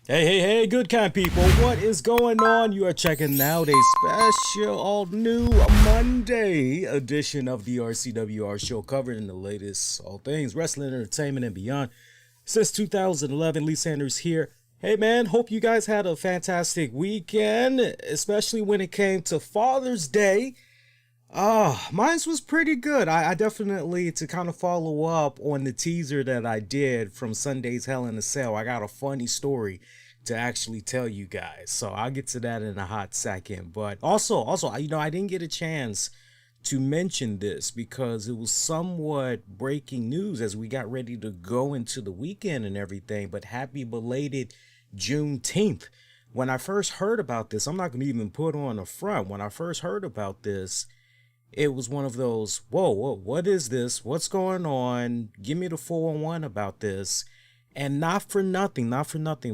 Hey, good kind people. What is going on? You are checking out a special, all new Monday edition of the RCWR show covering the latest, all things wrestling, entertainment, and beyond. Since 2011, Lee Sanders here. Hey man, hope you guys had a fantastic weekend, especially when it came to Father's Day. Mine was pretty good. I definitely, to kind of follow up on the teaser that I did from Sunday's Hell in a Cell, I got a funny story to actually tell you guys. So I'll get to that in a hot second. But also, I didn't get a chance to mention this because it was somewhat breaking news as we got ready to go into the weekend and everything. But happy belated Juneteenth. When I first heard about this, I'm not going to even put on a front. When I first heard about this, it was one of those, whoa, what is this? What's going on? Give me the 411 about this. And not for nothing,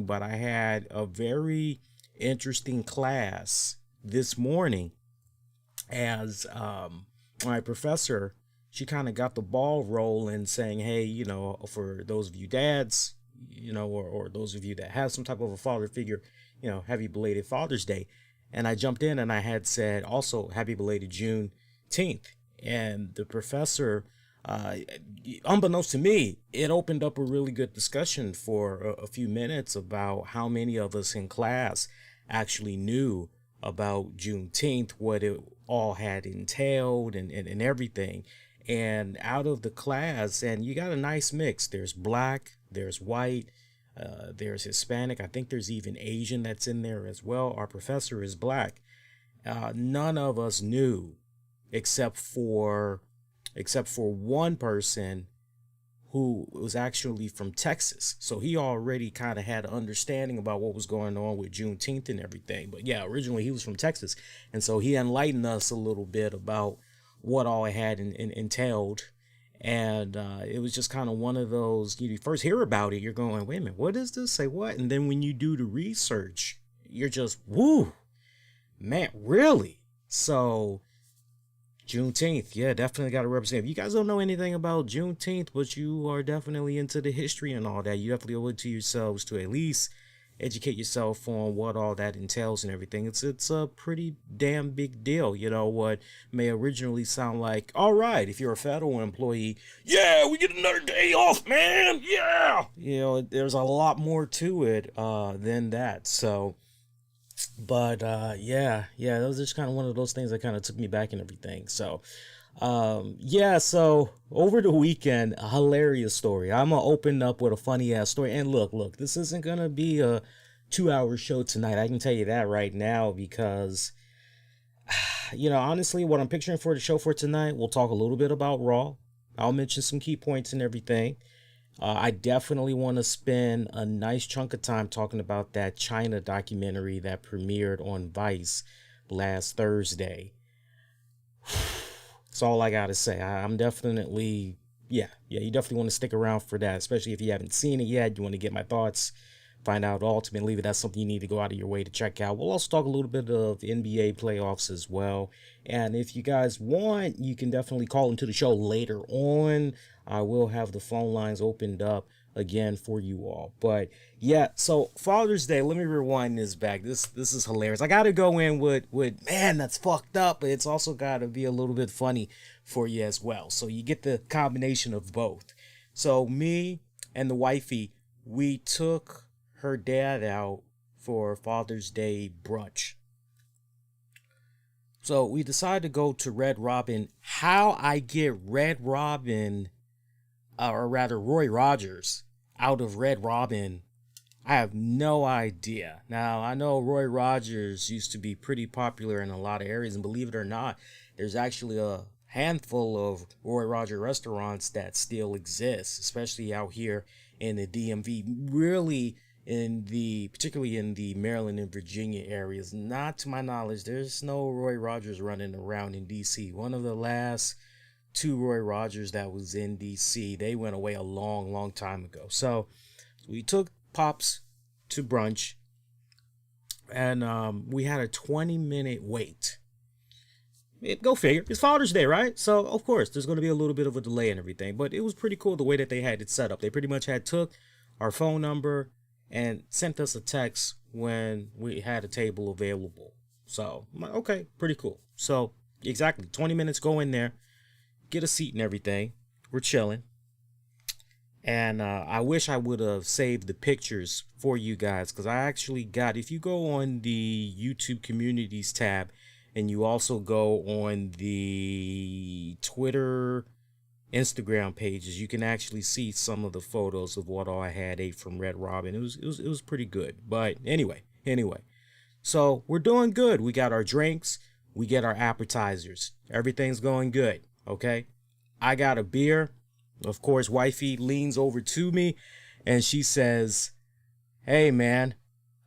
but I had a very interesting class this morning as my professor, she kind of got the ball rolling saying, hey, for those of you dads, or those of you that have some type of a father figure, happy belated Father's Day. And I jumped in and I had said also happy belated Juneteenth. And the professor, unbeknownst to me, it opened up a really good discussion for a few minutes about how many of us in class actually knew about Juneteenth, what it all had entailed and everything. And out of the class, and you got a nice mix. There's black, there's white, there's Hispanic. I think there's even Asian that's in there as well. Our professor is black. None of us knew except for one person who was actually from Texas. So he already kind of had an understanding about what was going on with Juneteenth and everything. But yeah, originally he was from Texas. And so he enlightened us a little bit about what all it had entailed. And it was just kind of one of those, you first hear about it, you're going, wait a minute, what is this? Say what? And then when you do the research, you're just, woo, man, really? So Juneteenth, yeah, definitely got to represent. If you guys don't know anything about Juneteenth, but you are definitely into the history and all that, you definitely owe it to yourselves to at least educate yourself on what all that entails and everything. It's a pretty damn big deal. What may originally sound like, all right, if you're a federal employee, yeah, we get another day off, man, yeah. There's a lot more to it than that. So, but yeah, that was just kind of one of those things that kind of took me back and everything. So so over the weekend, a hilarious story. I'm gonna open up with a funny ass story. And look, this isn't gonna be a 2-hour show tonight. I can tell you that right now because honestly, what I'm picturing for the show for tonight, we'll talk a little bit about Raw. I'll mention some key points and everything. I definitely want to spend a nice chunk of time talking about that Chyna documentary that premiered on Vice last Thursday. That's all I got to say. I'm definitely, you definitely want to stick around for that, especially if you haven't seen it yet. You want to get my thoughts, find out ultimately if that's something you need to go out of your way to check out. We'll also talk a little bit of NBA playoffs as well. And if you guys want, you can definitely call into the show later on. I will have the phone lines opened up again for you all. But yeah, so Father's Day, let me rewind this back. This is hilarious. I got to go in with man, that's fucked up, but it's also got to be a little bit funny for you as well. So you get the combination of both. So me and the wifey, we took her dad out for Father's Day brunch. So we decided to go to Red Robin. How I get Red Robin, or rather Roy Rogers, out of Red Robin, I have no idea. Now, I know Roy Rogers used to be pretty popular in a lot of areas, and believe it or not, there's actually a handful of Roy Rogers restaurants that still exist, especially out here in the DMV, really particularly in the Maryland and Virginia areas. Not to my knowledge, there's no Roy Rogers running around in DC. One of the last 2 Roy Rogers that was in DC, they went away a long time ago. So we took Pops to brunch, and we had a 20-minute wait. Go figure. It's Father's Day, right? So of course there's going to be a little bit of a delay and everything, but it was pretty cool the way that they had it set up. They pretty much took our phone number and sent us a text when we had a table available. So I'm like, okay, pretty cool. So exactly 20 minutes, go in there, get a seat and everything. We're chilling. And I wish I would have saved the pictures for you guys, because I actually got, if you go on the YouTube communities tab and you also go on the Twitter, Instagram pages, you can actually see some of the photos of what all I had ate from Red Robin. It was pretty good. But anyway, so we're doing good. We got our drinks, we get our appetizers. Everything's going good. Okay. I got a beer. Of course, wifey leans over to me and she says, "Hey man,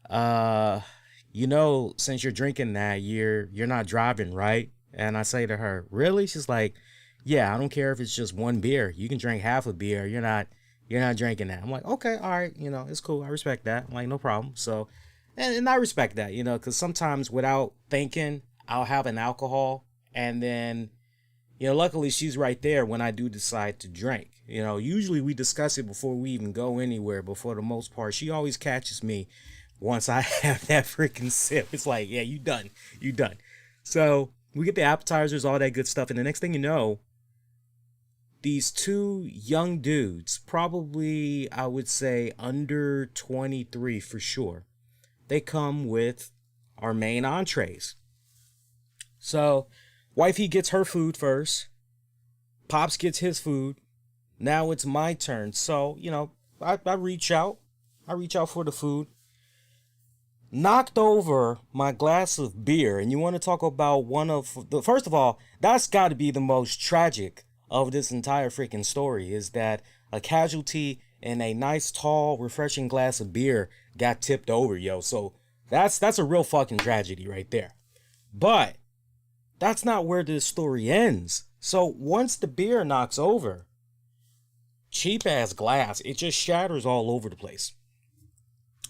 since you're drinking that, you're not driving, right?" And I say to her, "Really?" She's like, "Yeah, I don't care if it's just one beer. You can drink half a beer. You're not drinking that." I'm like, "Okay, all right, it's cool. I respect that." I'm like, "No problem." So, and I respect that, because sometimes without thinking, I'll have an alcohol, and then, luckily she's right there when I do decide to drink. Usually we discuss it before we even go anywhere, but for the most part, she always catches me once I have that freaking sip. It's like, yeah, you done. So we get the appetizers, all that good stuff, and the next thing you know, these two young dudes, probably I would say under 23 for sure, they come with our main entrees. So wifey gets her food first, Pops gets his food. Now it's my turn. So, I reach out for the food. Knocked over my glass of beer. And you want to talk about first of all, that's got to be the most tragic of this entire freaking story, is that a casualty in a nice, tall, refreshing glass of beer got tipped over, yo. So that's a real fucking tragedy right there. But that's not where this story ends. So once the beer knocks over, cheap ass glass, it just shatters all over the place.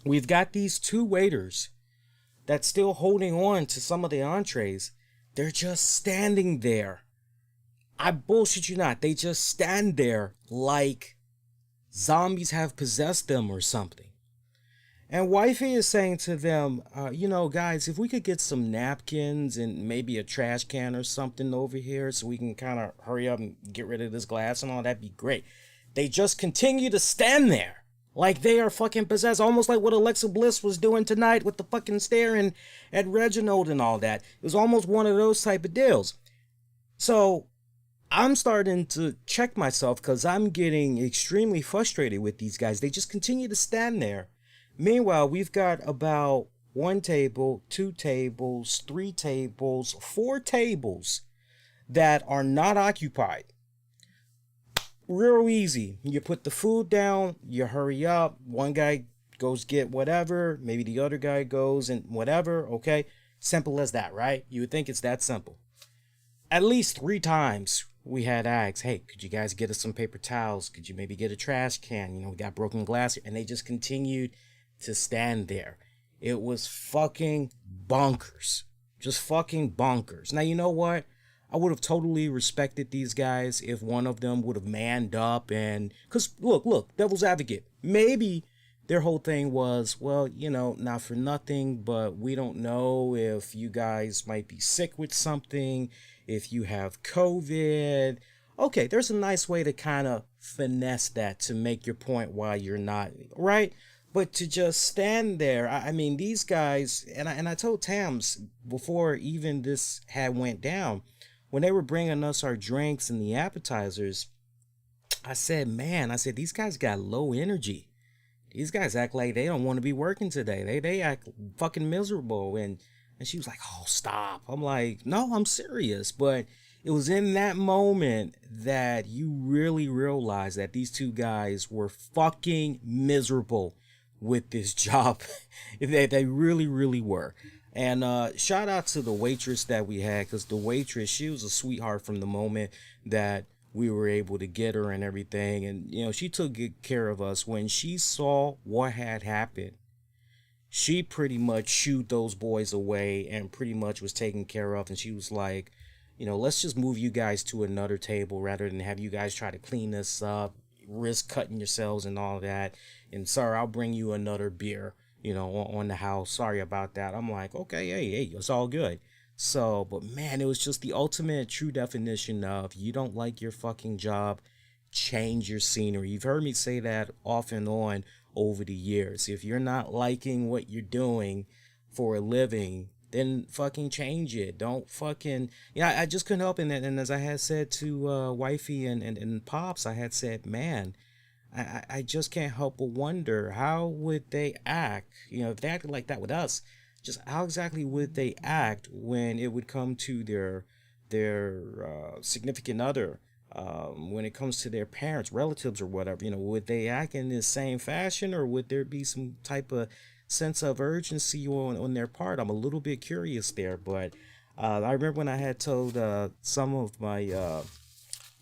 We've got these two waiters that's still holding on to some of the entrees. They're just standing there. I bullshit you not. They just stand there like zombies have possessed them or something. And wifey is saying to them, guys, if we could get some napkins and maybe a trash can or something over here so we can kind of hurry up and get rid of this glass and all, that'd be great. They just continue to stand there like they are fucking possessed, almost like what Alexa Bliss was doing tonight with the fucking staring at Reginald and all that. It was almost one of those type of deals. So I'm starting to check myself because I'm getting extremely frustrated with these guys. They just continue to stand there. Meanwhile, we've got about 1 table, 2 tables, 3 tables, 4 tables that are not occupied. Real easy. You put the food down, you hurry up. One guy goes get whatever, maybe the other guy goes and whatever, okay? Simple as that, right? You would think it's that simple. At least 3 times we had asked, "Hey, could you guys get us some paper towels? Could you maybe get a trash can? We got broken glass here." And they just continued to stand there. It was fucking bonkers. Just fucking bonkers. Now, you know what? I would have totally respected these guys if one of them would have manned up and, because look, devil's advocate. Maybe their whole thing was, well, not for nothing, but we don't know if you guys might be sick with something, if you have COVID. Okay, there's a nice way to kind of finesse that to make your point why you're not, right? But to just stand there, I mean, these guys, and I told Tams before even this had went down, when they were bringing us our drinks and the appetizers, I said, these guys got low energy. These guys act like they don't want to be working today. They act fucking miserable. And she was like, "Oh, stop." I'm like, "No, I'm serious." But it was in that moment that you really realize that these two guys were fucking miserable with this job. They really, really were. And shout out to the waitress that we had, because the waitress, she was a sweetheart from the moment that we were able to get her and everything. And, she took good care of us. When she saw what had happened, she pretty much shooed those boys away and pretty much was taken care of. And she was like, let's just move you guys to another table rather than have you guys try to clean this up. risk cutting yourselves and all that. And sir, I'll bring you another beer, on the house. Sorry about that. I'm like, okay, hey, it's all good. So, but man, it was just the ultimate true definition of you don't like your fucking job, change your scenery. You've heard me say that off and on over the years. If you're not liking what you're doing for a living, then fucking change it. Don't fucking, I just couldn't help it. And as I had said to wifey and pops, I had said, man, I just can't help but wonder how would they act, if they acted like that with us, just how exactly would they act when it would come to their significant other, when it comes to their parents, relatives, or whatever. Would they act in the same fashion, or would there be some type of sense of urgency on their part? I'm a little bit curious there, but I remember when I had told some of my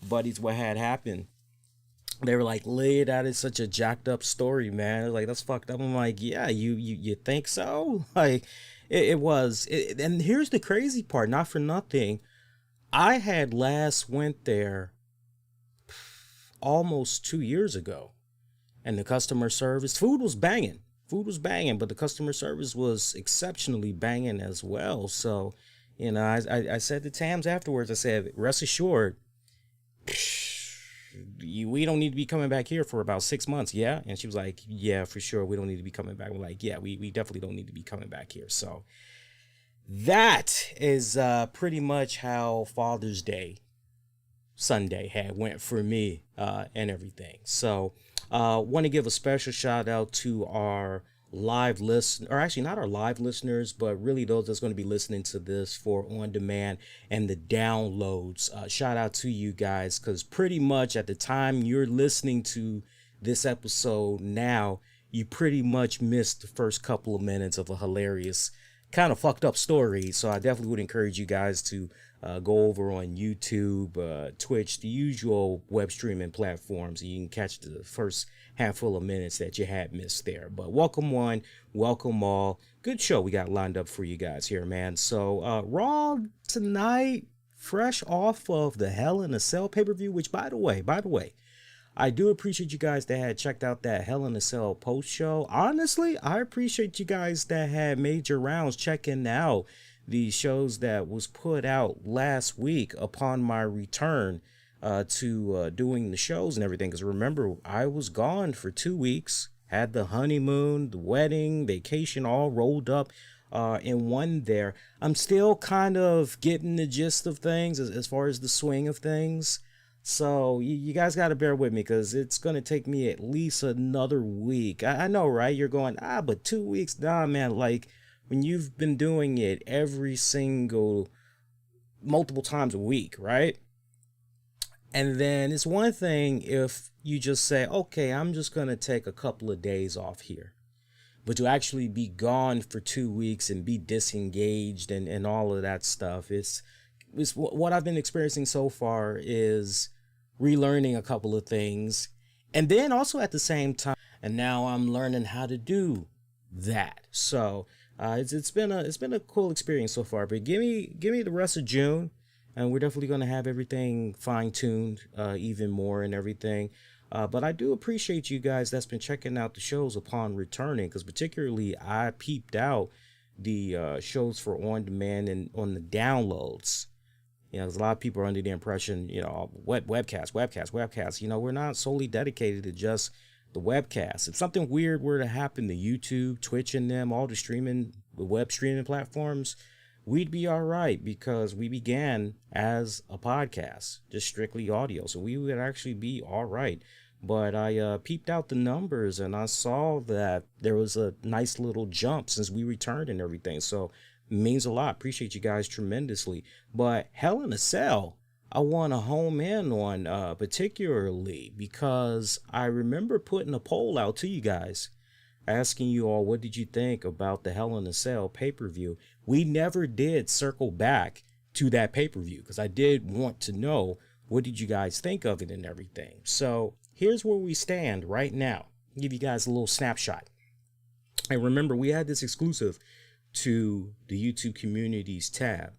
buddies what had happened. They were like, laid out is such a jacked up story, man. Like, that's fucked up. I'm like, yeah, you think so? Like, it was. And here's the crazy part, not for nothing. I had last went there almost 2 years ago, and the customer service, food was banging, but the customer service was exceptionally banging as well. So, I said to Tams afterwards, I said, rest assured, we don't need to be coming back here for about 6 months. Yeah. And she was like, yeah, for sure. We don't need to be coming back. We're like, yeah, we definitely don't need to be coming back here. So that is pretty much how Father's Day Sunday had went for me and everything. So want to give a special shout out to our live listen, or actually not our live listeners, but really those that's going to be listening to this for on demand and the downloads. Shout out to you guys, because pretty much at the time you're listening to this episode now, you pretty much missed the first couple of minutes of a hilarious kind of fucked up story. So I definitely would encourage you guys to go over on YouTube, Twitch, the usual web streaming platforms, and you can catch the first handful of minutes that you had missed there. But welcome one, welcome all. Good show we got lined up for you guys here, man. So Raw tonight, fresh off of the Hell in a Cell pay-per-view, which by the way, I do appreciate you guys that had checked out that Hell in a Cell post show. Honestly, I appreciate you guys that had made your rounds checking out the shows that was put out last week upon my return to doing the shows and everything. Because remember, I was gone for 2 weeks, had the honeymoon, the wedding, vacation all rolled up in one there. I'm still kind of getting the gist of things as far as the swing of things. So you guys got to bear with me, because it's going to take me at least another week. I know, right? You're going, but 2 weeks? Nah, man, like when you've been doing it every single, multiple times a week, right? And then it's one thing if you just say, okay, I'm just going to take a couple of days off here. But to actually be gone for 2 weeks and be disengaged and all of that stuff, it's what I've been experiencing so far is relearning a couple of things. And then also at the same time, and now I'm learning how to do that. So it's been a cool experience so far. But give me the rest of June, and we're definitely going to have everything fine-tuned even more and everything. But I do appreciate you guys that's been checking out the shows upon returning, because particularly I peeped out the shows for on demand and on the downloads. There's a lot of people are under the impression, webcast. We're not solely dedicated to just the webcast. If something weird were to happen to YouTube, Twitch, and them, all the web streaming platforms, we'd be all right, because we began as a podcast, just strictly audio. So we would actually be all right. But I peeped out the numbers, and I saw that there was a nice little jump since we returned and everything. So it means a lot. Appreciate you guys tremendously. But Hell in a Cell, I want to home in on particularly because I remember putting a poll out to you guys, asking you all, what did you think about the Hell in a Cell pay-per-view? We never did circle back to that pay-per-view, because I did want to know, what did you guys think of it and everything? So here's where we stand right now. I'll give you guys a little snapshot. And remember, we had this exclusive to the YouTube Communities tab.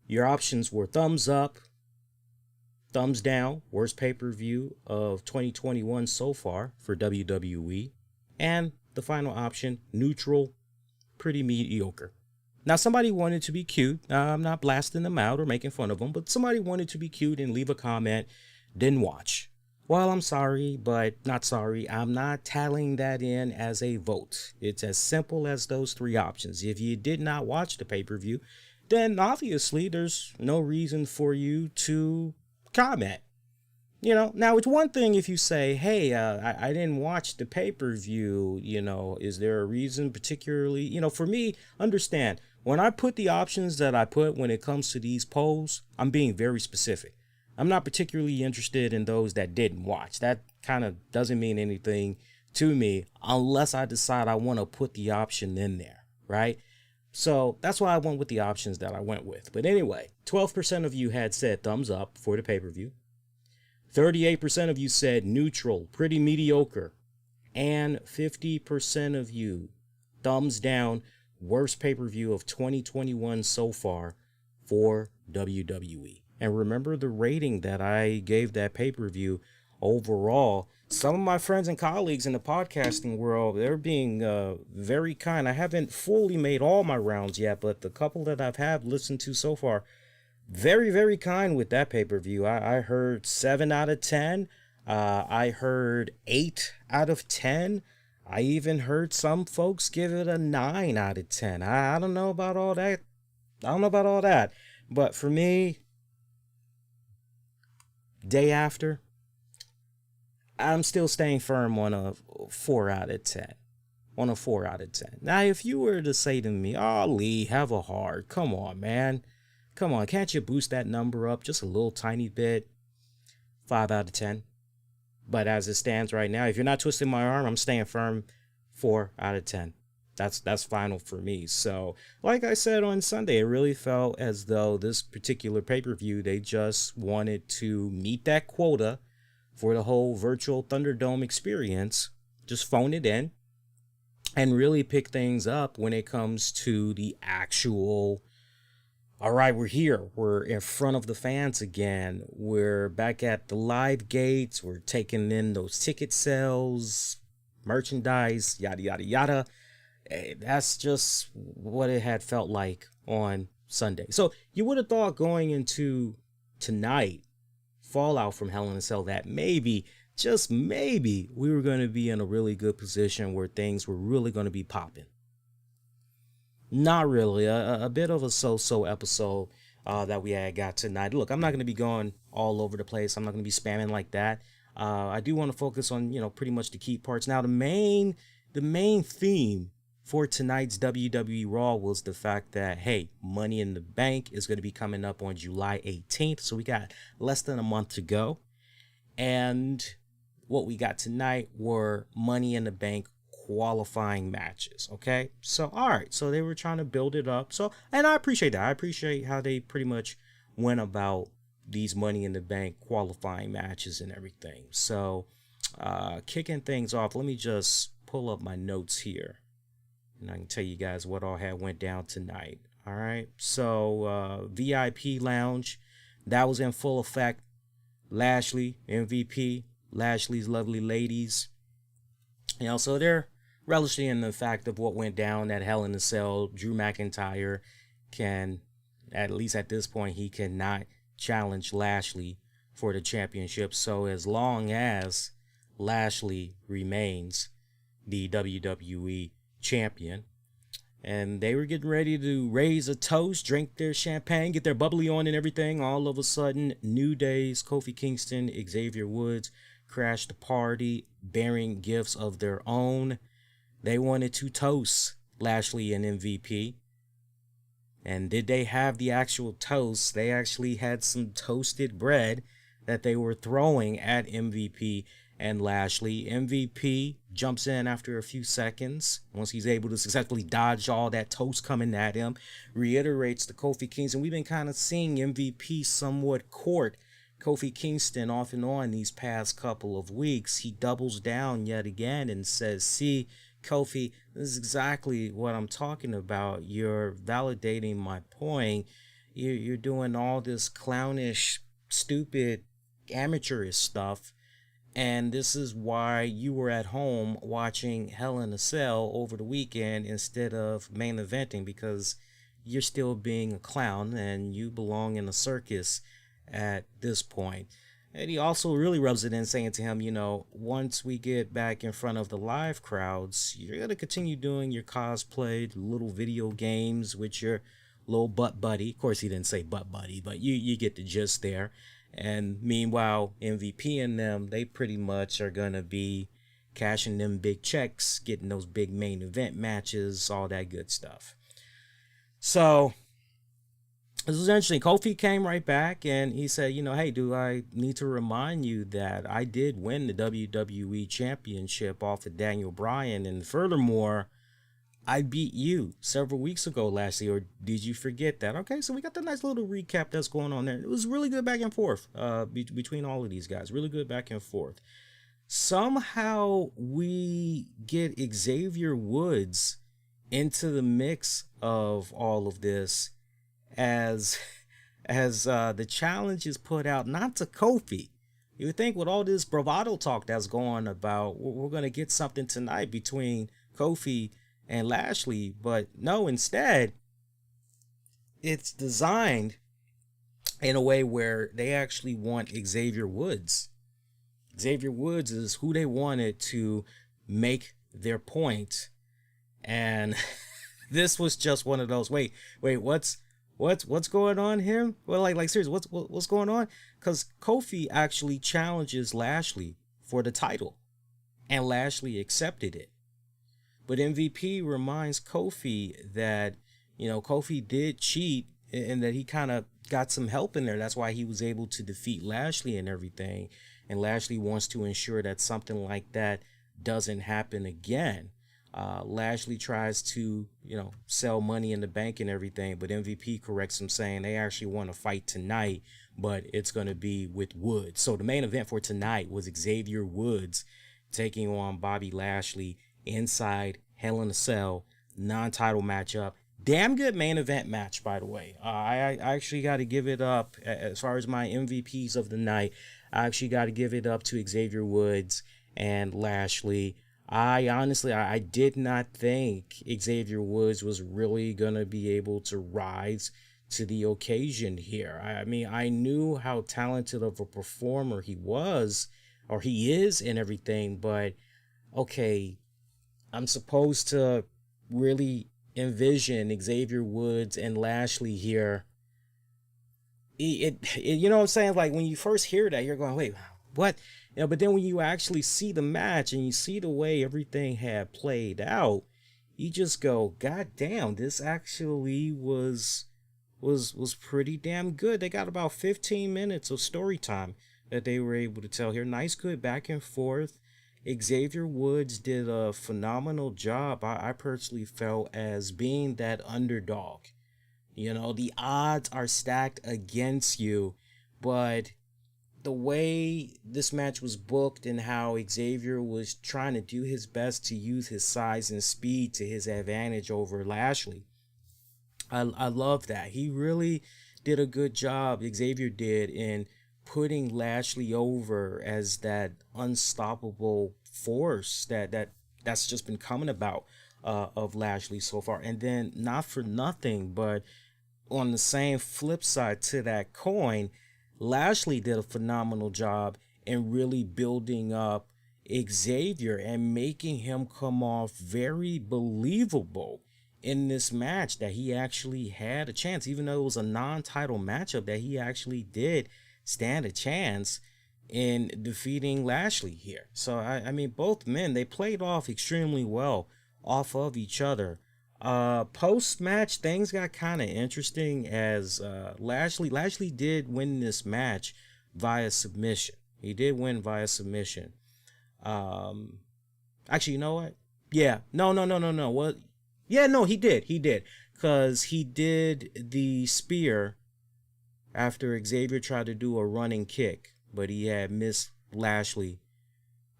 Your options were thumbs up, thumbs down, worst pay-per-view of 2021 so far for WWE. And the final option, neutral, pretty mediocre. Now, somebody wanted to be cute. I'm not blasting them out or making fun of them, but somebody wanted to be cute and leave a comment, didn't watch. Well, I'm sorry, but not sorry. I'm not tallying that in as a vote. It's as simple as those three options. If you did not watch the pay-per-view, then obviously there's no reason for you to comment. You know, now it's one thing if you say, hey, I didn't watch the pay-per-view, is there a reason particularly, for me, understand, when I put the options that I put when it comes to these polls, I'm being very specific. I'm not particularly interested in those that didn't watch. That kind of doesn't mean anything to me unless I decide I want to put the option in there, right? So that's why I went with the options that I went with. But anyway, 12% of you had said thumbs up for the pay-per-view. 38% of you said neutral, pretty mediocre. And 50% of you thumbs down, worst pay-per-view of 2021 so far for WWE. And remember the rating that I gave that pay-per-view overall. Some of my friends and colleagues in the podcasting world, they're being very kind. I haven't fully made all my rounds yet, but the couple that I've had listened to so far, very, very kind with that pay-per-view. I heard 7 out of 10. I heard 8 out of 10. I even heard some folks give it a 9 out of 10. I don't know about all that. But for me, day after, I'm still staying firm on a 4 out of 10. On a 4 out of 10. Now, if you were to say to me, oh, Lee, have a heart. Come on, man. Come on. Can't you boost that number up just a little tiny bit? 5 out of 10. But as it stands right now, if you're not twisting my arm, I'm staying firm 4 out of 10. That's final for me. So, like I said on Sunday, it really felt as though this particular pay-per-view, they just wanted to meet that quota for the whole virtual Thunderdome experience. Just phone it in and really pick things up when it comes to the actual, all right, we're here. We're in front of the fans again. We're back at the live gates. We're taking in those ticket sales, merchandise, yada, yada, yada. That's just what it had felt like on Sunday. So you would have thought going into tonight, fallout from Hell in a Cell, that maybe, just maybe, we were going to be in a really good position where things were really going to be popping. Not really. A bit of a so-so episode that we had got tonight. Look, I'm not going to be going all over the place. I'm not going to be spamming like that. I do want to focus on, pretty much the key parts. Now, the main theme for tonight's WWE RAW was the fact that, hey, Money in the Bank is going to be coming up on July 18th. So we got less than a month to go. And what we got tonight were Money in the Bank qualifying matches. Okay. So, all right. So they were trying to build it up. So, and I appreciate that. I appreciate how they pretty much went about these Money in the Bank qualifying matches and everything. So, kicking things off, let me just pull up my notes here, and I can tell you guys what all had went down tonight. All right. So, VIP Lounge, that was in full effect. Lashley, MVP, Lashley's lovely ladies. So they're relishing in the fact of what went down at Hell in a Cell. Drew McIntyre can, at least at this point, he cannot challenge Lashley for the championship. So as long as Lashley remains the WWE champion, and they were getting ready to raise a toast, drink their champagne, get their bubbly on and everything, all of a sudden, New Day's Kofi Kingston, Xavier Woods crashed the party bearing gifts of their own. They wanted to toast Lashley and MVP. And did they have the actual toast? They actually had some toasted bread that they were throwing at MVP and Lashley. MVP jumps in after a few seconds. Once he's able to successfully dodge all that toast coming at him, reiterates the Kofi Kingston. We've been kind of seeing MVP somewhat court Kofi Kingston off and on these past couple of weeks. He doubles down yet again and says, see, Kofi, this is exactly what I'm talking about. You're validating my point. You're doing all this clownish, stupid amateurish stuff. And this is why you were at home watching Hell in a Cell over the weekend instead of main eventing, because you're still being a clown and you belong in a circus at this point. And he also really rubs it in, saying to him, once we get back in front of the live crowds, you're going to continue doing your cosplay, little video games with your little butt buddy. Of course, he didn't say butt buddy, but you get the gist there. And meanwhile, MVP and them, they pretty much are going to be cashing them big checks, getting those big main event matches, all that good stuff. So this was interesting. Kofi came right back and he said, hey, do I need to remind you that I did win the WWE Championship off of Daniel Bryan? And furthermore, I beat you several weeks ago, Lashley, or did you forget that? Okay, so we got the nice little recap that's going on there. It was really good back and forth between all of these guys. Really good back and forth. Somehow we get Xavier Woods into the mix of all of this as the challenge is put out, not to Kofi. You would think with all this bravado talk that's going about, we're going to get something tonight between Kofi and Lashley, but no, instead it's designed in a way where they actually want Xavier Woods. Xavier Woods is who they wanted to make their point, and this was just one of those. Wait, what's going on here? Well, like seriously, what's going on? Because Kofi actually challenges Lashley for the title, and Lashley accepted it. But MVP reminds Kofi that, Kofi did cheat and that he kind of got some help in there. That's why he was able to defeat Lashley and everything. And Lashley wants to ensure that something like that doesn't happen again. Lashley tries to, sell Money in the Bank and everything, but MVP corrects him, saying they actually want to fight tonight, but it's going to be with Woods. So the main event for tonight was Xavier Woods taking on Bobby Lashley inside Hell in a Cell, non-title matchup. Damn good main event match, by the way. I actually got to give it up as far as my MVPs of the night. I actually got to give it up to Xavier Woods and Lashley. I did not think Xavier Woods was really going to be able to rise to the occasion here. I mean, I knew how talented of a performer he was, or he is, and everything, but okay, I'm supposed to really envision Xavier Woods and Lashley here. You know what I'm saying? Like when you first hear that, you're going, wait, what? But then when you actually see the match and you see the way everything had played out, you just go, God damn, this actually was pretty damn good. They got about 15 minutes of story time that they were able to tell here. Nice, good back and forth. Xavier Woods did a phenomenal job, I personally felt, as being that underdog. The odds are stacked against you, but the way this match was booked and how Xavier was trying to do his best to use his size and speed to his advantage over Lashley, I love that. He really did a good job, Xavier did, in putting Lashley over as that unstoppable force that's just been coming about of Lashley so far. And then, not for nothing, but on the same flip side to that coin, Lashley did a phenomenal job in really building up Xavier and making him come off very believable in this match, that he actually had a chance, even though it was a non-title matchup, that he actually did stand a chance in defeating Lashley here. So, I mean, both men, they played off extremely well off of each other. Post-match, things got kind of interesting as Lashley did win this match via submission. He did win via submission. Actually, you know what? Yeah. No. What? Yeah, no, he did. Because he did the spear after Xavier tried to do a running kick, but he had missed Lashley.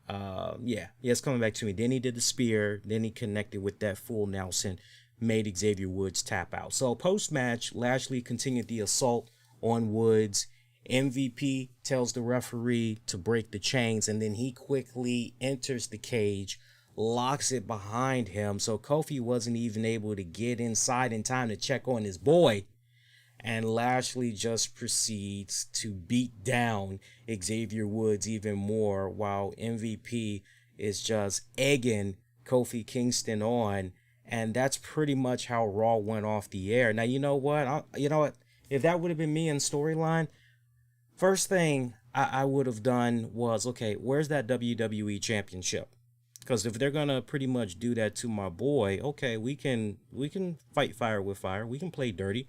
It's coming back to me. Then he did the spear. Then he connected with that full Nelson, made Xavier Woods tap out. So post-match, Lashley continued the assault on Woods, MVP tells the referee to break the chains, and then he quickly enters the cage, locks it behind him. So Kofi wasn't even able to get inside in time to check on his boy. And Lashley just proceeds to beat down Xavier Woods even more, while MVP is just egging Kofi Kingston on. And that's pretty much how Raw went off the air. Now, you know what? If that would have been me in storyline, first thing I would have done was, okay, where's that WWE Championship? Because if they're gonna pretty much do that to my boy, okay, we can fight fire with fire. We can play dirty.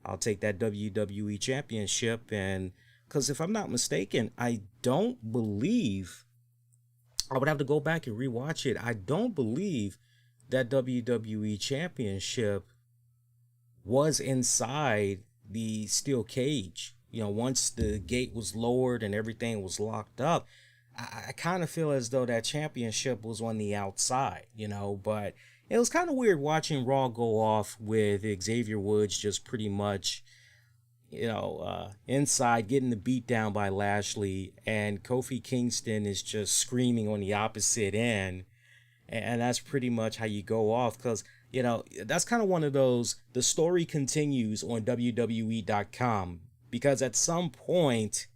I'll take that WWE Championship, and because if I'm not mistaken, I don't believe, I would have to go back and rewatch it. I don't believe that WWE Championship was inside the steel cage. Once the gate was lowered and everything was locked up, I kind of feel as though that championship was on the outside, but it was kind of weird watching Raw go off with Xavier Woods just pretty much, inside getting the beat down by Lashley, and Kofi Kingston is just screaming on the opposite end. And that's pretty much how you go off, because, that's kind of one of those, the story continues on WWE.com, because at some point,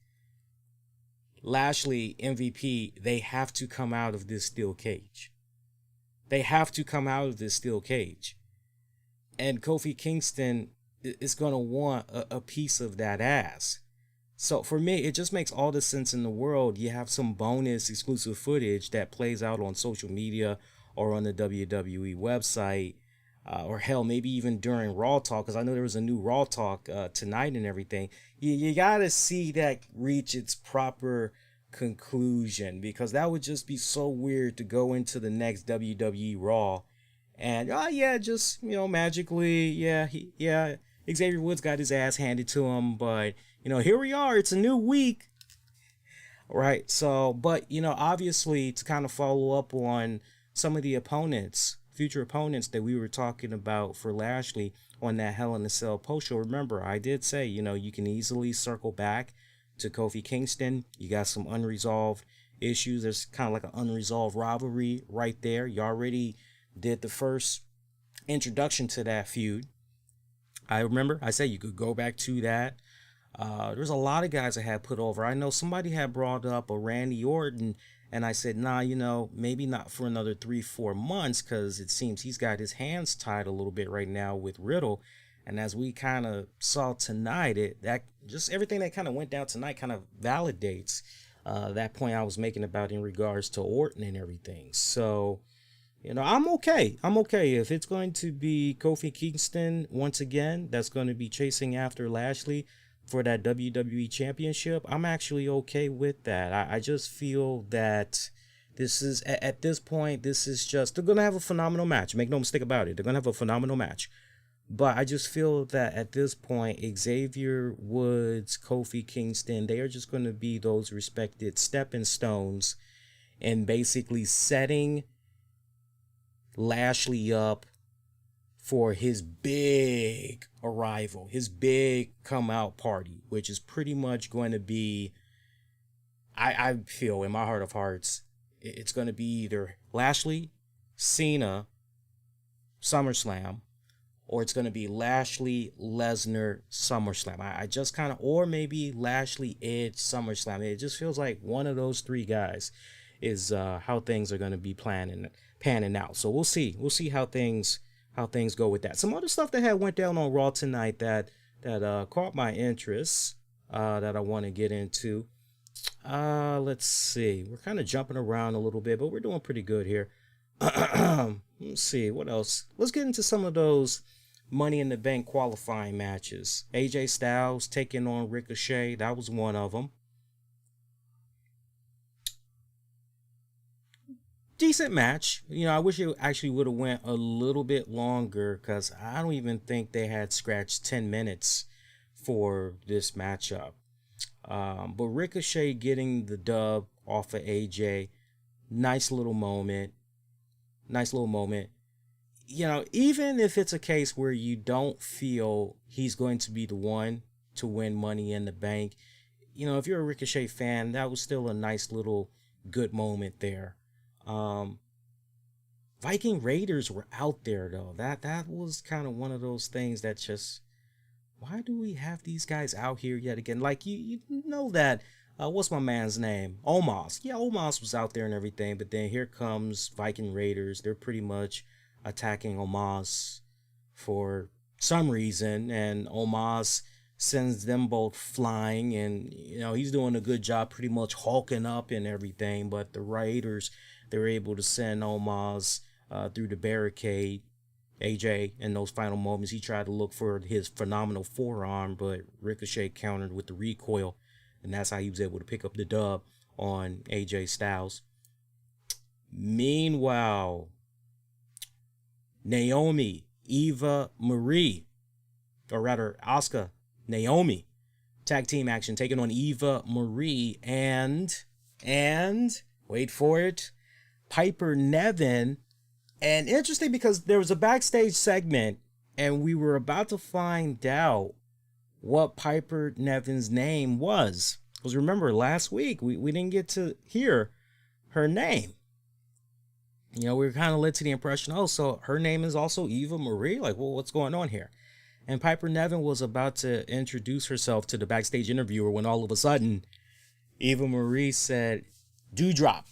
Lashley, MVP, they have to come out of this steel cage. They have to come out of this steel cage. And Kofi Kingston is going to want a piece of that ass. So for me, it just makes all the sense in the world. You have some bonus exclusive footage that plays out on social media or on the WWE website, or hell, maybe even during Raw Talk, because I know there was a new Raw Talk tonight and everything. You got to see that reach its proper conclusion, because that would just be so weird to go into the next WWE Raw and just magically Xavier Woods got his ass handed to him, but here we are, it's a new week, right? So, but obviously, to kind of follow up on some of the future opponents that we were talking about for Lashley on that Hell in a Cell post show, remember I did say you can easily circle back to Kofi Kingston. You got some unresolved issues. There's kind of like an unresolved rivalry right there. You already did the first introduction to that feud. I remember I said you could go back to that. There's a lot of guys that had put over. I know somebody had brought up a Randy Orton, and I said, nah, maybe not for another 3-4 months, because it seems he's got his hands tied a little bit right now with Riddle. And as we kind of saw tonight, that just everything that kind of went down tonight kind of validates that point I was making about in regards to Orton and everything. So, I'm okay. I'm okay. If it's going to be Kofi Kingston once again, that's going to be chasing after Lashley for that WWE Championship, I'm actually okay with that. I just feel that this is, at this point, this is just, they're going to have a phenomenal match. Make no mistake about it. They're going to have a phenomenal match. But I just feel that at this point, Xavier Woods, Kofi Kingston, they are just going to be those respected stepping stones and basically setting Lashley up for his big arrival, his big come out party, which is pretty much going to be, I feel in my heart of hearts, it's going to be either Lashley, Cena, SummerSlam, or it's going to be Lashley, Lesnar, SummerSlam. I just kind of, or maybe Lashley, Edge, SummerSlam. It just feels like one of those three guys is how things are going to be panning out. So we'll see. We'll see how things go with that. Some other stuff that had went down on Raw tonight that caught my interest that I want to get into. Let's see. We're kind of jumping around a little bit, but we're doing pretty good here. Let's see. What else? Let's get into some of those Money in the Bank qualifying matches. AJ Styles taking on Ricochet. That was one of them. Decent match. I wish it actually would have went a little bit longer, because I don't even think they had scratched 10 minutes for this matchup. But Ricochet getting the dub off of AJ. Nice little moment. Even if it's a case where you don't feel he's going to be the one to win Money in the Bank, if you're a Ricochet fan, that was still a nice little good moment there. Viking Raiders were out there though. That was kind of one of those things that just, why do we have these guys out here yet again? Like you know that what's my man's name? Omos. Yeah, Omos was out there and everything, but then here comes Viking Raiders. They're pretty much attacking Omos for some reason, and Omos sends them both flying, and he's doing a good job pretty much hulking up and everything, but the Raiders, they're able to send Omos through the barricade. AJ, in those final moments, he tried to look for his phenomenal forearm, but Ricochet countered with the recoil, and that's how he was able to pick up the dub on AJ Styles. Meanwhile, Naomi, Eva Marie, or rather Asuka, Naomi, tag team action, taking on Eva Marie and wait for it, Piper Niven. And interesting because there was a backstage segment and we were about to find out what Piper Niven's name was. Because remember, last week we didn't get to hear her name. We were kind of led to the impression, oh, so her name is also Eva Marie? Like, well, what's going on here? And Piper Niven was about to introduce herself to the backstage interviewer when all of a sudden Eva Marie said, Dewdrop.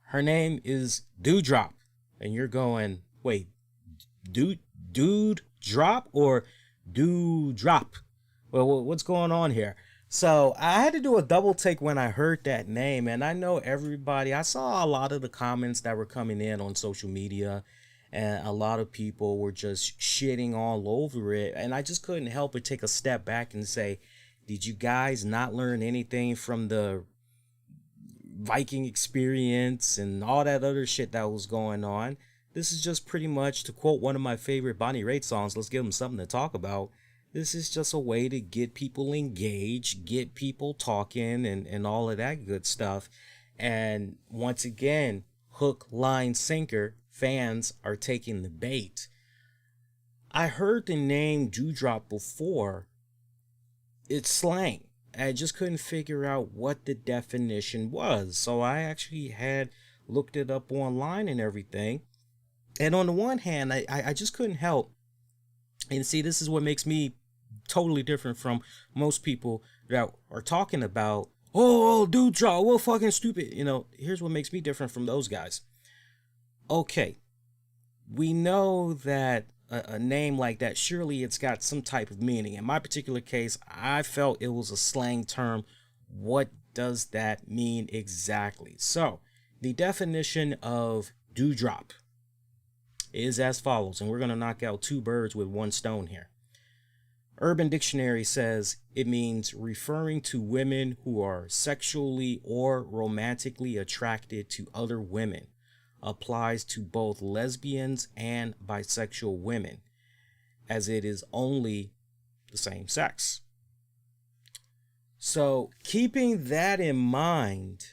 Her name is Dewdrop. And you're going, wait, dude drop or do drop? Well, what's going on here? So I had to do a double take when I heard that name. And I know everybody, I saw a lot of the comments that were coming in on social media, and a lot of people were just shitting all over it. And I just couldn't help but take a step back and say, did you guys not learn anything from the Viking experience and all that other shit that was going on? This is just pretty much, to quote one of my favorite Bonnie Raitt songs, let's give them something to talk about. This is just a way to get people engaged, get people talking, and all of that good stuff. And once again, hook, line, sinker, fans are taking the bait. I heard the name Dewdrop before. It's slang. I just couldn't figure out what the definition was. So I actually had looked it up online and everything. And on the one hand, I just couldn't help. And see, this is what makes me totally different from most people that are talking about, oh, Dewdrop, well, fucking stupid. Here's what makes me different from those guys. Okay, we know that a name like that, surely it's got some type of meaning. In my particular case, I felt it was a slang term. What does that mean exactly? So the definition of dewdrop is as follows, and we're going to knock out two birds with one stone here. Urban Dictionary says it means referring to women who are sexually or romantically attracted to other women. Applies to both lesbians and bisexual women, as it is only the same sex. So keeping that in mind,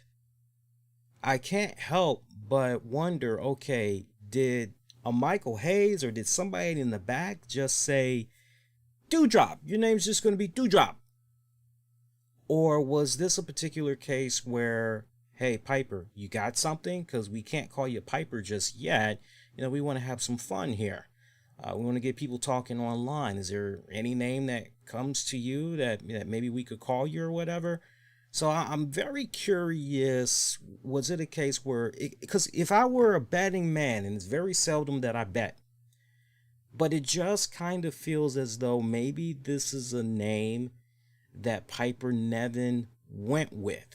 I can't help but wonder, okay, did a Michael Hayes or did somebody in the back just say, Dewdrop, your name's just going to be Dewdrop? Or was this a particular case where, hey, Piper, you got something? Because we can't call you Piper just yet. We want to have some fun here. We want to get people talking online. Is there any name that comes to you that maybe we could call you or whatever? So I'm very curious, was it a case where, because if I were a betting man, and it's very seldom that I bet, but it just kind of feels as though maybe this is a name that Piper Niven went with.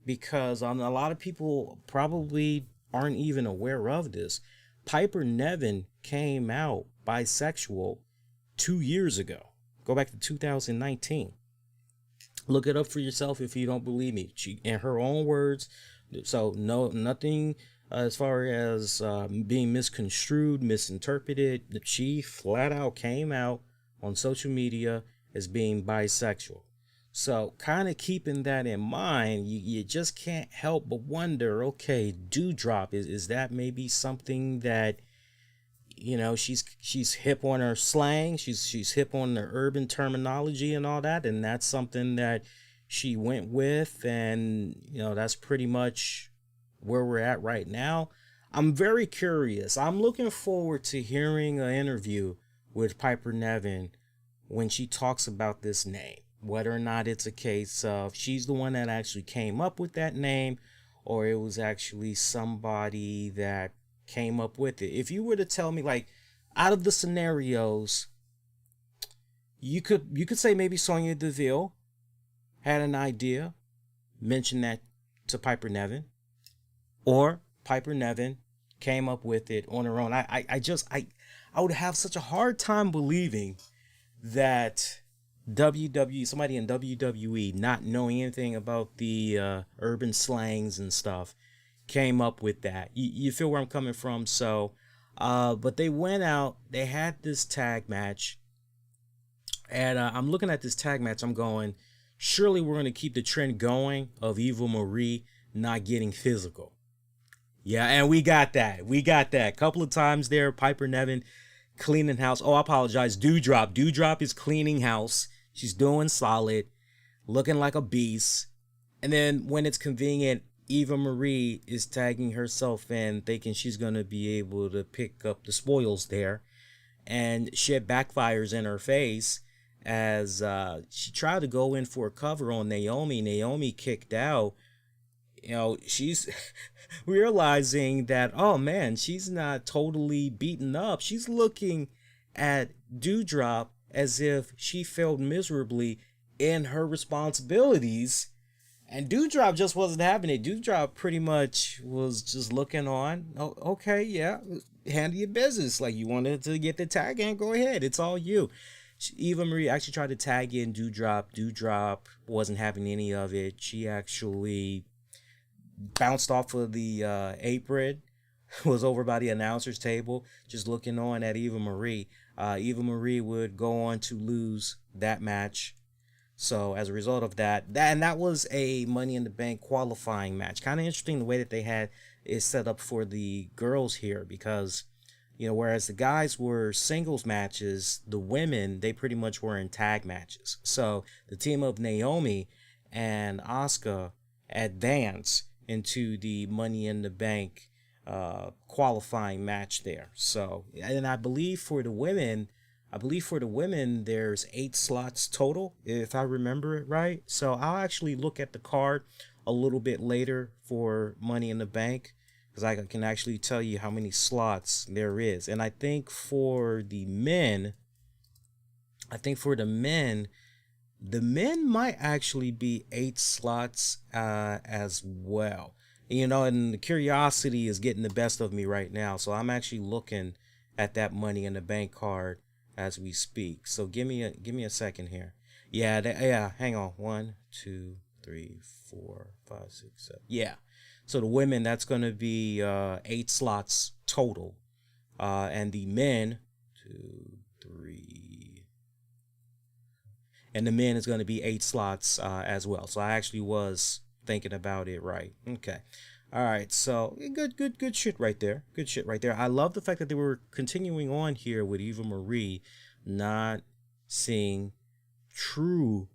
Because a lot of people probably aren't even aware of this. Piper Niven came out bisexual 2 years ago. Go back to 2019. Look it up for yourself if you don't believe me. She, in her own words, so nothing as far as being misconstrued, misinterpreted. She flat out came out on social media as being bisexual. So kind of keeping that in mind, you just can't help but wonder, okay, dewdrop, is that maybe something that, she's hip on her slang, she's hip on the urban terminology and all that, and that's something that she went with, and that's pretty much where we're at right now. I'm very curious. I'm looking forward to hearing an interview with Piper Niven when she talks about this name, whether or not it's a case of she's the one that actually came up with that name, or it was actually somebody that came up with it. If you were to tell me, like, out of the scenarios, you could say maybe Sonya Deville had an idea, mentioned that to Piper Niven, or Piper Niven came up with it on her own. I would have such a hard time believing that somebody in WWE, not knowing anything about the urban slangs and stuff, came up with that. You feel where I'm coming from? So, but they went out, they had this tag match, and I'm looking at this tag match, I'm going, surely we're going to keep the trend going of Eva Marie not getting physical. Yeah, and we got that. We got that. A couple of times there, Piper Niven cleaning house. Oh, I apologize. Dewdrop. Dewdrop is cleaning house. She's doing solid, looking like a beast. And then when it's convenient, Eva Marie is tagging herself in, thinking she's going to be able to pick up the spoils there. And shit backfires in her face as she tried to go in for a cover on Naomi. Naomi kicked out. She's realizing that, oh man, she's not totally beaten up. She's looking at Dewdrop as if she failed miserably in her responsibilities. And Dewdrop just wasn't having it. Dewdrop pretty much was just looking on. Oh, okay, yeah, handle your business. Like, you wanted to get the tag in, go ahead. It's all you. Eva Marie actually tried to tag in Dewdrop. Dewdrop wasn't having any of it. She actually bounced off of the apron, was over by the announcer's table, just looking on at Eva Marie. Eva Marie would go on to lose that match. So as a result of that was a Money in the Bank qualifying match. Kind of interesting the way that they had it set up for the girls here, because whereas the guys were singles matches, the women, they pretty much were in tag matches. So the team of Naomi and Asuka advance into the Money in the Bank qualifying match there. So, and I believe for the women, there's 8 slots total, if I remember it right. So I'll actually look at the card a little bit later for Money in the Bank, because I can actually tell you how many slots there is. And I think for the men, the men might actually be 8 slots as well. And the curiosity is getting the best of me right now. So I'm actually looking at that Money in the Bank card as we speak. So give me a second here. Yeah, hang on. 1, 2, 3, 4, 5, 6, 7. Yeah. So the women, that's going to be 8 slots total. And the men, 2, 3. And the men is going to be 8 slots as well. So I actually was thinking about it right. Okay. All right. So good shit right there. Good shit right there. I love the fact that they were continuing on here with Eva Marie not seeing true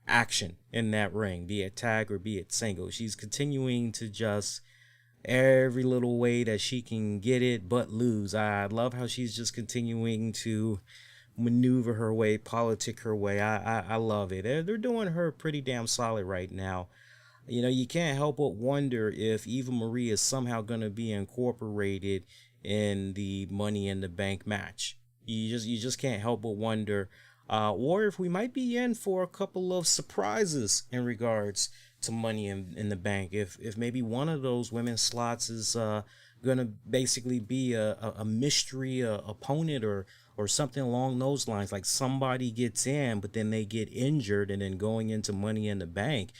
action in that ring, be it tag or be it single. She's continuing to just every little way that she can get it but lose. I love how she's just continuing to maneuver her way, politic her way. I love it. They're doing her pretty damn solid right now. You can't help but wonder if Eva Marie is somehow going to be incorporated in the Money in the Bank match. You just can't help but wonder, or if we might be in for a couple of surprises in regards to Money in the Bank. If maybe one of those women's slots is going to basically be a mystery opponent or something along those lines. Like somebody gets in, but then they get injured, and then going into Money in the Bank,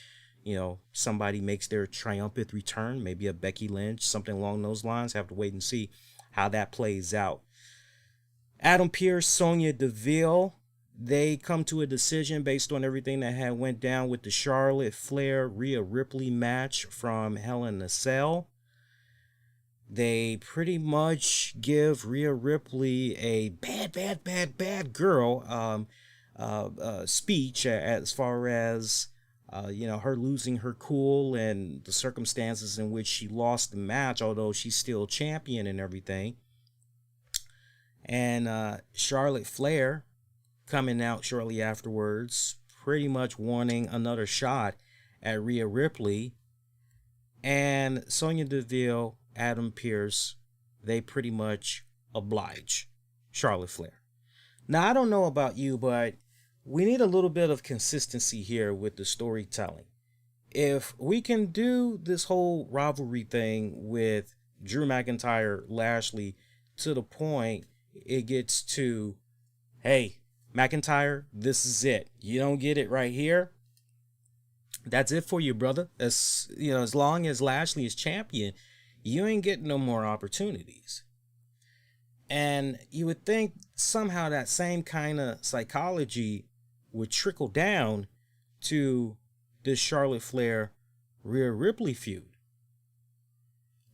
somebody makes their triumphant return, maybe a Becky Lynch, something along those lines. Have to wait and see how that plays out. Adam Pearce, Sonya Deville, they come to a decision based on everything that had went down with the Charlotte Flair Rhea Ripley match from Hell in a Cell. They pretty much give Rhea Ripley a bad girl speech as far as her losing her cool and the circumstances in which she lost the match, although she's still champion and everything. And Charlotte Flair coming out shortly afterwards, pretty much wanting another shot at Rhea Ripley. And Sonya Deville, Adam Pearce, they pretty much oblige Charlotte Flair. Now, I don't know about you, but we need a little bit of consistency here with the storytelling. If we can do this whole rivalry thing with Drew McIntyre, Lashley, to the point it gets to, hey, McIntyre, this is it. You don't get it right here. That's it for you, brother. As long as Lashley is champion, you ain't getting no more opportunities. And you would think somehow that same kind of psychology would trickle down to this Charlotte Flair Rhea Ripley feud.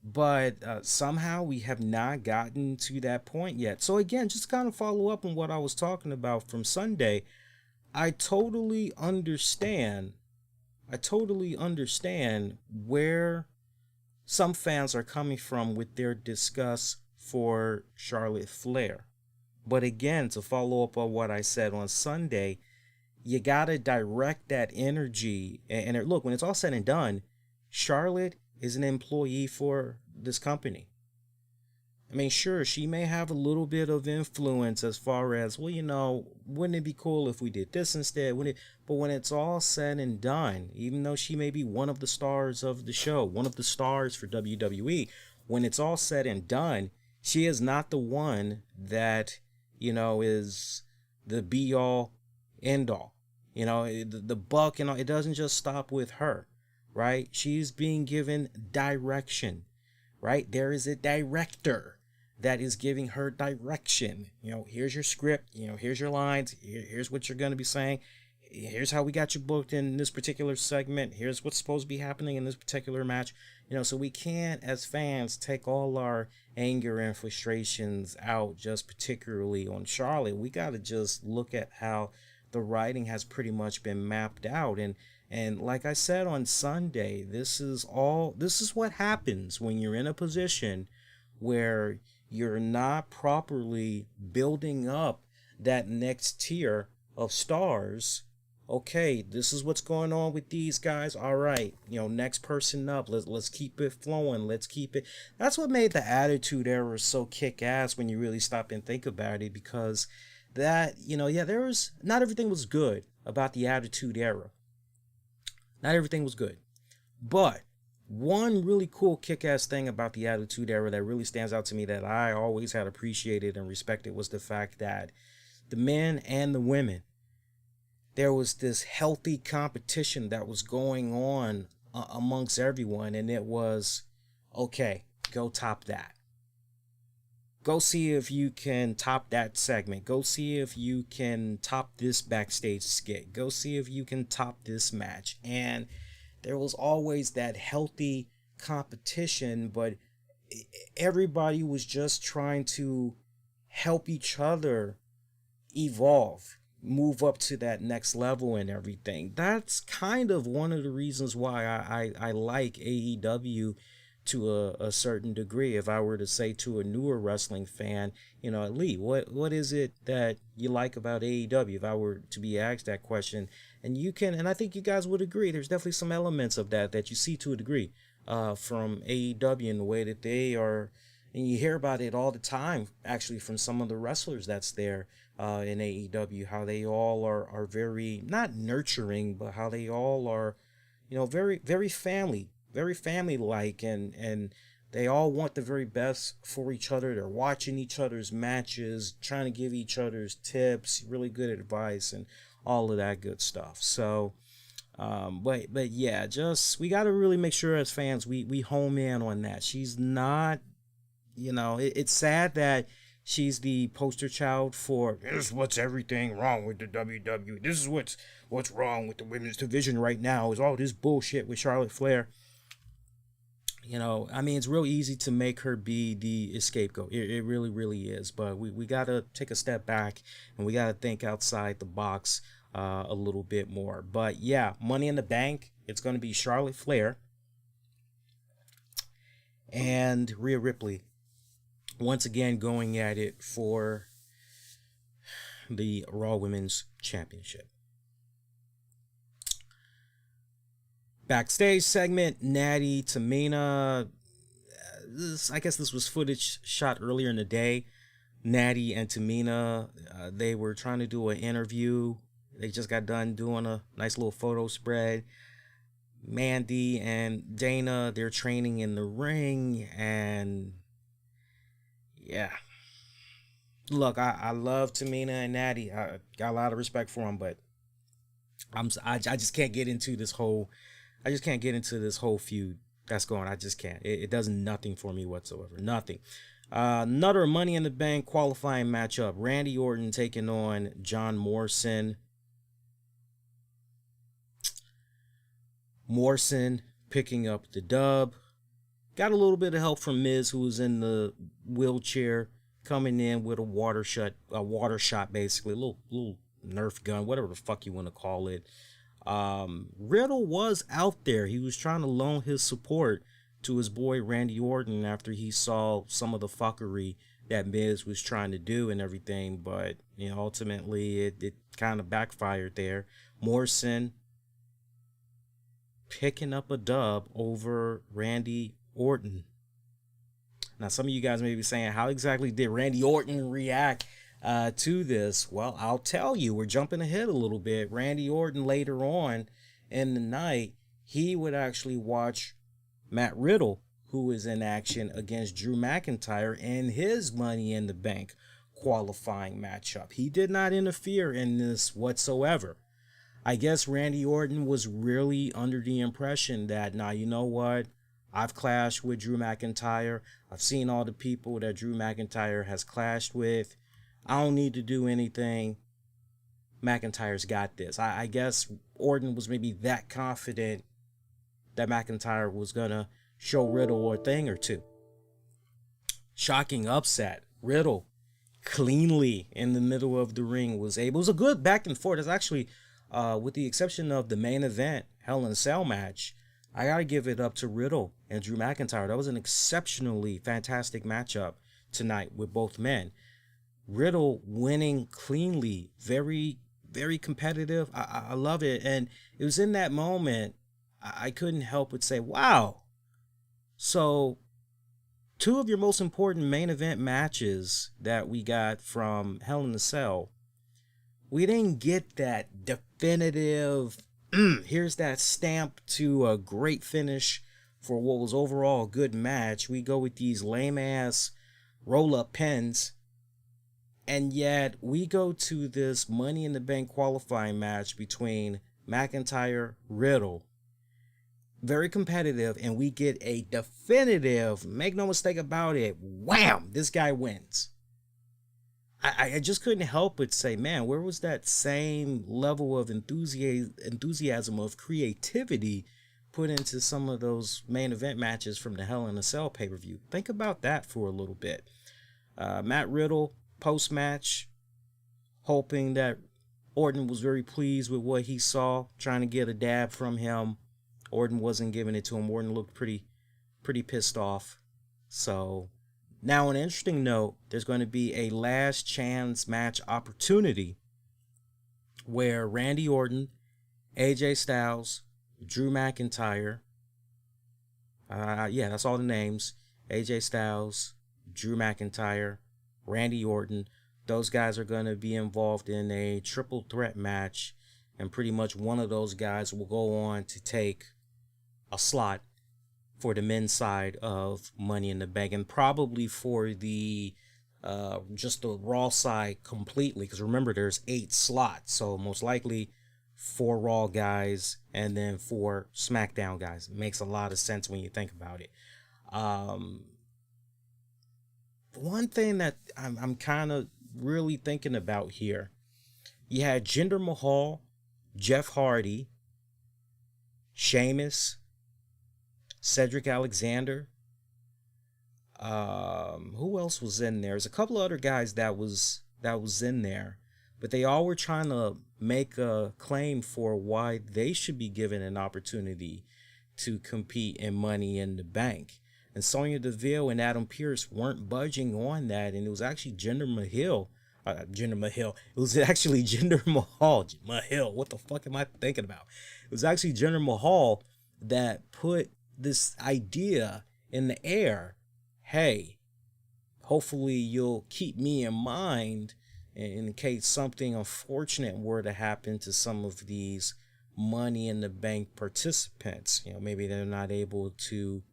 But somehow we have not gotten to that point yet. So again, just kind of follow up on what I was talking about from Sunday. I totally understand where some fans are coming from with their disgust for Charlotte Flair. But again, to follow up on what I said on Sunday, you got to direct that energy. And look, when it's all said and done, Charlotte is an employee for this company. I mean, sure, she may have a little bit of influence as far as, well, wouldn't it be cool if we did this instead? But when it's all said and done, even though she may be one of the stars of the show, one of the stars for WWE, when it's all said and done, she is not the one that, is the be all end all. The buck and all, it doesn't just stop with her, right? She's being given direction, right? There is a director that is giving her direction. Here's your script, here's your lines, here's what you're going to be saying. Here's how we got you booked in this particular segment. Here's what's supposed to be happening in this particular match. So we can't, as fans, take all our anger and frustrations out just particularly on Charlotte. We got to just look at how the writing has pretty much been mapped out. And like I said on Sunday, this is what happens when you're in a position where you're not properly building up that next tier of stars. Okay, this is what's going on with these guys. All right, next person up. Let's keep it flowing. Let's keep it. That's what made the Attitude Era so kick-ass when you really stop and think about it, because that, there was, not everything was good about the Attitude Era. Not everything was good. But one really cool kick-ass thing about the Attitude Era that really stands out to me that I always had appreciated and respected was the fact that the men and the women, there was this healthy competition that was going on amongst everyone. And it was, okay, go top that. Go see if you can top that segment. Go see if you can top this backstage skit. Go see if you can top this match. And there was always that healthy competition, but everybody was just trying to help each other evolve, move up to that next level and everything. That's kind of one of the reasons why I like AEW to a certain degree. If I were to say to a newer wrestling fan, Lee, what is it that you like about AEW? If I were to be asked that question, and I think you guys would agree, there's definitely some elements of that you see to a degree from AEW in the way that they are, and you hear about it all the time, actually, from some of the wrestlers that's there in AEW, how they all are very, not nurturing, but how they all are, very, very family-like, and they all want the very best for each other. They're watching each other's matches, trying to give each other's tips, really good advice, and all of that good stuff. So, but yeah, we got to really make sure as fans we home in on that. She's not, it's sad that she's the poster child for, this is what's everything wrong with the WWE. This is what's wrong with the women's division right now, is all this bullshit with Charlotte Flair. It's real easy to make her be the scapegoat. It really, really is. But we got to take a step back, and we got to think outside the box a little bit more. But yeah, Money in the Bank, it's going to be Charlotte Flair and Rhea Ripley once again going at it for the Raw Women's Championship. Backstage segment, Natty, Tamina. I guess this was footage shot earlier in the day. Natty and Tamina, they were trying to do an interview. They just got done doing a nice little photo spread. Mandy and Dana, they're training in the ring, and yeah. Look, I love Tamina and Natty. I got a lot of respect for them, but I just can't get into this whole feud that's going. I just can't. It does nothing for me whatsoever. Nothing. Another Money in the Bank qualifying matchup. Randy Orton taking on John Morrison. Morrison picking up the dub. Got a little bit of help from Miz, who was in the wheelchair, coming in with a water shot basically, a little Nerf gun, whatever the fuck you want to call it. Riddle was out there. He was trying to loan his support to his boy Randy Orton after he saw some of the fuckery that Miz was trying to do and everything, but ultimately it kind of backfired there. Morrison picking up a dub over Randy Orton. Now, some of you guys may be saying, how exactly did Randy Orton react to this? Well, I'll tell you, we're jumping ahead a little bit. Randy Orton later on in the night, he would actually watch Matt Riddle, who is in action against Drew McIntyre in his Money in the Bank qualifying matchup. He did not interfere in this whatsoever. I guess Randy Orton was really under the impression that, now, you know what? I've clashed with Drew McIntyre. I've seen all the people that Drew McIntyre has clashed with. I don't need to do anything. McIntyre's got this. I guess Orton was maybe that confident that McIntyre was going to show Riddle a thing or two. Shocking upset. Riddle cleanly in the middle of the ring was able. It was a good back and forth. It's actually, with the exception of the main event, Hell in a Cell match, I got to give it up to Riddle and Drew McIntyre. That was an exceptionally fantastic matchup tonight with both men. Riddle winning cleanly, very, very competitive. I love it. And it was in that moment, I couldn't help but say, wow. So, two of your most important main event matches that we got from Hell in a Cell, we didn't get that definitive, here's that stamp to a great finish for what was overall a good match. We go with these lame-ass roll-up pins. And yet, we go to this Money in the Bank qualifying match between McIntyre, Riddle. Very competitive, and we get a definitive, make no mistake about it, wham, this guy wins. I just couldn't help but say, man, where was that same level of enthusiasm of creativity put into some of those main event matches from the Hell in a Cell pay-per-view? Think about that for a little bit. Matt Riddle, post-match, hoping that Orton was very pleased with what he saw, trying to get a dab from him. Orton wasn't giving it to him. Orton looked pretty pissed off. So, now on an interesting note, there's going to be a last chance match opportunity where Randy Orton, AJ Styles, Drew McIntyre, that's all the names, AJ Styles, Drew McIntyre, Randy Orton, those guys are going to be involved in a triple threat match, and pretty much one of those guys will go on to take a slot for the men's side of Money in the Bank, and probably for the just the Raw side completely, because remember there's 8 slots, so most likely 4 Raw guys and then 4 SmackDown guys. It makes a lot of sense when you think about it. One thing that I'm kind of really thinking about here, you had Jinder Mahal, Jeff Hardy, Sheamus, Cedric Alexander. Who else was in there? There's a couple of other guys that was in there. but they all were trying to make a claim for why they should be given an opportunity to compete in Money in the Bank. And Sonya Deville and Adam Pearce weren't budging on that, and it was actually Jinder Mahal. It was actually Jinder Mahal. Mahal. What the fuck am I thinking about? It was actually Jinder Mahal that put this idea in the air. Hey, hopefully you'll keep me in mind in case something unfortunate were to happen to some of these Money in the Bank participants. Maybe they're not able to,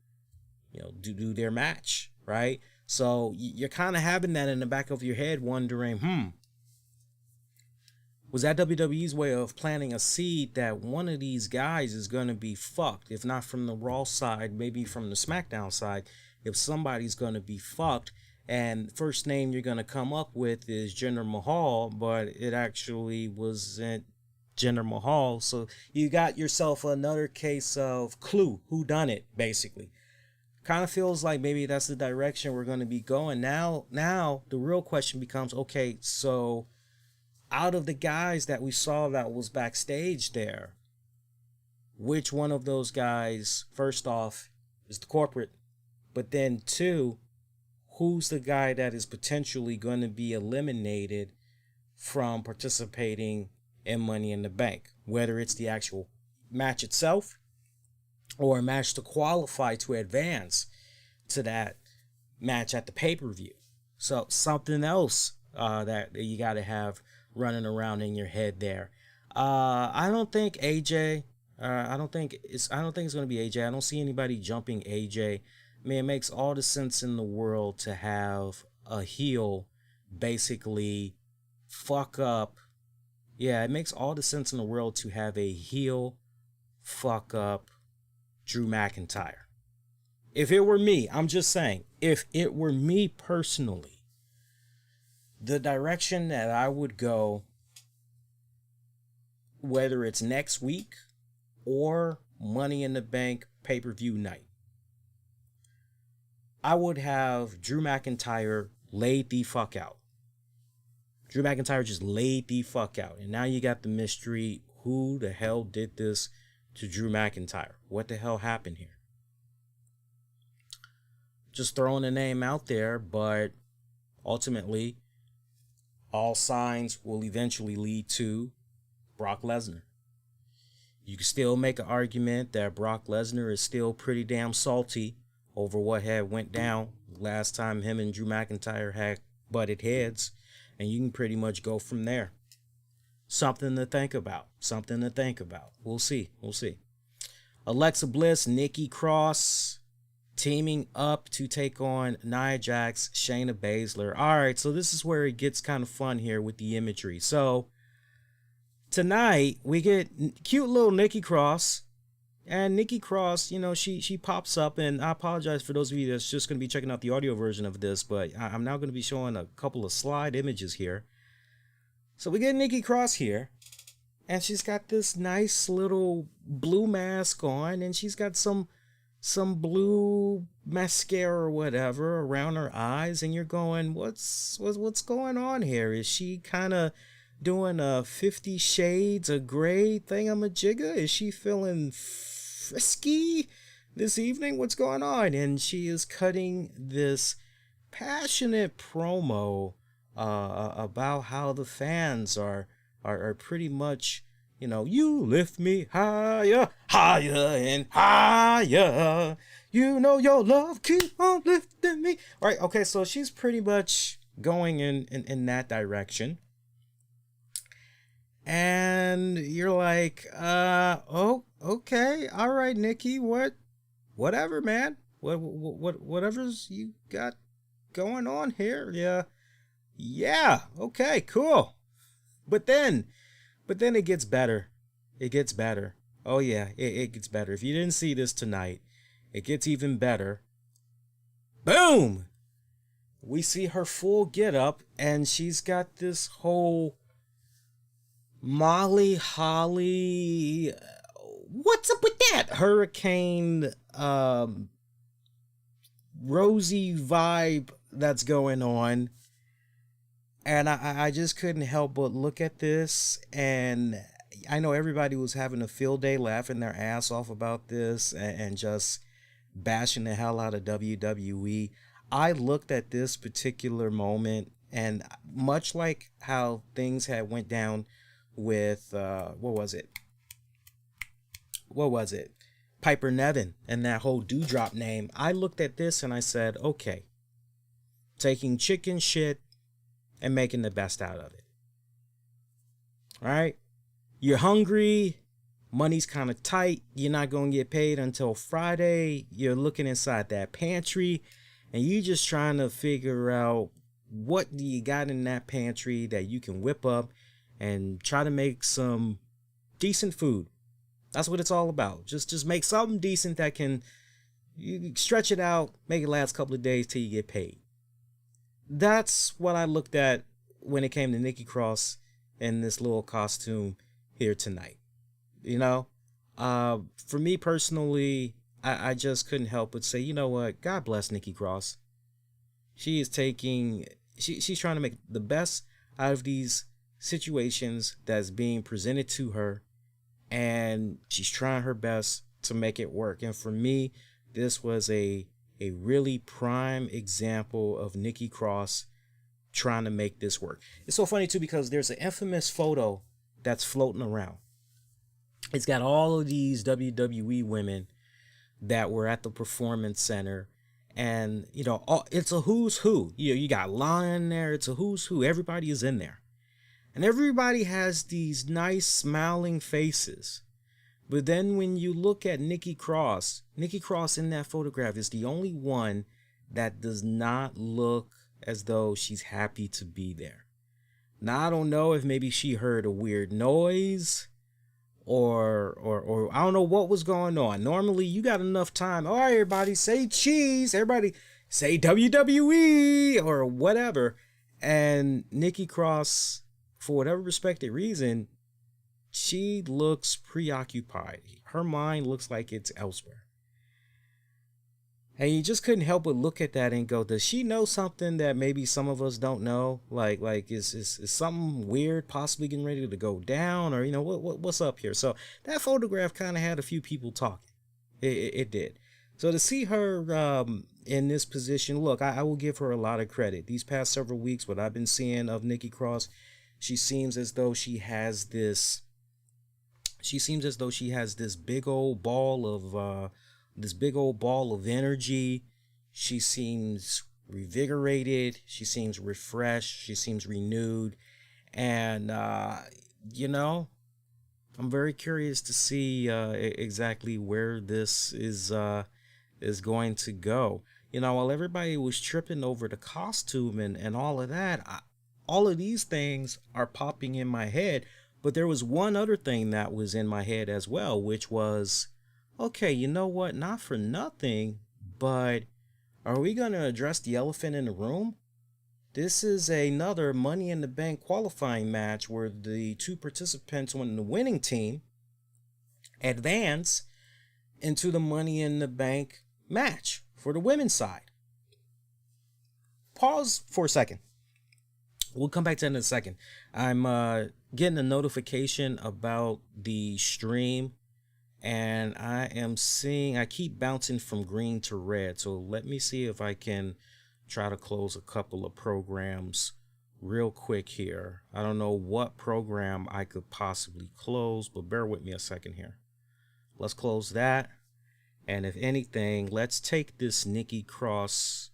do their match, right? So you're kind of having that in the back of your head, wondering, was that WWE's way of planting a seed that one of these guys is going to be fucked? If not from the Raw side, maybe from the SmackDown side. If somebody's going to be fucked, and first name you're going to come up with is Jinder Mahal, but it actually wasn't Jinder Mahal. So you got yourself another case of Clue, who done it, basically. Kind of feels like maybe that's the direction we're going to be going. Now the real question becomes, okay, so out of the guys that we saw that was backstage there, which one of those guys, first off, is the corporate? But then two, who's the guy that is potentially going to be eliminated from participating in Money in the Bank? Whether it's the actual match itself or a match to qualify to advance to that match at the pay-per-view. So something else that you got to have running around in your head there. I don't think AJ. I don't think it's going to be AJ. I don't see anybody jumping AJ. I mean, it makes all the sense in the world to have a heel basically fuck up. Yeah, it makes all the sense in the world to have a heel fuck up Drew McIntyre. If it were me, I'm just saying, if it were me personally, the direction that I would go, whether it's next week or Money in the Bank pay-per-view night, I would have Drew McIntyre laid the fuck out. Drew McIntyre just laid the fuck out. And now you got the mystery. Who the hell did this to Drew McIntyre? What the hell happened here? Just throwing a name out there, but ultimately, all signs will eventually lead to Brock Lesnar. You can still make an argument that Brock Lesnar is still pretty damn salty over what had went down last time him and Drew McIntyre had butted heads, and you can pretty much go from there. Something to think about. We'll see. Alexa Bliss, Nikki Cross teaming up to take on Nia Jax, Shayna Baszler. All right, so this is where it gets kind of fun here with the imagery. So tonight we get cute little Nikki Cross. And Nikki Cross, she pops up, and I apologize for those of you that's just going to be checking out the audio version of this, but I'm now going to be showing a couple of slide images here. So we get Nikki Cross here, and she's got this nice little blue mask on, and she's got some blue mascara or whatever around her eyes, and you're going, what's going on here? Is she kind of doing a 50 Shades of Grey thingamajigga? Is she feeling frisky this evening? What's going on? And she is cutting this passionate promo about how the fans are pretty much, you lift me higher, higher and higher. Your love keep on lifting me. All right, okay, so she's pretty much going in that direction. And you're like, oh, okay, all right, Nikki, whatever, man, whatever's you got going on here, yeah, okay, cool. But then it gets better. Oh yeah, it gets better. If you didn't see this tonight, it gets even better. Boom! We see her full get up, and she's got this whole Molly Holly, what's up with that? Hurricane Rosie vibe that's going on. And I just couldn't help but look at this, and I know everybody was having a field day laughing their ass off about this and just bashing the hell out of WWE. I looked at this particular moment, and much like how things had went down with what was it? Piper Niven and that whole Dewdrop name. I looked at this and I said, okay, taking chicken shit and making the best out of it. All right? You're hungry, money's kind of tight, you're not going to get paid until Friday, you're looking inside that pantry, and you just trying to figure out what do you got in that pantry that you can whip up and try to make some decent food. That's what it's all about. Just make something decent that you stretch it out, make it last a couple of days till you get paid. That's what I looked at when it came to Nikki Cross in this little costume here tonight. You know, for me personally, I just couldn't help but say, you know what? God bless Nikki Cross. She is she's trying to make the best out of these situations that's being presented to her, and she's trying her best to make it work. And for me, this was a really prime example of Nikki Cross trying to make this work. It's so funny too, because there's an infamous photo that's floating around. It's got all of these WWE women that were at the Performance Center, and you know, it's a who's who. You got Lana in there. It's a who's who. Everybody is in there, and everybody has these nice smiling faces. But then when you look at Nikki Cross in that photograph is the only one that does not look as though she's happy to be there. Now, I don't know if maybe she heard a weird noise or I don't know what was going on. Normally, you got enough time. All right, everybody, say cheese. Everybody say WWE or whatever. And Nikki Cross, for whatever respected reason, she looks preoccupied. Her mind looks like it's elsewhere. And you just couldn't help but look at that and go, does she know something that maybe some of us don't know? Like is something weird possibly getting ready to go down? Or, you know, what's up here? So that photograph kind of had a few people talking. It did. So to see her in this position, look, I will give her a lot of credit. These past several weeks, what I've been seeing of Nikki Cross, she seems as though she has this big old ball of energy. She seems revigorated. She seems refreshed. She seems renewed. And, you know, I'm very curious to see exactly where this is going to go. You know, while everybody was tripping over the costume and all of that, all of these things are popping in my head. But there was one other thing that was in my head as well, which was, okay, you know what? Not for nothing, but are we going to address the elephant in the room? This is another Money in the Bank qualifying match where the two participants on the winning team advance into the Money in the Bank match for the women's side. Pause for a second. We'll come back to that in a second. I'm getting a notification about the stream, and I keep bouncing from green to red. So let me see if I can try to close a couple of programs real quick here. I don't know what program I could possibly close, but bear with me a second here. Let's close that. And if anything, let's take this Nikki Cross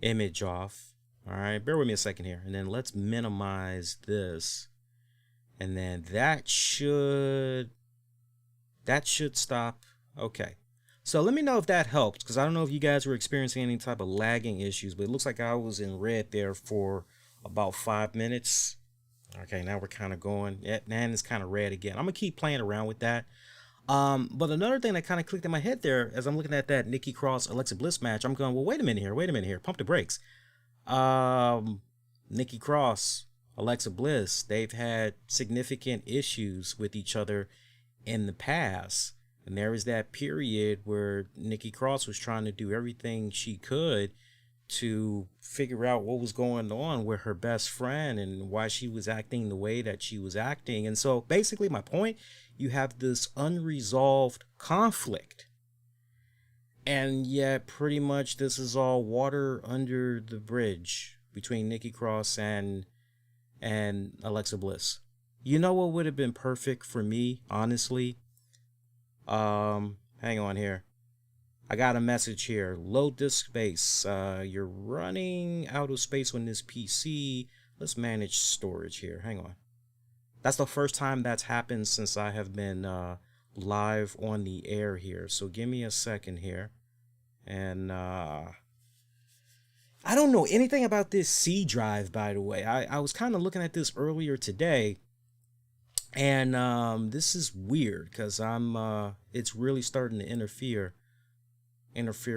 image off. All right, bear with me a second here. And then let's minimize this. And then that should stop. Okay. So let me know if that helps, because I don't know if you guys were experiencing any type of lagging issues, but it looks like I was in red there for about 5 minutes. Okay, now we're kind of going. Yeah, and it's kind of red again. I'm going to keep playing around with that. But another thing that kind of clicked in my head there as I'm looking at that Nikki Cross Alexa Bliss match, I'm going, well, wait a minute here. Pump the brakes. Nikki Cross, Alexa Bliss, they've had significant issues with each other in the past. And there was that period where Nikki Cross was trying to do everything she could to figure out what was going on with her best friend and why she was acting the way that she was acting. And so basically my point, you have this unresolved conflict. And yet pretty much this is all water under the bridge between Nikki Cross and Alexa Bliss. You know what would have been perfect for me, honestly? Hang on here. I got a message here. Low disk space. You're running out of space on this PC. Let's manage storage here. Hang on. That's the first time that's happened since I have been live on the air here. So give me a second here. And I don't know anything about this C drive, by the way. I was kind of looking at this earlier today. And this is weird because it's really starting to interfere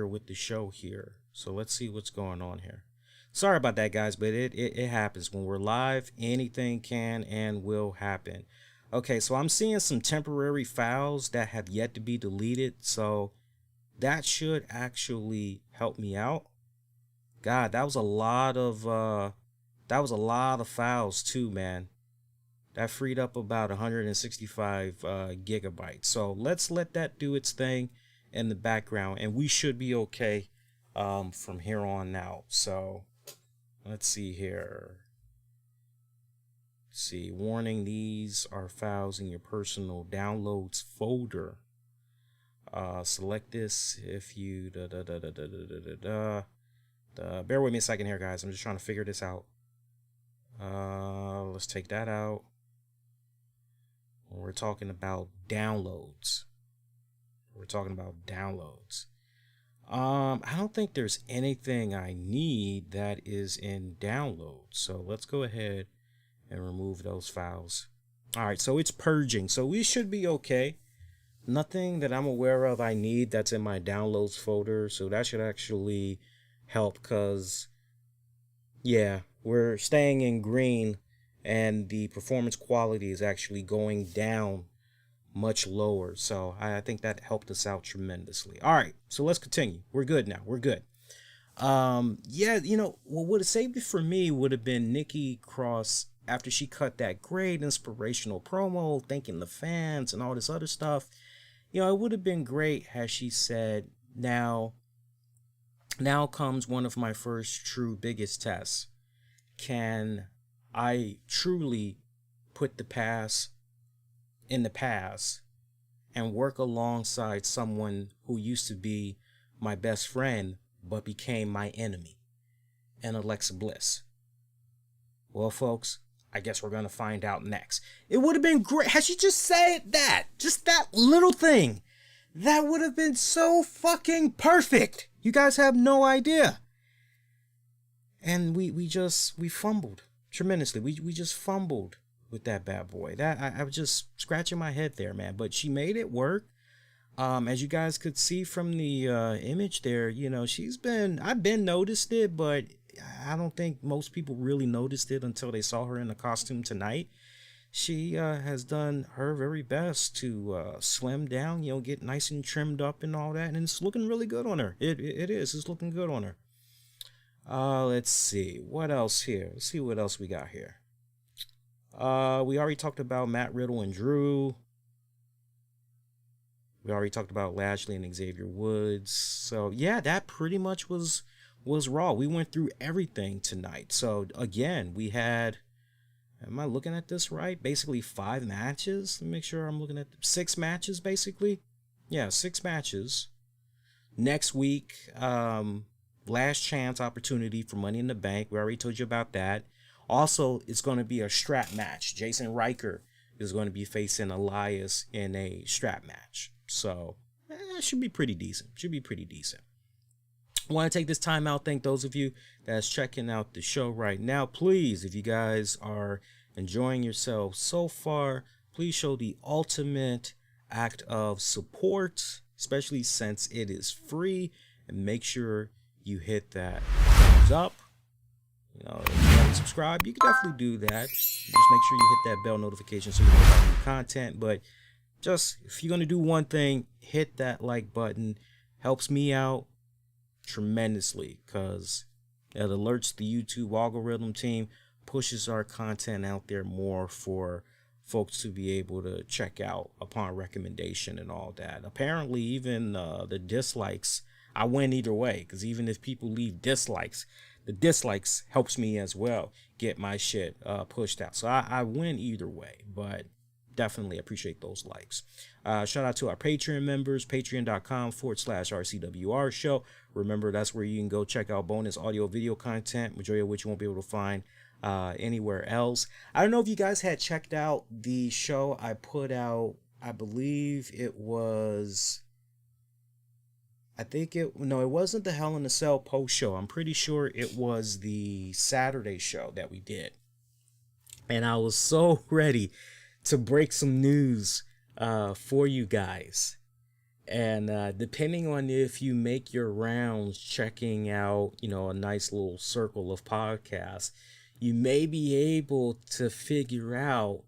with the show here. So let's see what's going on here. Sorry about that, guys, but it happens when we're live. Anything can and will happen. Okay, so I'm seeing some temporary files that have yet to be deleted, so that should actually help me out. God, that was a lot of files too, man. That freed up about 165 gigabytes. So let's let that do its thing in the background, and we should be okay from here on out. So let's see here. Let's see, warning, these are files in your personal downloads folder. Select this if you bear with me a second here, guys. I'm just trying to figure this out. Let's take that out. We're talking about downloads. I don't think there's anything I need that is in downloads. So let's go ahead and remove those files. All right, so it's purging. So we should be okay. Nothing that I'm aware of I need that's in my downloads folder. So that should actually help because, yeah, we're staying in green and the performance quality is actually going down much lower. So I think that helped us out tremendously. All right, so let's continue. We're good now. We're good. Yeah, you know, what would have saved it for me would have been Nikki Cross after she cut that great inspirational promo, thanking the fans and all this other stuff. You know, it would have been great had she said, now comes one of my first true biggest tests. Can I truly put the past in the past and work alongside someone who used to be my best friend but became my enemy, and Alexa Bliss? Well, folks, I guess we're going to find out next. It would have been great had she just said that. Just that little thing. That would have been so fucking perfect. You guys have no idea. And we fumbled tremendously. We just fumbled with that bad boy. That I was just scratching my head there, man. But she made it work. As you guys could see from the image there, you know, I've been noticed it, but I don't think most people really noticed it until they saw her in the costume tonight. She has done her very best to slim down, you know, get nice and trimmed up and all that, and it's looking really good on her. It is. It's looking good on her. Let's see. What else here? Let's see what else we got here. We already talked about Matt Riddle and Drew. We already talked about Lashley and Xavier Woods. So, yeah, that pretty much was Raw. We went through everything tonight. So, again, we had, am I looking at this right? Basically 5 matches. Let me make sure I'm looking at 6 matches, basically. Yeah, 6 matches. Next week, last chance opportunity for Money in the Bank. We already told you about that. Also, it's going to be a strap match. Jason Riker is going to be facing Elias in a strap match. So, it should be pretty decent. I want to take this time out, thank those of you that's checking out the show right now. Please, if you guys are enjoying yourselves so far, please show the ultimate act of support, especially since it is free, and make sure you hit that thumbs up. You know, if you haven't subscribed, you can definitely do that. Just make sure you hit that bell notification so you know about new content. But just, if you're going to do one thing, hit that like button. Helps me out tremendously, because It alerts the YouTube algorithm team, pushes our content out there more for folks to be able to check out upon recommendation and all that. Apparently, even the dislikes, I win either way, because even if people leave dislikes, the dislikes helps me as well get my shit pushed out. So I win either way, but definitely appreciate those likes. Shout out to our Patreon members, patreon.com/RCWR show. Remember, that's where you can go check out bonus audio video content, majority of which you won't be able to find anywhere else. I don't know if you guys had checked out the show I put out. I believe it was, it wasn't the Hell in a Cell post show. I'm pretty sure it was the Saturday show that we did. And I was so ready to break some news for you guys. And depending on if you make your rounds checking out, a nice little circle of podcasts, you may be able to figure out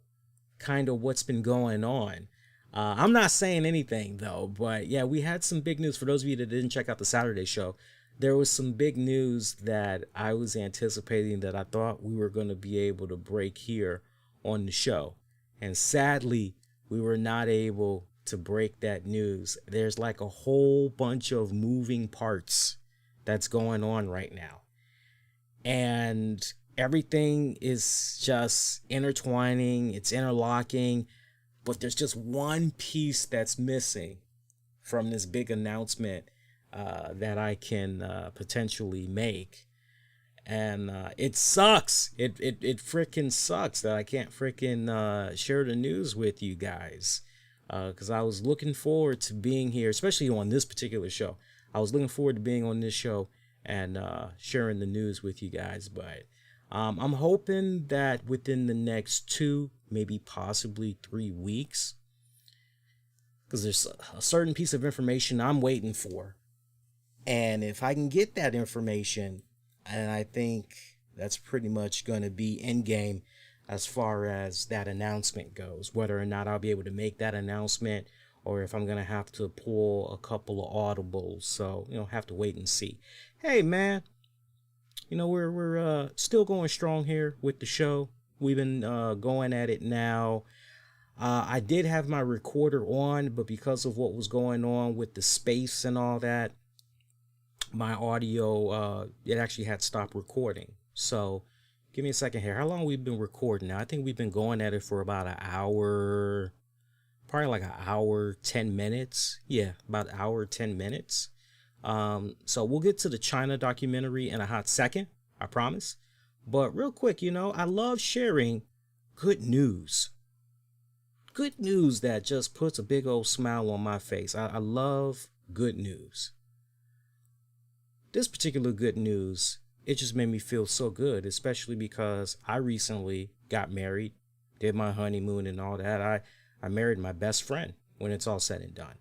kind of what's been going on. I'm not saying anything though, but yeah, we had some big news. For those of you that didn't check out the Saturday show, there was some big news that I was anticipating that I thought we were going to be able to break here on the show. And sadly, we were not able to break that news. There's like a whole bunch of moving parts that's going on right now. And everything is just intertwining, it's interlocking, but there's just one piece that's missing from this big announcement that I can potentially make. And it sucks. It freaking sucks that I can't freaking share the news with you guys. Because I was looking forward to being here, especially on this particular show. I was looking forward to being on this show and sharing the news with you guys. But I'm hoping that within the next 2, maybe possibly 3 weeks, because there's a certain piece of information I'm waiting for. And if I can get that information, and I think that's pretty much going to be in game as far as that announcement goes, whether or not I'll be able to make that announcement or if I'm going to have to pull a couple of audibles. So, have to wait and see. Hey, man, we're still going strong here with the show. We've been going at it now. I did have my recorder on, but because of what was going on with the space and all that, my audio, it actually had stopped recording. So give me a second here. How long we've been recording now? I think we've been going at it for about an hour, probably like an hour, 10 minutes. Yeah, about an hour, 10 minutes. So we'll get to the Chyna documentary in a hot second, I promise. But real quick, I love sharing good news. Good news that just puts a big old smile on my face. I love good news. This particular good news, it just made me feel so good, especially because I recently got married, did my honeymoon and all that. I married my best friend when it's all said and done.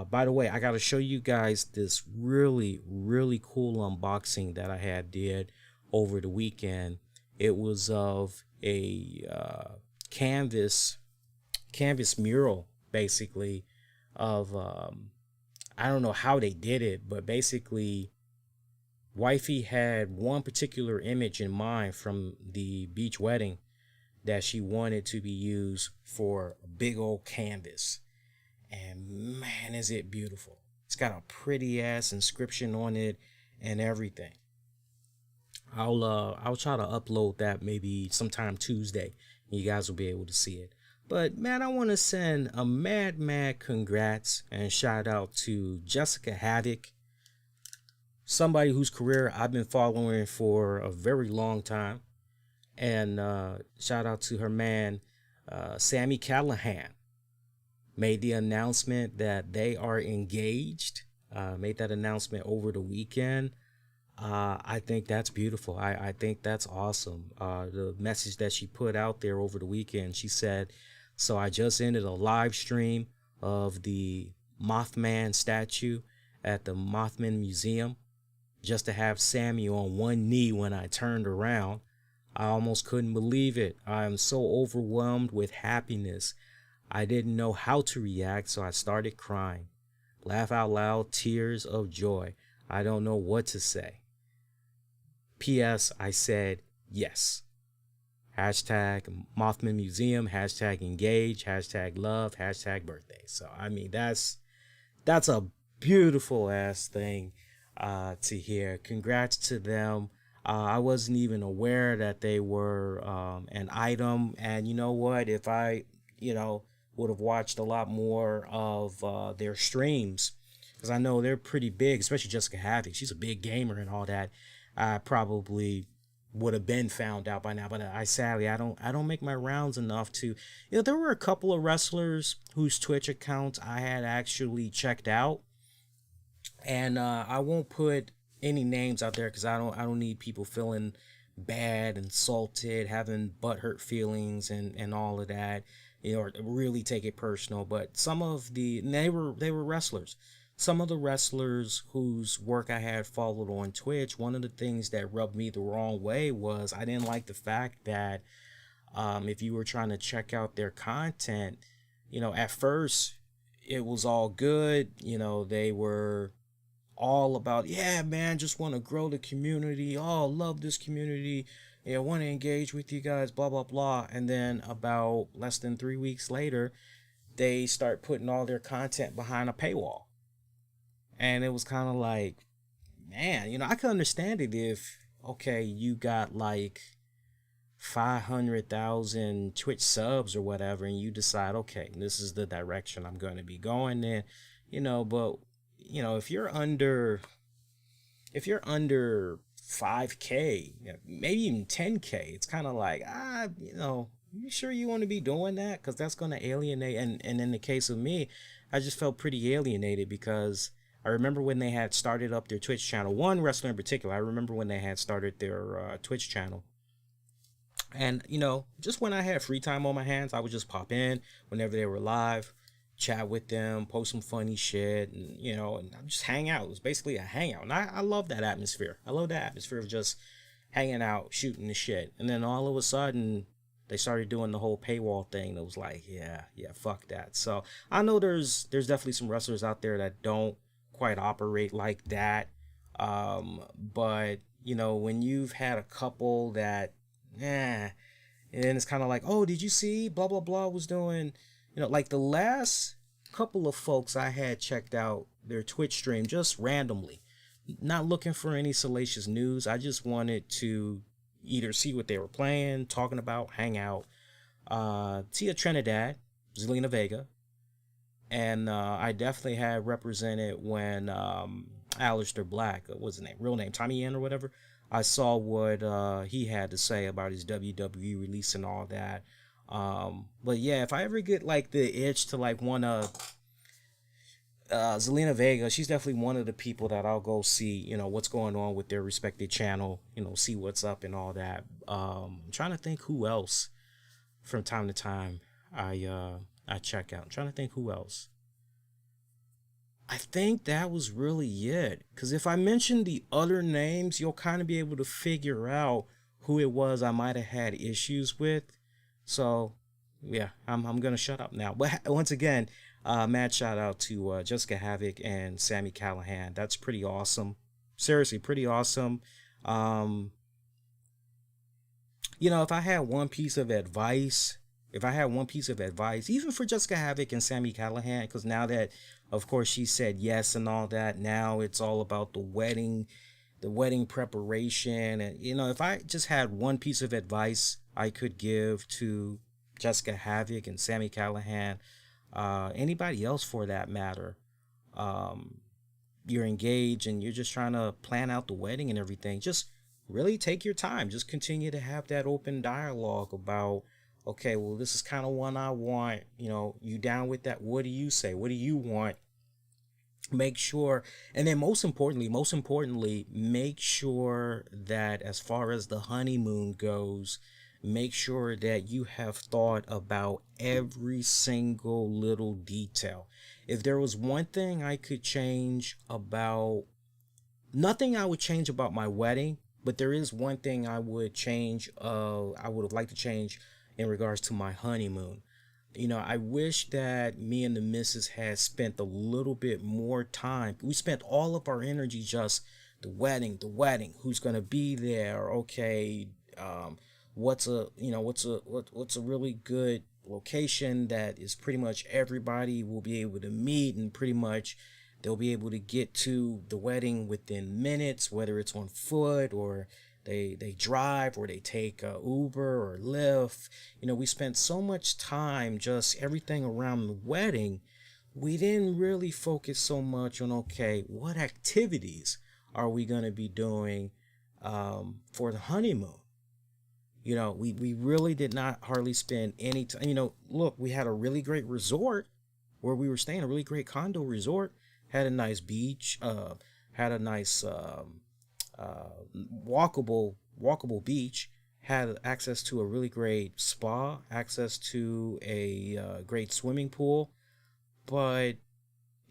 By the way, I got to show you guys this really, really cool unboxing that I did over the weekend. It was of a canvas mural, basically, of I don't know how they did it, but basically wifey had one particular image in mind from the beach wedding that she wanted to be used for a big old canvas. And man, is it beautiful. It's got a pretty ass inscription on it and everything. I'll try to upload that maybe sometime Tuesday. You guys will be able to see it. But man, I want to send a mad congrats and shout out to Jessicka Havok, somebody whose career I've been following for a very long time. And shout out to her man, Sami Callihan. Made the announcement that they are engaged. Made that announcement over the weekend. I think that's beautiful. I think that's awesome. The message that she put out there over the weekend, she said, so I just ended a live stream of the Mothman statue at the Mothman Museum just to have Sami on one knee when I turned around. I almost couldn't believe it. I am so overwhelmed with happiness. I didn't know how to react, so I started crying. Laugh out loud, tears of joy. I don't know what to say. P.S. I said yes. Hashtag Mothman Museum, hashtag engage, hashtag love, hashtag birthday. So I mean that's a beautiful ass thing to hear. Congrats to them. I wasn't even aware that they were an item, and you know what? If I, would have watched a lot more of their streams, because I know they're pretty big, especially Jessicka Havok. She's a big gamer and all that. I probably would have been found out by now, but I don't make my rounds enough to, there were a couple of wrestlers whose Twitch accounts I had actually checked out, and I won't put any names out there because I don't need people feeling bad, insulted, having butthurt feelings and all of that, or really take it personal. But they were wrestlers. Some of the wrestlers whose work I had followed on Twitch, one of the things that rubbed me the wrong way was I didn't like the fact that if you were trying to check out their content, at first it was all good. They were all about, yeah, man, just want to grow the community. Oh, love this community. Yeah, want to engage with you guys, blah, blah, blah. And then about less than 3 weeks later, they start putting all their content behind a paywall. And it was kind of like, man, I could understand it if, okay, you got like 500,000 Twitch subs or whatever, and you decide, okay, this is the direction I'm going to be going in, but, if you're under 5K, maybe even 10K, it's kind of like, you sure you want to be doing that? Because that's going to alienate. And in the case of me, I just felt pretty alienated because I remember when they had started up their Twitch channel, one wrestler in particular, I remember when they had started their Twitch channel. And, just when I had free time on my hands, I would just pop in whenever they were live, chat with them, post some funny shit, and, and just hang out. It was basically a hangout. And I love that atmosphere. I love that atmosphere of just hanging out, shooting the shit. And then all of a sudden, they started doing the whole paywall thing. That was like, yeah, fuck that. So I know there's definitely some wrestlers out there that don't quite operate like that. But, when you've had a couple that, and then it's kind of like, oh, did you see blah, blah, blah was doing, like the last couple of folks I had checked out their Twitch stream just randomly, not looking for any salacious news. I just wanted to either see what they were playing, talking about, hang out. Tia Trinidad, Zelina Vega, and I definitely had represented when Aleister Black, what's his name, real name, Tommy Yen or whatever. I saw what he had to say about his WWE release and all that. But yeah, if I ever get like the itch to like want to, Zelina Vega, she's definitely one of the people that I'll go see, what's going on with their respective channel, see what's up and all that. I'm trying to think who else from time to time I check out. I'm trying to think who else. I think that was really it. Because if I mention the other names, you'll kind of be able to figure out who it was I might have had issues with. So, yeah, I'm going to shut up now. But once again, mad shout out to Jessicka Havok and Sami Callihan. That's pretty awesome. Seriously, pretty awesome. If I had one piece of advice, even for Jessicka Havok and Sami Callihan, because now that, of course, she said yes and all that, now it's all about the wedding preparation. And, if I just had one piece of advice I could give to Jessicka Havok and Sami Callihan, anybody else for that matter, you're engaged and you're just trying to plan out the wedding and everything, just really take your time. Just continue to have that open dialogue about, okay, well, this is kind of one I want, you down with that? What do you say? What do you want? Make sure, and then most importantly, make sure that as far as the honeymoon goes, make sure that you have thought about every single little detail. If there was one thing I could change about, nothing I would change about my wedding, but there is one thing I would change, I would have liked to change in regards to my honeymoon. I wish that me and the missus had spent a little bit more time. We spent all of our energy just the wedding, who's gonna be there? Okay, what's a really good location that is pretty much everybody will be able to meet, and pretty much they'll be able to get to the wedding within minutes, whether it's on foot or they drive or they take Uber or Lyft. We spent so much time just everything around the wedding. We didn't really focus so much on, okay, what activities are we going to be doing for the honeymoon? We really did not hardly spend any time. Look, we had a really great resort where we were staying, a really great condo resort, had a nice beach, had a nice walkable beach, had access to a really great spa, access to a great swimming pool. But,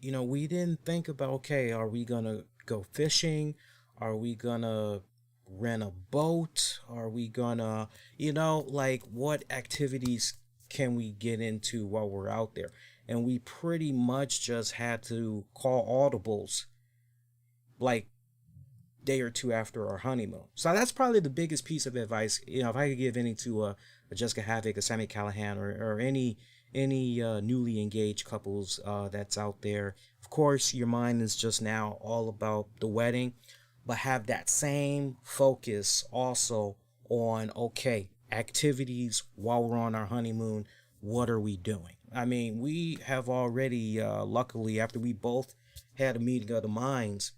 we didn't think about, okay, are we going to go fishing? Are we going to rent a boat? Are we going to, what activities can we get into while we're out there? And we pretty much just had to call audibles like day or two after our honeymoon. So that's probably the biggest piece of advice. If I could give any to a Jessicka, Havok, a Sami, Callihan, or any newly engaged couples that's out there. Of course, your mind is just now all about the wedding, but have that same focus also on, okay, activities while we're on our honeymoon. What are we doing? I mean, we have already, luckily, after we both had a meeting of the minds,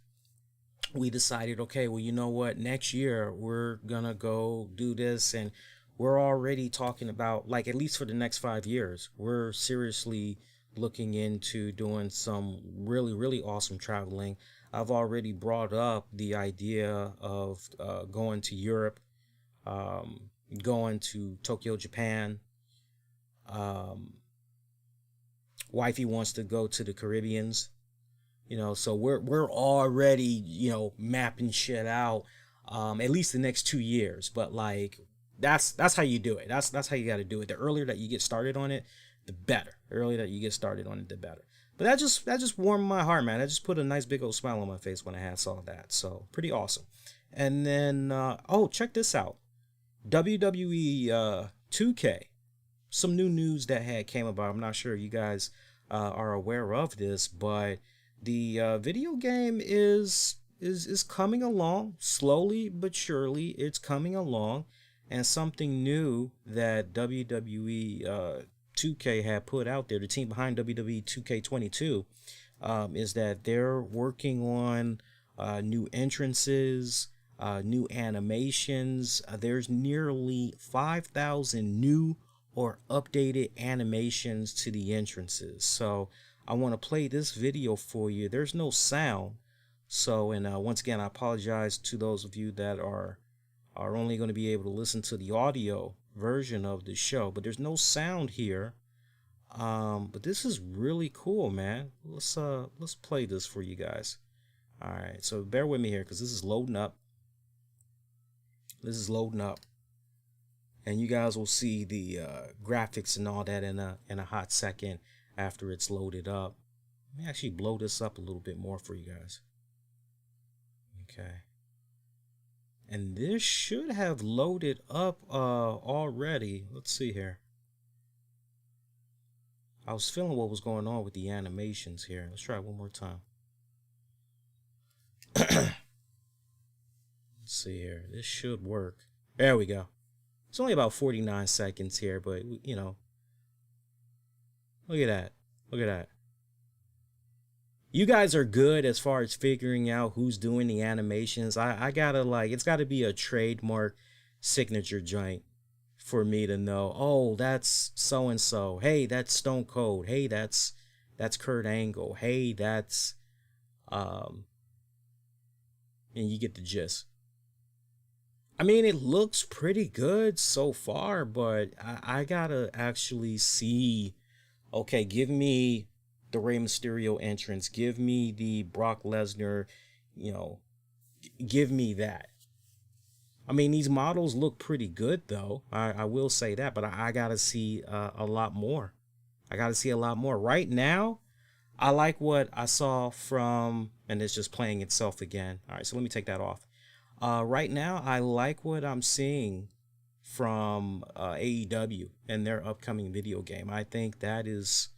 we decided, okay, well, you know what? Next year, we're going to go do this. And we're already talking about, like, at least for the next 5 years, we're seriously looking into doing some really, really awesome traveling. I've already brought up the idea of going to Europe, going to Tokyo, Japan. Wifey wants to go to the Caribbeans. So we're already, mapping shit out, at least the next 2 years. But like, that's how you do it. That's how you got to do it. The earlier that you get started on it, the better. The earlier that you get started on it, the better. But that just warmed my heart, man. That just put a nice big old smile on my face when I saw that. So pretty awesome. And then, check this out. WWE 2K. Some new news that came about. I'm not sure you guys are aware of this, but the video game is coming along slowly but surely. It's coming along, and something new that WWE 2K had put out there, the team behind WWE 2K22, is that they're working on new entrances, new animations. There's nearly 5,000 new or updated animations to the entrances. So I want to play this video for you. There's no sound. So, and once again, I apologize to those of you that are only going to be able to listen to the audio version of the show, but there's no sound here. But this is really cool, man. Let's play this for you guys. All right, so bear with me here because this is loading up. And you guys will see the graphics and all that in a hot second after it's loaded up. Let me actually blow this up a little bit more for you guys. Okay. And this should have loaded up already. Let's see here. I was feeling what was going on with the animations here. Let's try it one more time. Let's see here. This should work. There we go. It's only about 49 seconds here, but, look at that. Look at that. You guys are good as far as figuring out who's doing the animations. I gotta, it's gotta be a trademark signature joint for me to know, oh, that's so-and-so. Hey, that's Stone Cold. Hey, that's Kurt Angle. Hey, that's, and you get the gist. I mean, it looks pretty good so far, but I gotta actually see, okay, give me the Rey Mysterio entrance, give me the Brock Lesnar, give me that. I mean, these models look pretty good, though. I will say that, but I gotta see a lot more. I gotta see a lot more. Right now, I like what I saw from, and it's just playing itself again. All right, so let me take that off. Right now, I like what I'm seeing from AEW and their upcoming video game. I think that is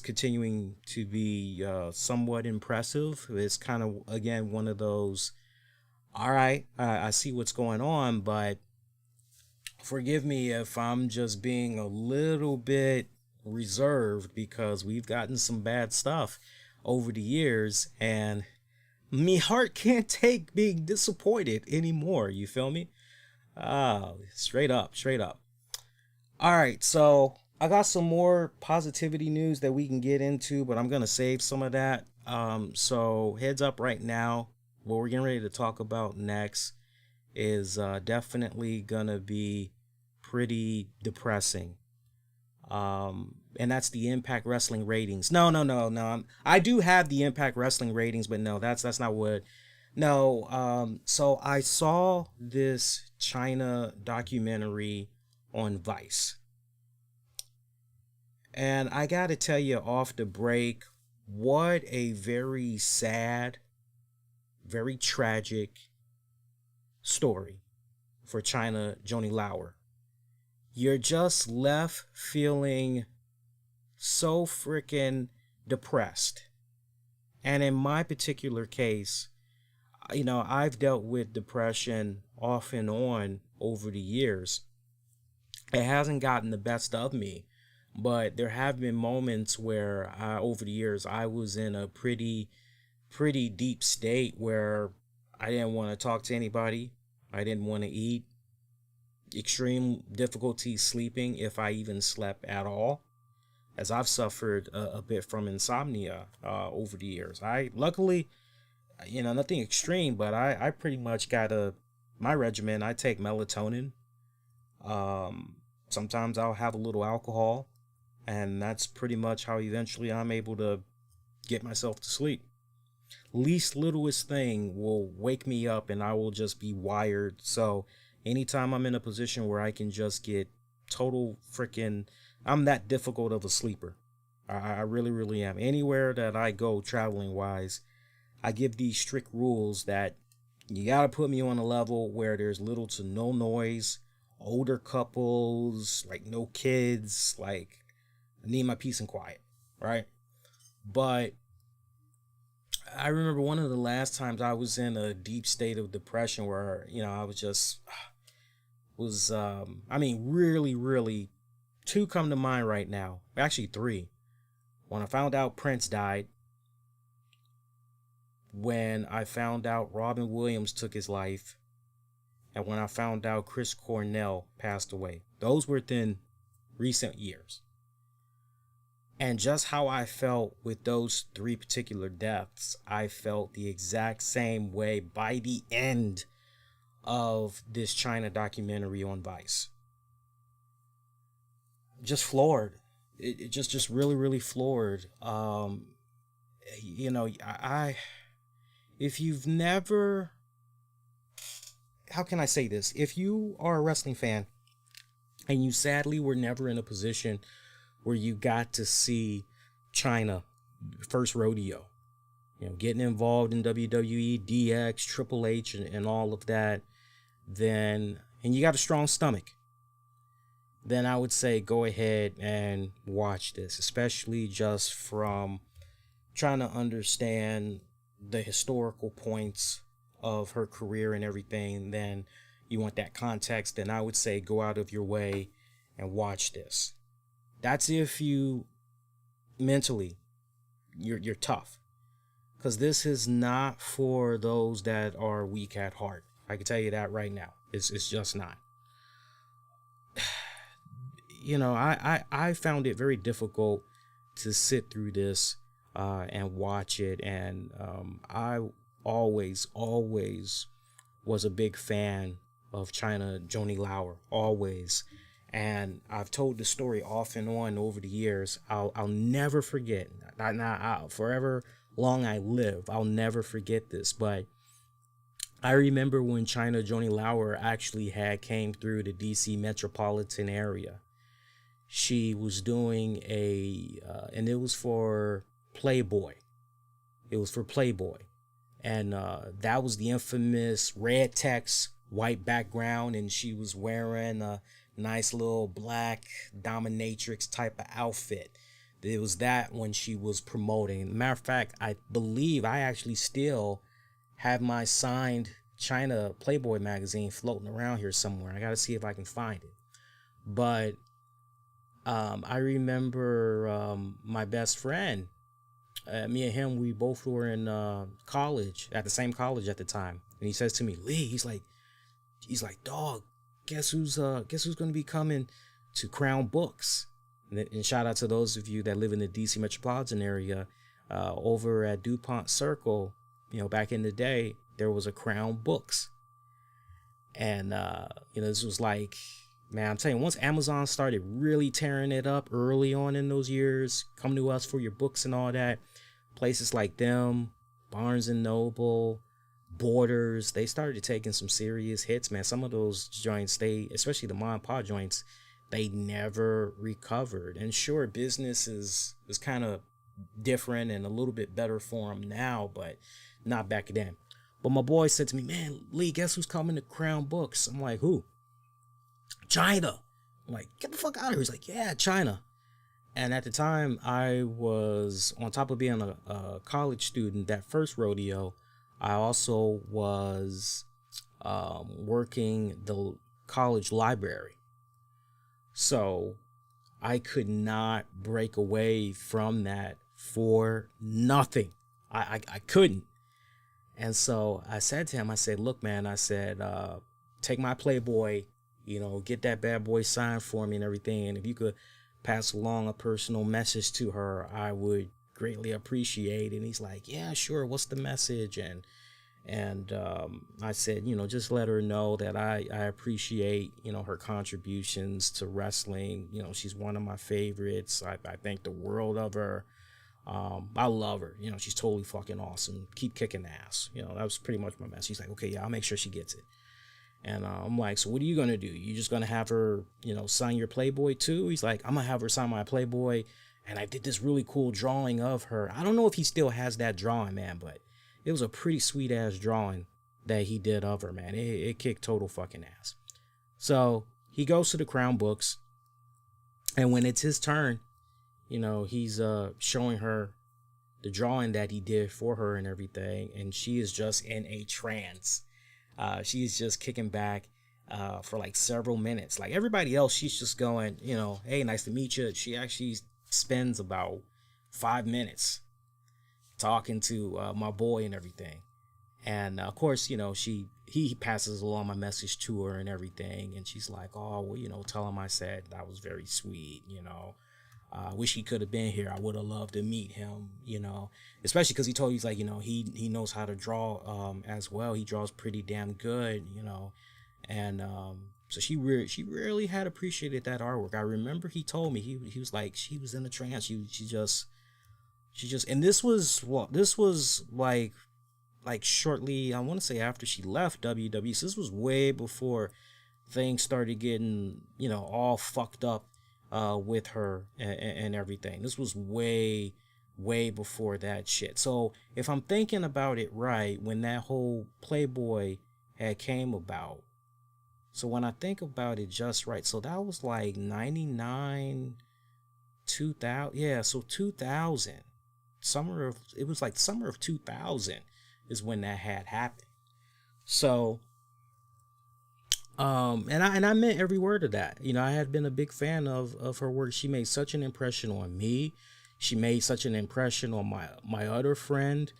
continuing to be somewhat impressive. It's kind of, again, one of those, all right, I see what's going on, but forgive me if I'm just being a little bit reserved because we've gotten some bad stuff over the years, and me heart can't take being disappointed anymore. You feel me? Straight up, straight up. All right, so I got some more positivity news that we can get into, but I'm gonna save some of that. So heads up right now, what we're getting ready to talk about next is definitely gonna be pretty depressing. And that's the Impact Wrestling ratings. No, no, no, no. I do have the Impact Wrestling ratings, but no, that's not what. No. So I saw this Chyna documentary on Vice, and I gotta tell you off the break, what a very sad, very tragic story for Chyna Joni Lauer. You're just left feeling so freaking depressed. And in my particular case, I've dealt with depression off and on over the years. It hasn't gotten the best of me, but there have been moments where over the years I was in a pretty deep state where I didn't want to talk to anybody. I didn't want to eat. Extreme difficulty sleeping, if I even slept at all, as I've suffered a bit from insomnia over the years. I luckily, nothing extreme, but I pretty much got my regimen. I take melatonin. Sometimes I'll have a little alcohol, and that's pretty much how eventually I'm able to get myself to sleep. Least littlest thing will wake me up and I will just be wired. So anytime I'm in a position where I can just get total freaking, I'm that difficult of a sleeper. I really, really am. Anywhere that I go traveling wise, I give these strict rules that you got to put me on a level where there's little to no noise, older couples, like no kids, like I need my peace and quiet, right? But I remember one of the last times I was in a deep state of depression where, I was just, really, really, two come to mind right now. Actually, three. When I found out Prince died, when I found out Robin Williams took his life, and when I found out Chris Cornell passed away. Those were within recent years. And just how I felt with those three particular deaths, I felt the exact same way by the end of this Chyna documentary on Vice. Just floored. It just really, really floored. If you've never, how can I say this? If you are a wrestling fan and you sadly were never in a position where you got to see Chyna first rodeo, getting involved in WWE, DX, Triple H, and all of that, and you got a strong stomach, then I would say go ahead and watch this, especially just from trying to understand the historical points of her career and everything. Then you want that context, then I would say go out of your way and watch this. That's if you mentally you're tough, because this is not for those that are weak at heart. I can tell you that right now. It's just not. I found it very difficult to sit through this and watch it, and I always was a big fan of Chyna Joni Lauer, always. And I've told the story off and on over the years. I'll never forget. Forever long I live, I'll never forget this. But I remember when Chyna Joni Lauer actually came through the DC metropolitan area. She was doing and it was for Playboy. It was for Playboy. And that was the infamous red text, white background, and she was wearing a nice little black dominatrix type of outfit. It was that when she was promoting. Matter of fact, I believe I actually still have my signed Chyna Playboy magazine floating around here somewhere. I got to see if I can find it. But I remember my best friend, me and him, we both were in college, at the same college at the time. And he says to me, Lee, he's like, dog, guess who's gonna be coming to Crown Books? And shout out to those of you that live in the DC metropolitan area. Over at DuPont Circle, back in the day, there was a Crown Books. And this was like, man, I'm telling you, once Amazon started really tearing it up early on in those years, come to us for your books and all that, places like them, Barnes and Noble, Borders, they started taking some serious hits, man. Some of those joints, especially the mom and pop joints, they never recovered. And sure, business is kind of different and a little bit better for them now, but not back then. But my boy said to me, man, Lee, guess who's coming to Crown Books? I'm like, who? Chyna. I'm like, get the fuck out of here. He's like, yeah, Chyna. And at the time, I was, on top of being a college student, that first rodeo, I also was working the college library. So I could not break away from that for nothing. I couldn't. And so I said to him, I said, look, man, I said, take my Playboy, get that bad boy signed for me and everything. And if you could pass along a personal message to her, I would greatly appreciate it. And he's like, yeah, sure. What's the message? And I said, just let her know that I appreciate, her contributions to wrestling. She's one of my favorites. I think the world of her. I love her. She's totally fucking awesome. Keep kicking ass. That was pretty much my message. He's like, okay, yeah, I'll make sure she gets it. And I'm like, so what are you going to do? You just going to have her, sign your Playboy too? He's like, I'm going to have her sign my Playboy. And I did this really cool drawing of her. I don't know if he still has that drawing, man, but it was a pretty sweet ass drawing that he did of her, man. It kicked total fucking ass. So he goes to the Crown Books. And when it's his turn, he's showing her the drawing that he did for her and everything. And she is just in a trance. She's just kicking back for like several minutes. Like everybody else, she's just going, hey, nice to meet you. She actually spends about 5 minutes talking to my boy and everything. And of course, he passes along my message to her and everything. And she's like, oh, well, tell him I said that was very sweet, I wish he could have been here. I would have loved to meet him, especially because he told you, he's like, he knows how to draw as well. He draws pretty damn good, and so she really had appreciated that artwork. I remember he told me he was like, she was in a trance. She just, and this was like shortly, I want to say after she left WWE. So this was way before things started getting, all fucked up with her and everything. This was way before that shit. So if I'm thinking about it right, when that whole Playboy had came about, so when I think about it just right, so that was like 99, 2000, yeah, so 2000, it was like summer of 2000 is when that had happened. So and I meant every word of that. I had been a big fan of her work. She made such an impression on me. She made such an impression on my other friend.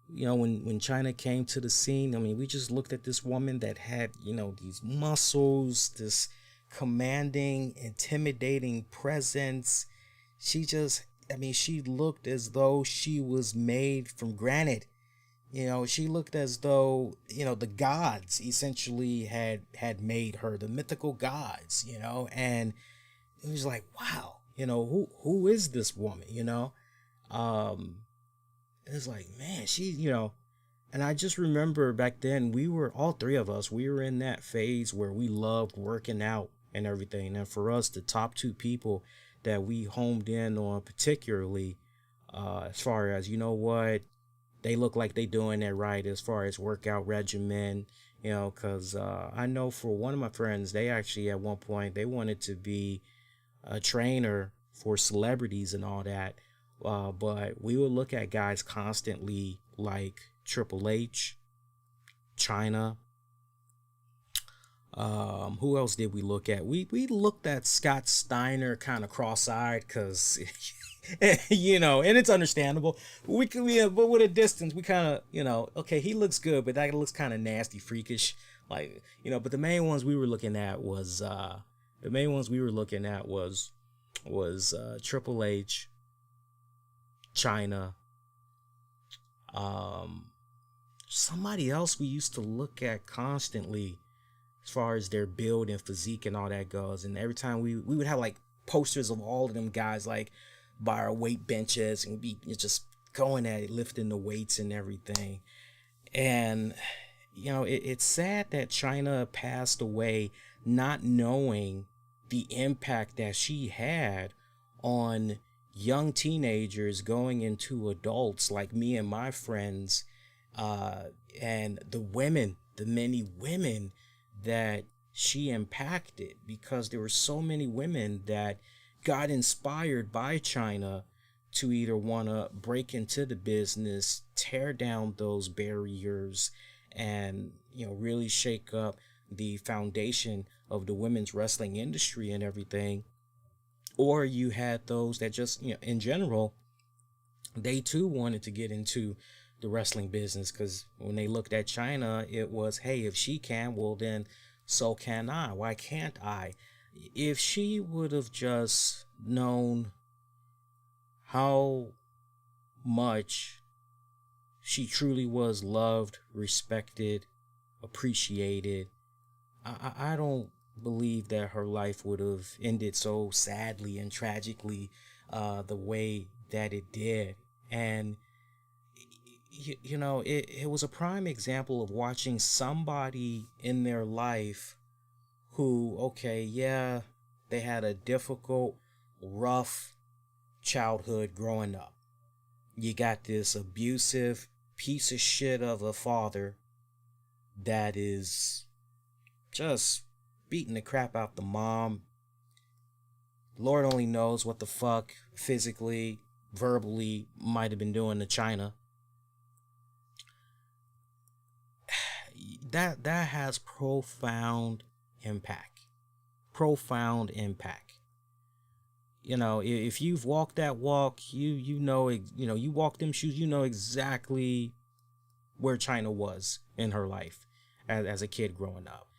When Chyna came to the scene, I mean, we just looked at this woman that had, these muscles, this commanding, intimidating presence. She looked as though she was made from granite. She looked as though, the gods essentially had made her, the mythical gods, and it was like, wow, who is this woman, it's like, man, she, and I just remember back then all three of us, we were in that phase where we loved working out and everything. And for us, the top two people that we homed in on particularly, as far as, you know what, they look like they doing it right as far as workout regimen, because I know for one of my friends, they actually at one point they wanted to be a trainer for celebrities and all that. But we would look at guys constantly like Triple H, Chyna. Who else did we look at? We looked at Scott Steiner kind of cross-eyed because and it's understandable. We can, yeah, but with a distance, we kind of, okay, he looks good, but that looks kind of nasty, freakish, like, But the main ones we were looking at was Triple H, Chyna, um, somebody else we used to look at constantly as far as their build and physique and all that goes. And every time we would have like posters of all of them guys like by our weight benches and be just going at it, lifting the weights and everything. And it's sad that Chyna passed away not knowing the impact that she had on young teenagers going into adults like me and my friends, and the many women that she impacted, because there were so many women that got inspired by Chyna to either want to break into the business, tear down those barriers, and really shake up the foundation of the women's wrestling industry and everything. Or you had those that just, in general, they too wanted to get into the wrestling business, because when they looked at Chyna, it was, hey, if she can, well then so can I. Why can't I? If she would have just known how much she truly was loved, respected, appreciated, I don't believe that her life would have ended so sadly and tragically the way that it did. And it was a prime example of watching somebody in their life who, okay, yeah, they had a difficult, rough childhood growing up. You got this abusive piece of shit of a father that is just beating the crap out the mom. Lord only knows what the fuck physically, verbally might have been doing to Chyna. That has profound impact. Profound impact. If you've walked that walk, you walk them shoes, you know exactly where Chyna was in her life as a kid growing up.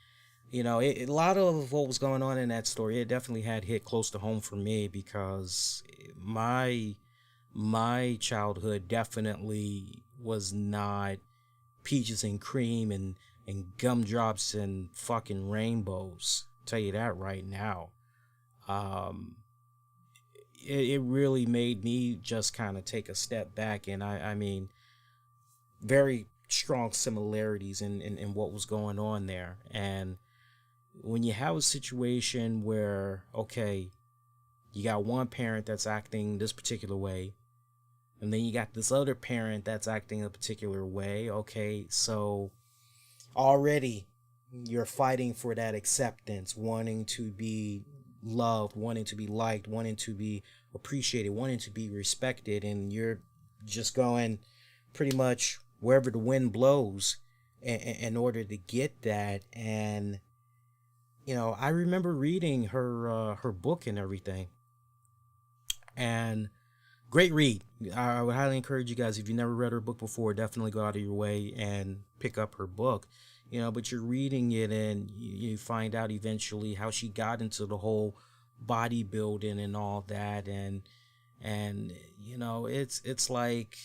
A lot of what was going on in that story, it definitely had hit close to home for me, because my childhood definitely was not peaches and cream and gumdrops and fucking rainbows. I'll tell you that right now. It really made me just kind of take a step back, and I mean, very strong similarities in what was going on there. And when you have a situation where, okay, you got one parent that's acting this particular way, and then you got this other parent that's acting a particular way, okay, so already you're fighting for that acceptance, wanting to be loved, wanting to be liked, wanting to be appreciated, wanting to be respected, and you're just going pretty much wherever the wind blows in order to get that. And I remember reading her book and everything, and great read. I would highly encourage you guys, if you never read her book before, definitely go out of your way and pick up her book. But you're reading it and you find out eventually how she got into the whole bodybuilding and all that, and it's like,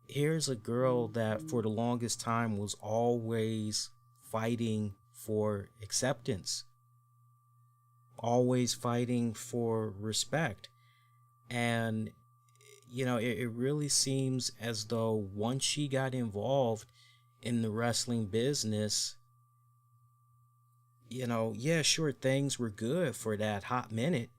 here's a girl that for the longest time was always fighting for acceptance, always fighting for respect. And it really seems as though once she got involved in the wrestling business, yeah, sure, things were good for that hot minute.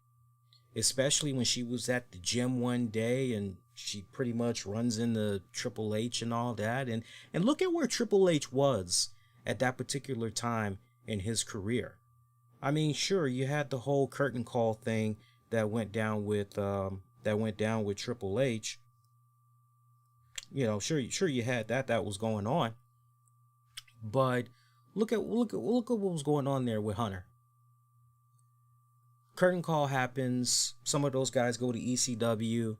especially when she was at the gym one day and she pretty much runs into Triple H and all that. And look at where Triple H was at that particular time in his career. I mean, sure, you had the whole curtain call thing that went down with Triple H. You know, sure you had that was going on. But look at what was going on there with Hunter. Curtain call happens. Some of those guys go to ECW.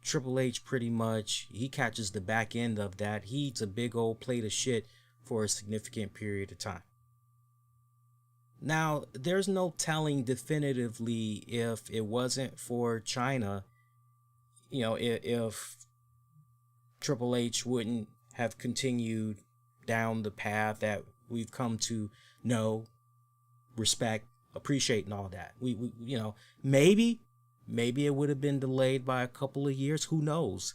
Triple H pretty much, he catches the back end of that. He eats a big old plate of shit for a significant period of time. Now, there's no telling definitively if it wasn't for Chyna, you know, if Triple H wouldn't have continued down the path that we've come to know, respect, appreciate, and all that. We you know, maybe it would have been delayed by a couple of years, who knows.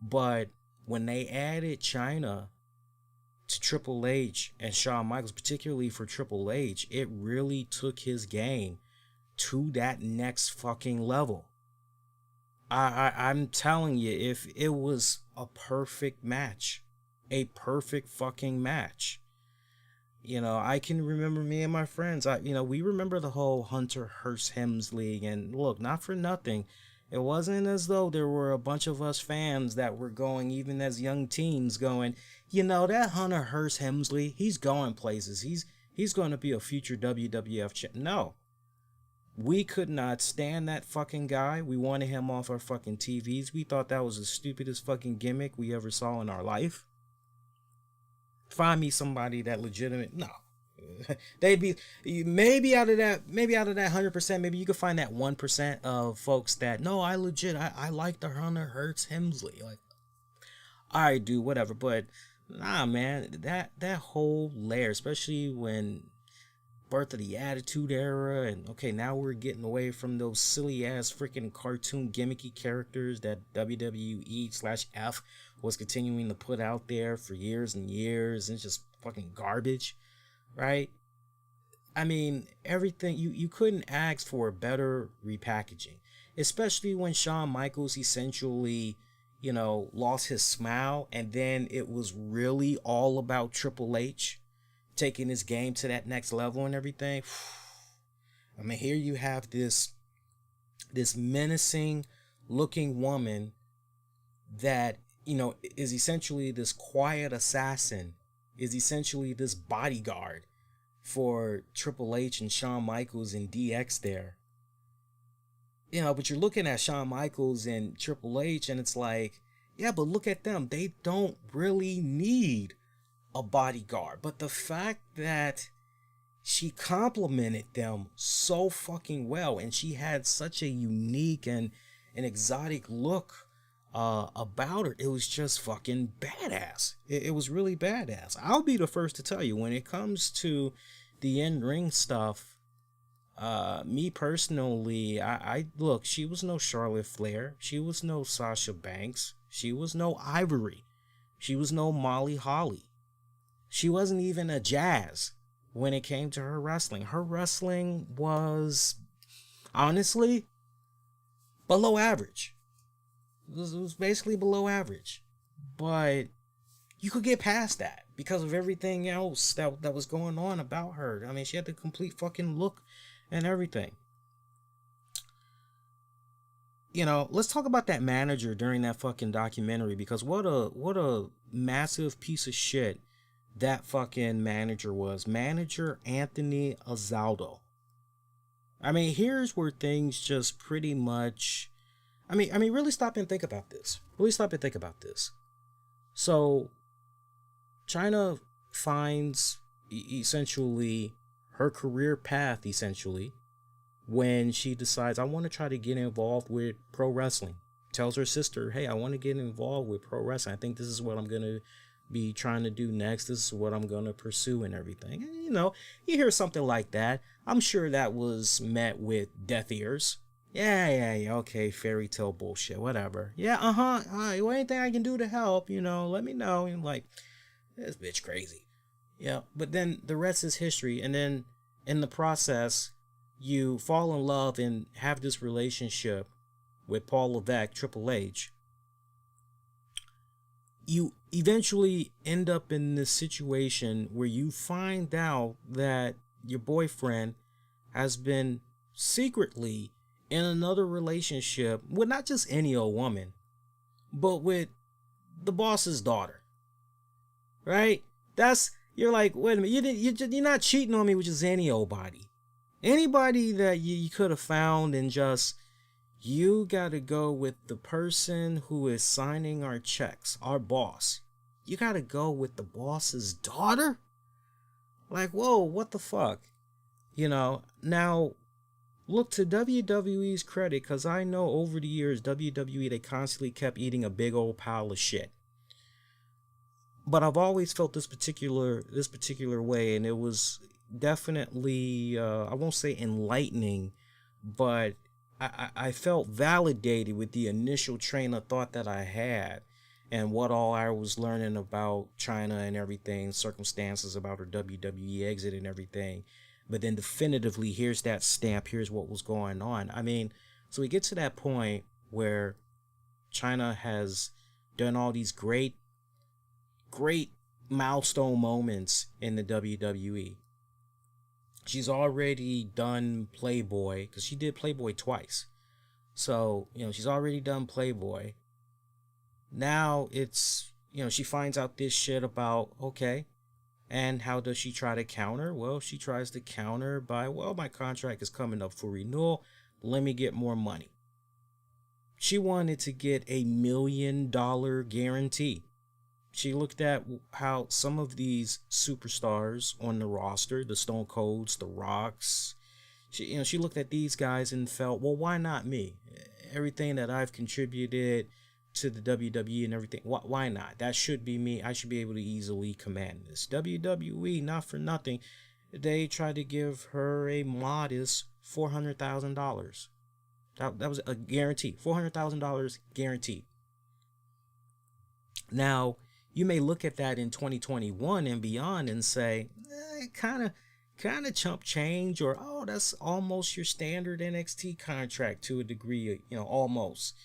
But when they added Chyna to Triple H and Shawn Michaels, particularly for Triple H, it really took his game to that next fucking level. I'm telling you, if it was a perfect match, a perfect fucking match. You know, I can remember me and my friends, we remember the whole Hunter Hearst Helmsley, and look, not for nothing, it wasn't as though there were a bunch of us fans that were going, even as young teens, going, you know, that Hunter Hearst Helmsley, he's going places. He's going to be a future WWF champ. No. We could not stand that fucking guy. We wanted him off our fucking TVs. We thought that was the stupidest fucking gimmick we ever saw in our life. Find me somebody that legitimate. No. They'd be maybe out of that 100%, maybe you could find that 1% of folks that, no, I like the Hunter Hearst Helmsley. Like, all right, dude, whatever. But nah, man, that whole layer, especially when birth of the Attitude Era, and okay, now we're getting away from those silly ass freaking cartoon gimmicky characters that WWE/F was continuing to put out there for years and years, and it's just fucking garbage, right? I mean, everything, you couldn't ask for a better repackaging, especially when Shawn Michaels essentially, you know, lost his smile, and then it was really all about Triple H taking his game to that next level and everything. I mean, here you have this menacing looking woman that, you know, is essentially this quiet assassin, is essentially this bodyguard for Triple H and Shawn Michaels and DX there. You know, but you're looking at Shawn Michaels and Triple H, and it's like, yeah, but look at them. They don't really need a bodyguard. But the fact that she complimented them so fucking well, and she had such a unique and an exotic look about her, it was just fucking badass. It was really badass. I'll be the first to tell you, when it comes to the in-ring stuff, me personally, I look, she was no Charlotte Flair, she was no Sasha Banks, she was no Ivory, she was no Molly Holly, she wasn't even a Jazz when it came to her wrestling. Her wrestling was honestly below average. It was basically below average. But you could get past that because of everything else that was going on about her. I mean, she had the complete fucking look and everything. You know, let's talk about that manager during that fucking documentary, because what a massive piece of shit that fucking manager was. Manager Anthony Azaldo. I mean, here's where things just pretty much, I mean, really stop and think about this. So, Chyna finds essentially her career path, essentially, when she decides, I want to try to get involved with pro wrestling. Tells her sister, hey, I want to get involved with pro wrestling. I think this is what I'm going to be trying to do next. This is what I'm going to pursue and everything. And, you know, you hear something like that, I'm sure that was met with deaf ears. Yeah, okay, fairy tale bullshit, whatever. Yeah, all right, well, anything I can do to help, you know, let me know. And like, this bitch crazy. Yeah, but then the rest is history. And then in the process, you fall in love and have this relationship with Paul Levesque, Triple H, you eventually end up in this situation where you find out that your boyfriend has been secretly in another relationship with not just any old woman, but with the boss's daughter, right? You're like, wait a minute, you're not cheating on me with just any old body. Anybody that you could have found, and just, you got to go with the person who is signing our checks, our boss. You got to go with the boss's daughter? Like, whoa, what the fuck? Now, look, to WWE's credit, because I know over the years, WWE, they constantly kept eating a big old pile of shit. But I've always felt this particular way, and it was definitely, I won't say enlightening, but I felt validated with the initial train of thought that I had, and what all I was learning about Chyna and everything, circumstances about her WWE exit and everything. But then definitively, here's that stamp, here's what was going on. I mean, so we get to that point where Chyna has done all these great milestone moments in the WWE. She's already done Playboy, because she did Playboy twice. So, she's already done Playboy. Now it's, she finds out this shit about, okay, and how does she try to counter? Well, she tries to counter by, well, my contract is coming up for renewal. Let me get more money. She wanted to get $1 million guarantee. She looked at how some of these superstars on the roster, the Stone Colds, the Rocks, she looked at these guys and felt, well, why not me? Everything that I've contributed to the WWE and everything, why not? That should be me. I should be able to easily command this. WWE, not for nothing, they tried to give her a modest $400,000. That was a guarantee. $400,000 guaranteed. Now, you may look at that in 2021 and beyond and say, kind of chump change, or, oh, that's almost your standard NXT contract to a degree, almost.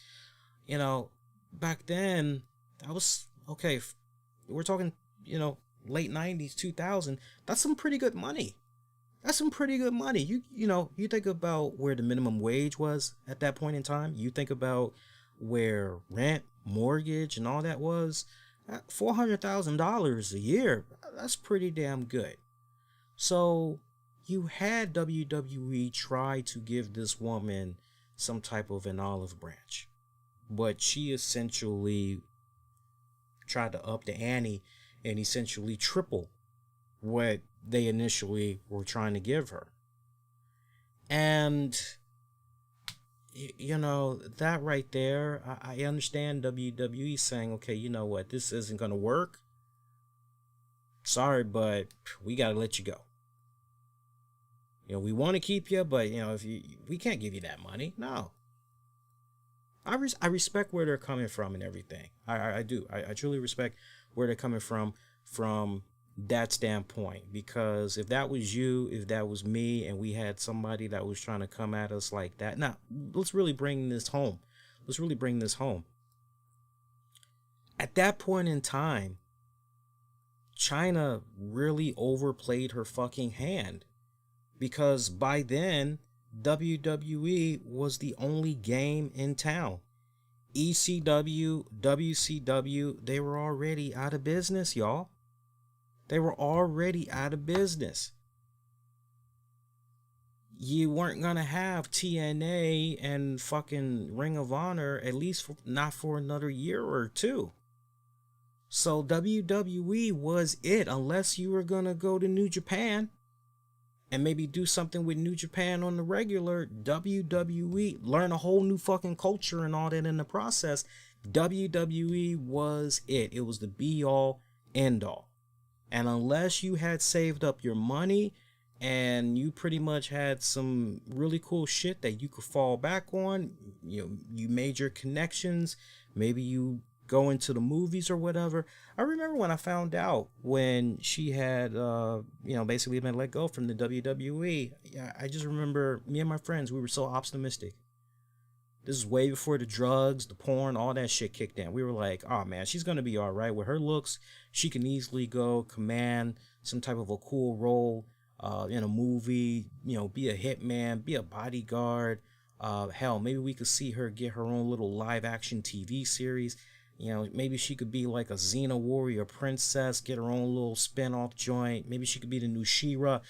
Back then, that was, okay, we're talking, late 90s, 2000, that's some pretty good money. That's some pretty good money. You think about where the minimum wage was at that point in time. You think about where rent, mortgage, and all that was. $400,000 a year, that's pretty damn good. So you had WWE try to give this woman some type of an olive branch, but she essentially tried to up the ante and essentially triple what they initially were trying to give her. And that right there, I understand WWE saying, okay, you know what, this isn't going to work. Sorry, but we got to let you go. We want to keep you, but, we can't give you that money. No. I respect where they're coming from and everything. I do. I truly respect where they're coming from that standpoint, because if that was you, if that was me, and we had somebody that was trying to come at us like that, now let's really bring this home. At that point in time, Chyna really overplayed her fucking hand, because by then WWE was the only game in town. ECW, WCW, they were already out of business, y'all. They were already out of business. You weren't going to have TNA and fucking Ring of Honor, at least not for another year or two. So WWE was it, unless you were going to go to New Japan and maybe do something with New Japan on the regular. WWE, learn a whole new fucking culture and all that in the process. WWE was it. It was the be all, end all. And unless you had saved up your money and you pretty much had some really cool shit that you could fall back on, you made your connections, maybe you going to the movies or whatever. I remember when I found out when she had, basically been let go from the WWE. Yeah, I just remember me and my friends, we were so optimistic. This is way before the drugs, the porn, all that shit kicked in. We were like, oh man, she's going to be all right. With her looks, she can easily go command some type of a cool role in a movie, be a hitman, be a bodyguard. Hell, maybe we could see her get her own little live action TV series. Maybe she could be like a Xena warrior princess, get her own little spin-off joint. Maybe she could be the new She-Ra.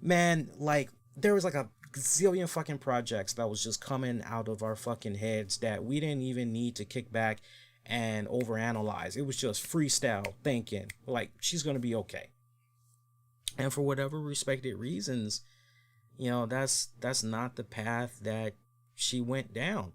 Man, like, there was like a zillion fucking projects that was just coming out of our fucking heads that we didn't even need to kick back and overanalyze. It was just freestyle thinking, like, she's gonna be okay. And for whatever respected reasons, that's not the path that she went down.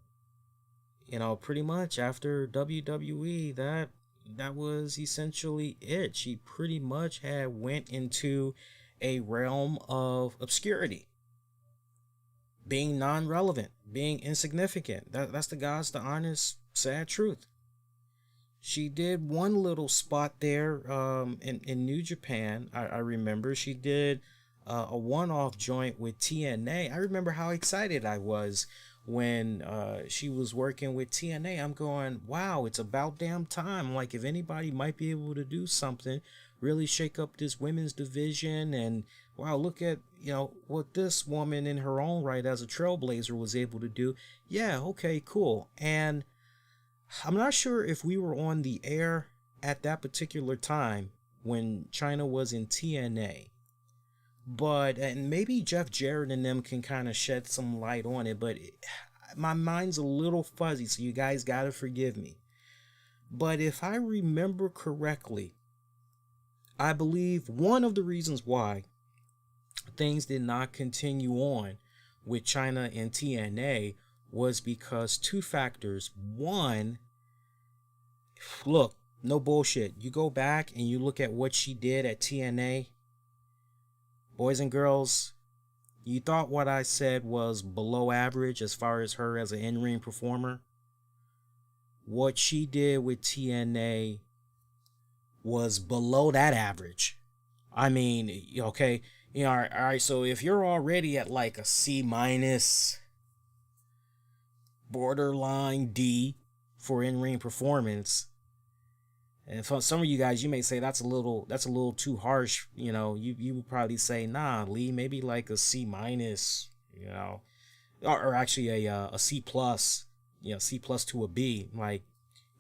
Pretty much after WWE, that was essentially it. She pretty much had went into a realm of obscurity, being non-relevant, being insignificant. That's the honest, sad truth. She did one little spot there in New Japan. I remember she did a one-off joint with TNA. I remember how excited I was when she was working with TNA. I'm going, wow, it's about damn time. Like, if anybody might be able to do something, really shake up this women's division, and wow, look at what this woman in her own right as a trailblazer was able to do. Yeah, okay, cool. And I'm not sure if we were on the air at that particular time when Chyna was in TNA. But, and maybe Jeff Jarrett and them can kind of shed some light on it, but my mind's a little fuzzy, so you guys gotta forgive me. But if I remember correctly, I believe one of the reasons why things did not continue on with Chyna and TNA was because two factors. One, look, no bullshit. You go back and you look at what she did at TNA. Boys and girls, you thought what I said was below average as far as her as an in-ring performer. What she did with TNA was below that average. I mean, okay, all right, so if you're already at like a C minus, borderline D for in-ring performance, and for some of you guys, you may say that's a little too harsh. You would probably say, nah, Lee, maybe like a C minus, or actually a C plus, C plus to a B. Like,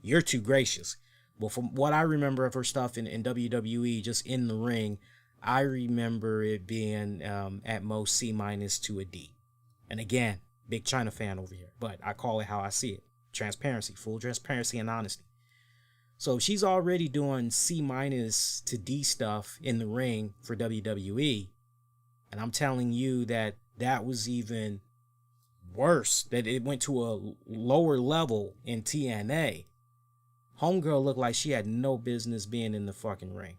you're too gracious. Well, from what I remember of her stuff in WWE, just in the ring, I remember it being at most C minus to a D. And again, big Chyna fan over here, but I call it how I see it. Transparency, full transparency and honesty. So she's already doing C minus to D stuff in the ring for WWE. And I'm telling you that was even worse, that it went to a lower level in TNA. Homegirl looked like she had no business being in the fucking ring.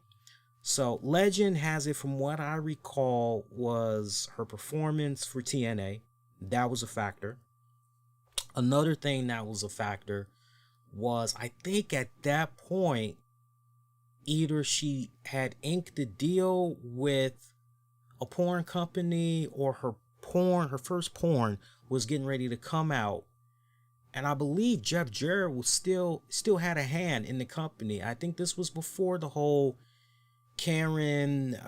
So legend has it, from what I recall, was her performance for TNA. That was a factor. Another thing that was a factor was, I think at that point, either she had inked a deal with a porn company, or her first porn was getting ready to come out. And I believe Jeff Jarrett was still had a hand in the company. I think this was before the whole Karen,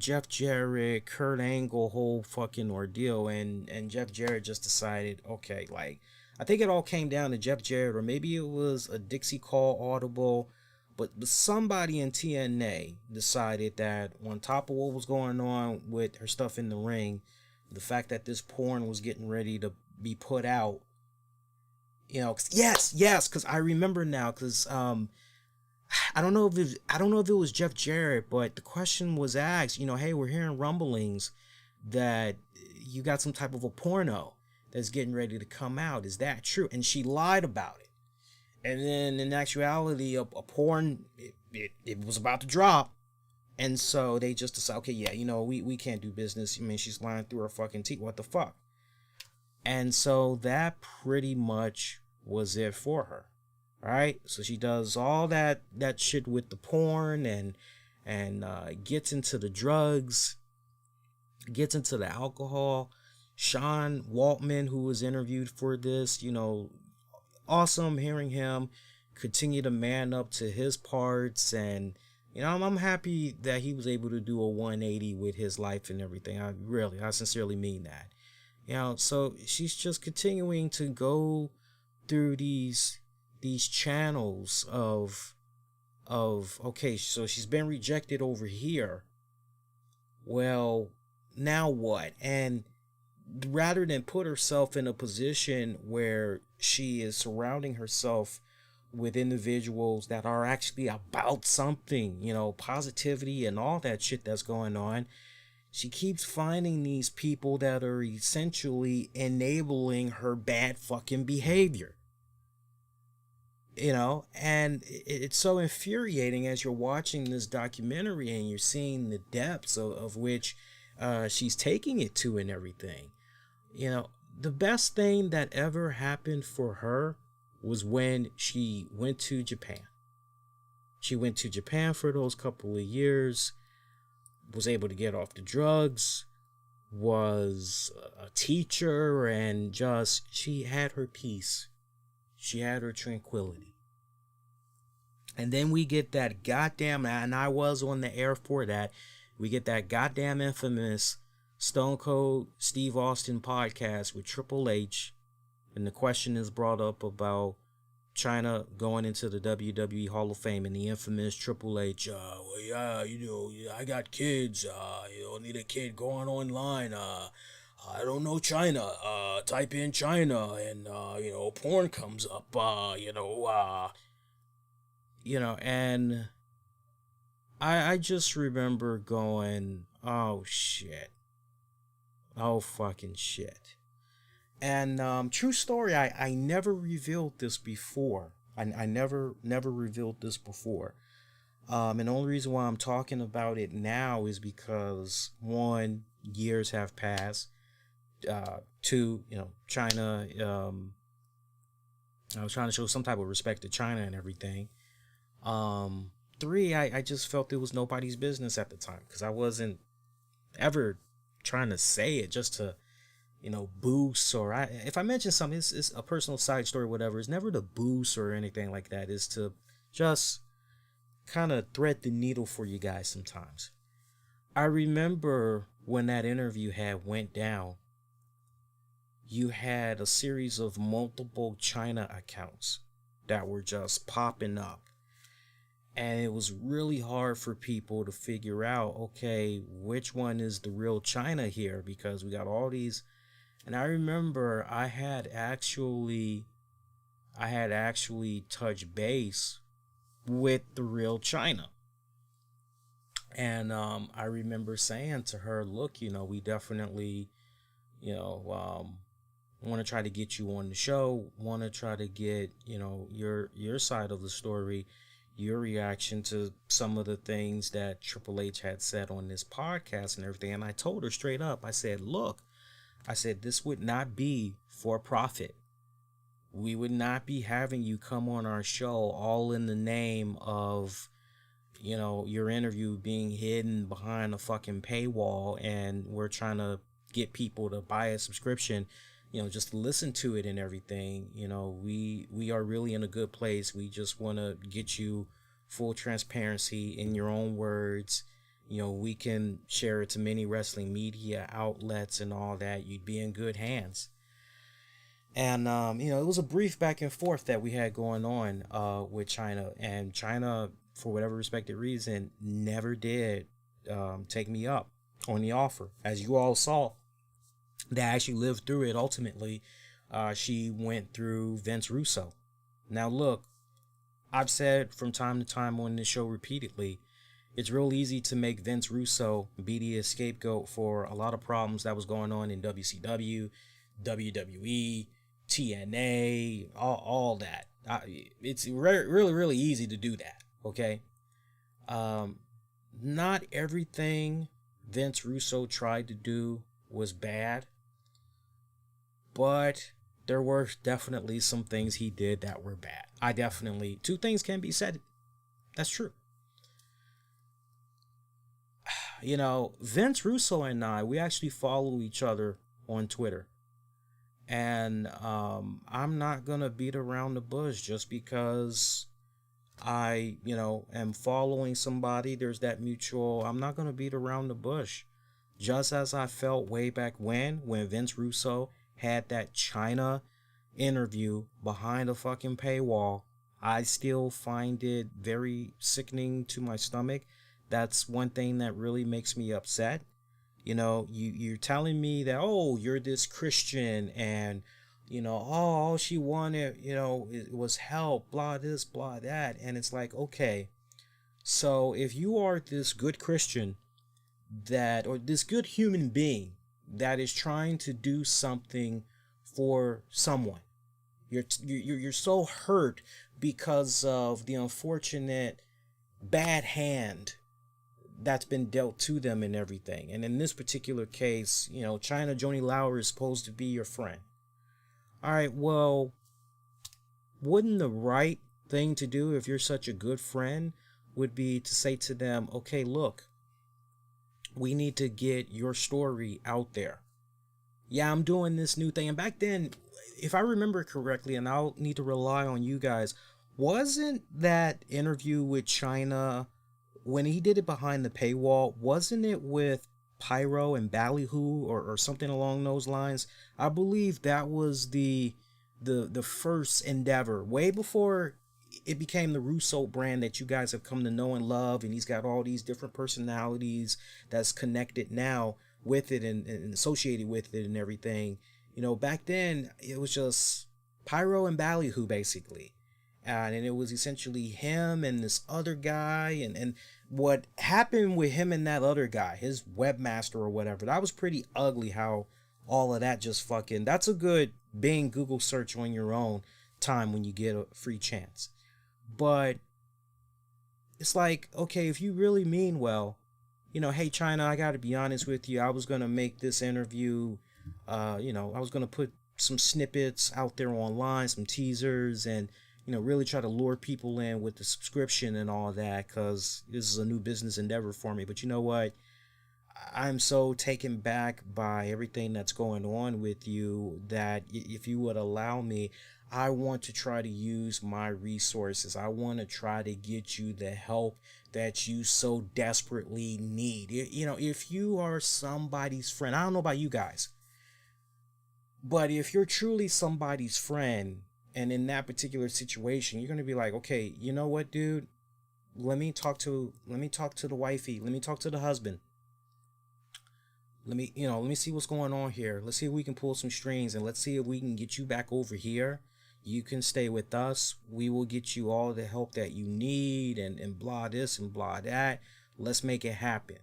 Jeff Jarrett, Kurt Angle whole fucking ordeal. And Jeff Jarrett just decided, okay, like, I think it all came down to Jeff Jarrett, or maybe it was a Dixie Call audible, but somebody in TNA decided that on top of what was going on with her stuff in the ring, the fact that this porn was getting ready to be put out, yes, because I remember now, because I don't know if it was Jeff Jarrett, but the question was asked, hey, we're hearing rumblings that you got some type of a porno that's getting ready to come out. Is that true? And she lied about it. And then in actuality, a porn, it was about to drop. And so they just decided, okay, yeah, we can't do business. I mean, she's lying through her fucking teeth. What the fuck? And so that pretty much was it for her. right? So she does all that shit with the porn and gets into the drugs, gets into the alcohol. Sean Waltman, who was interviewed for this, awesome hearing him continue to man up to his parts. And I'm happy that he was able to do a 180 with his life and everything. I sincerely mean that. So she's just continuing to go through these channels of okay, so she's been rejected over here. Well, now what? And rather than put herself in a position where she is surrounding herself with individuals that are actually about something, positivity and all that shit that's going on, she keeps finding these people that are essentially enabling her bad fucking behavior. And it's so infuriating as you're watching this documentary and you're seeing the depths of which she's taking it to and everything. The best thing that ever happened for her was when she went to Japan. She went to Japan for those couple of years, was able to get off the drugs, was a teacher, and just, she had her peace. She had her tranquility. And then we get that goddamn, and I was on the air for that, we get that goddamn infamous Stone Cold Steve Austin podcast with Triple H. And the question is brought up about Chyna going into the WWE Hall of Fame, and the infamous Triple H, I got kids, need a kid going online, I don't know Chyna, type in Chyna, and, porn comes up, and I just remember going, oh shit. Oh fucking shit. And true story, I never revealed this before. I never revealed this before. And the only reason why I'm talking about it now is because, one, years have passed. Two, Chyna, I was trying to show some type of respect to Chyna and everything. Three, I just felt it was nobody's business at the time, because I wasn't ever trying to say it just to boost, or if I mention something, it's a personal side story, whatever. It's never to boost or anything like that. It's to just kind of thread the needle for you guys sometimes. I remember when that interview had went down, you had a series of multiple Chyna accounts that were just popping up. And it was really hard for people to figure out, okay, which one is the real Chyna here, because we got all these. And I remember I had actually touched base with the real Chyna. And I remember saying to her, look, we definitely, want to try to get you on the show, want to try to get, your side of the story, your reaction to some of the things that Triple H had said on this podcast and everything. And I told her straight up, I said, look, this would not be for profit. We would not be having you come on our show all in the name of, your interview being hidden behind a fucking paywall, and we're trying to get people to buy a subscription, just to listen to it and everything. We are really in a good place. We just want to get you full transparency in your own words. We can share it to many wrestling media outlets and all that. You'd be in good hands. And, it was a brief back and forth that we had going on with Chyna. And Chyna, for whatever respected reason, never did take me up on the offer. As you all saw, that actually lived through it. Ultimately, she went through Vince Russo. Now, look, I've said from time to time on this show repeatedly, it's real easy to make Vince Russo be the scapegoat for a lot of problems that was going on in WCW, WWE, TNA, all that. It's really easy to do that, okay? Not everything Vince Russo tried to do was bad, but there were definitely some things he did that were bad. Two things can be said. That's true. You know, Vince Russo and I, we actually follow each other on Twitter. And I'm not going to beat around the bush just because I, am following somebody. There's that mutual. I'm not going to beat around the bush. Just as I felt way back when Vince Russo had that Chyna interview behind a fucking paywall, I still find it very sickening to my stomach. That's one thing that really makes me upset. You're telling me that, oh, you're this Christian and, all she wanted, it was help, blah this, blah that. And it's like, okay, so if you are this good Christian or this good human being that is trying to do something for someone, you're so hurt because of the unfortunate bad hand that's been dealt to them and everything. And in this particular case, Chyna Joni Lauer is supposed to be your friend. All right, well, wouldn't the right thing to do if you're such a good friend would be to say to them, okay, look, we need to get your story out there. Yeah, I'm doing this new thing. And back then, if I remember correctly, and I'll need to rely on you guys, wasn't that interview with Chyna, when he did it behind the paywall, wasn't it with Pyro and Ballyhoo or something along those lines? I believe that was the first endeavor, way before it became the Russo brand that you guys have come to know and love, and he's got all these different personalities that's connected now with it and associated with it and everything. Back then it was just Pyro and Ballyhoo basically. And it was essentially him and this other guy, and what happened with him and that other guy, his webmaster or whatever, that was pretty ugly how all of that just fucking, that's a good Bing Google search on your own time when you get a free chance. But it's like, okay, if you really mean well, hey Chyna, I gotta be honest with you, I was gonna make this interview, I was gonna put some snippets out there online, some teasers, and really try to lure people in with the subscription and all that, because this is a new business endeavor for me. But you know what? I'm so taken back by everything that's going on with you that if you would allow me, I want to try to use my resources. I want to try to get you the help that you so desperately need. If you are somebody's friend, I don't know about you guys, but if you're truly somebody's friend, and in that particular situation, you're going to be like, okay, you know what, dude? Let me talk to the wifey. Let me talk to the husband. Let me see what's going on here. Let's see if we can pull some strings, and let's see if we can get you back over here. You can stay with us. We will get you all the help that you need, and blah this and blah that. Let's make it happen.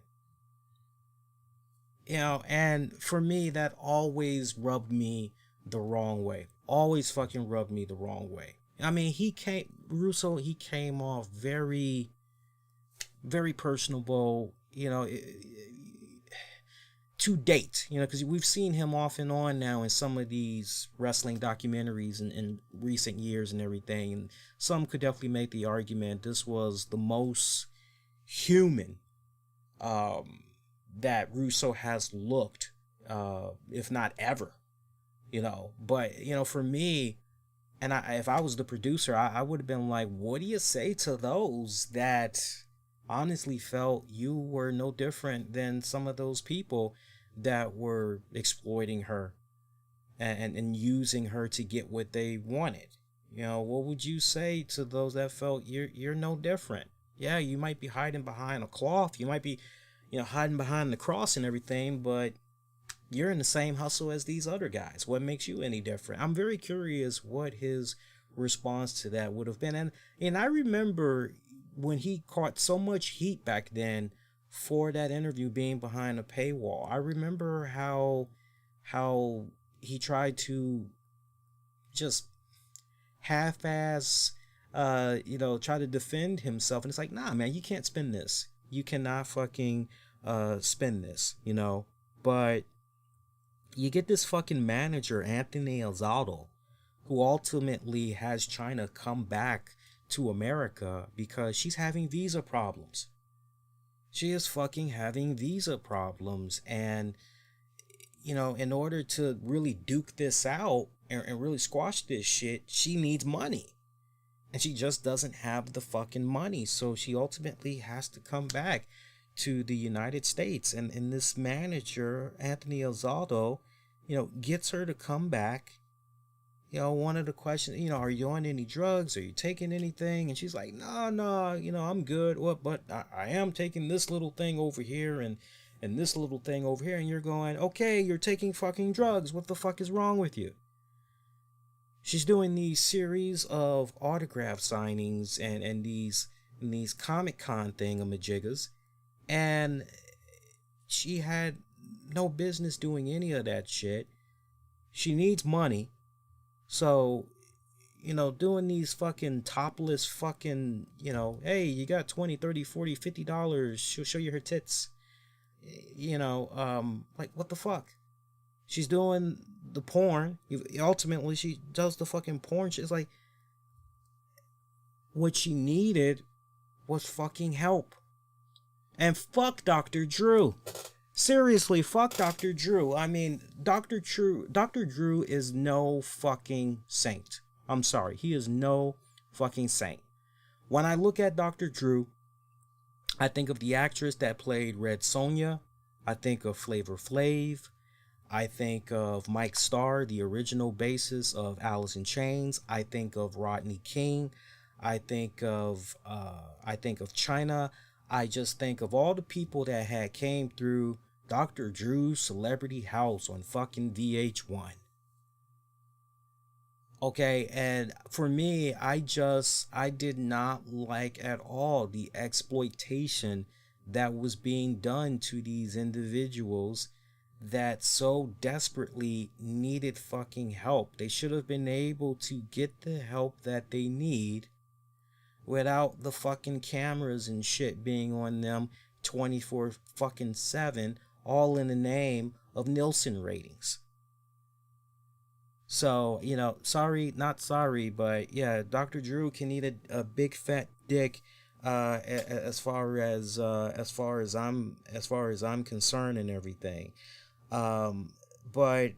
And for me, that always rubbed me the wrong way. Always fucking rubbed me the wrong way. I mean, Russo came off very, very personable, to date, because we've seen him off and on now in some of these wrestling documentaries in recent years and everything. And some could definitely make the argument this was the most human that Russo has looked, if not ever. But for me, and if I was the producer, I would have been like, what do you say to those that honestly felt you were no different than some of those people that were exploiting her and using her to get what they wanted? What would you say to those that felt you're no different? Yeah, you might be hiding behind a cloth, you might be hiding behind the cross and everything, but you're in the same hustle as these other guys. What makes you any different? I'm very curious what his response to that would have been. And I remember when he caught so much heat back then for that interview being behind a paywall. I remember how he tried to just half-ass try to defend himself, and it's like, nah man, you can't spin this. You cannot fucking spin this, But you get this fucking manager, Anthony Alzado, who ultimately has Chyna come back to America because she's having visa problems. She is fucking having visa problems. And, you know, in order to really duke this out and really squash this shit, she needs money. And she just doesn't have the fucking money. So she ultimately has to come back to the United States. And this manager, Anthony Elzaldo, you know, gets her to come back. You know, one of the questions, you know, are you on any drugs? Are you taking anything? And she's like, no, you know, I'm good. What? But I am taking this little thing over here and this little thing over here. And you're going, okay, you're taking fucking drugs. What the fuck is wrong with you? She's doing these series of autograph signings and these Comic-Con thingamajiggas. And she had no business doing any of that shit. She needs money. So, you know, doing these fucking topless fucking, you know, hey, you got 20, 30, 40, $50. She'll show you her tits. You know, like, what the fuck? She's doing the porn. Ultimately, she does the fucking porn shit. It's like, what she needed was fucking help. And fuck Dr. Drew. Seriously, fuck Dr. Drew. I mean, Dr. Drew is no fucking saint. I'm sorry. He is no fucking saint. When I look at Dr. Drew, I think of the actress that played Red Sonja. I think of Flavor Flav. I think of Mike Starr, the original bassist of Alice in Chains. I think of Rodney King. I think of Chyna. I just think of all the people that had came through Dr. Drew's Celebrity House on fucking VH1. Okay, and for me, I did not like at all the exploitation that was being done to these individuals that so desperately needed fucking help. They should have been able to get the help that they need without the fucking cameras and shit being on them 24 fucking 7, all in the name of Nielsen ratings. So, you know, sorry, not sorry, but yeah, Dr. Drew can eat a big fat dick as far as I'm concerned and everything. But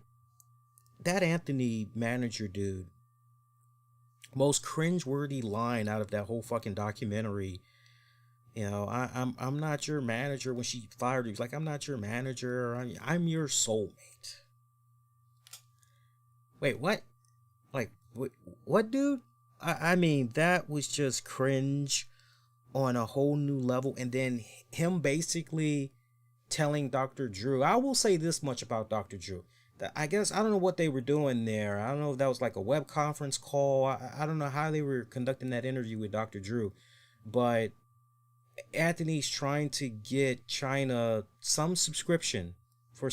that Anthony manager dude, most cringeworthy line out of that whole fucking documentary. You know, I'm not your manager. When she fired, he was like, I'm not your manager. I'm your soulmate. Wait, what? Like, what, dude? I mean, that was just cringe on a whole new level. And then him basically telling Dr. Drew, I will say this much about Dr. Drew. I guess, I don't know what they were doing there. I don't know if that was like a web conference call. I don't know how they were conducting that interview with Dr. Drew. But Anthony's trying to get Chyna some subscription for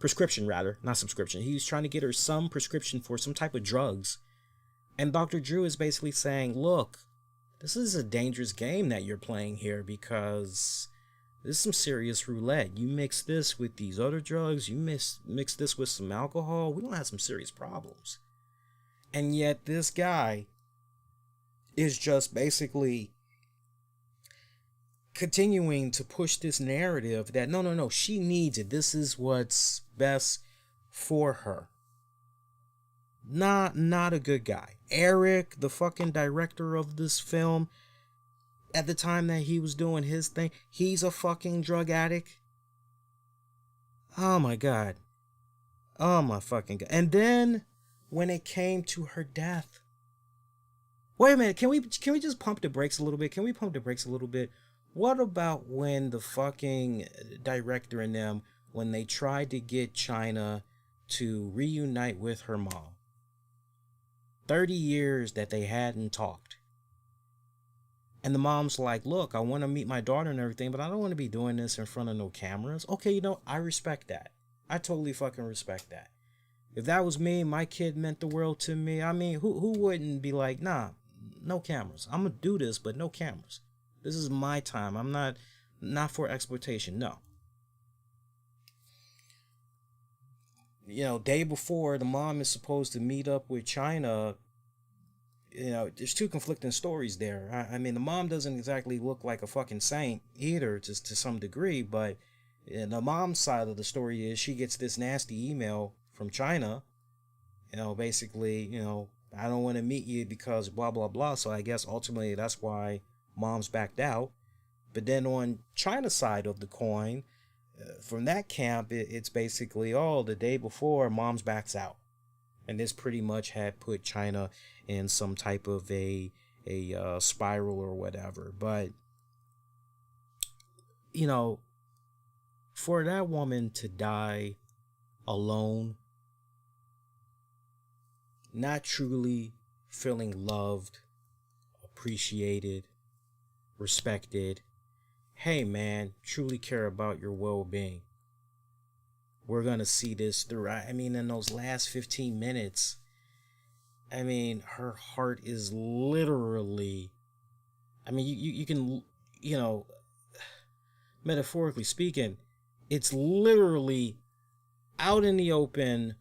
prescription rather, not subscription. He's trying to get her some prescription for some type of drugs. And Dr. Drew is basically saying, look, this is a dangerous game that you're playing here because this is some serious roulette. You mix this with these other drugs, you mix this with some alcohol, we're going to have some serious problems. And yet this guy is just basically continuing to push this narrative that no, she needs it. This is what's best for her. Not a good guy. Eric, the fucking director of this film, at the time that he was doing his thing, he's a fucking drug addict. Oh my god. Oh my fucking god. And then when it came to her death, wait a minute, can we just pump the brakes a little bit? Can we pump the brakes a little bit? What about when the fucking director and them, when they tried to get Chyna to reunite with her mom? 30 years that they hadn't talked. And the mom's like, look, I want to meet my daughter and everything, but I don't want to be doing this in front of no cameras. Okay, you know, I respect that. I totally fucking respect that. If that was me, my kid meant the world to me. I mean, who wouldn't be like, nah, no cameras. I'm going to do this, but no cameras. This is my time. I'm not for exploitation. No. day before the mom is supposed to meet up with Chyna, there's two conflicting stories there. I mean, the mom doesn't exactly look like a fucking saint either, just to some degree, but the mom's side of the story is she gets this nasty email from Chyna, basically, I don't want to meet you because blah, blah, blah. So I guess ultimately that's why mom's backed out. But then on Chyna's side of the coin, from that camp, it's basically, the day before, mom's backs out. And this pretty much had put Chyna in some type of a spiral or whatever. But, for that woman to die alone, not truly feeling loved, appreciated, respected, hey man, truly care about your well-being. We're going to see this through. I mean, in those last 15 minutes, I mean, her heart is literally, I mean, you can, metaphorically speaking, it's literally out in the open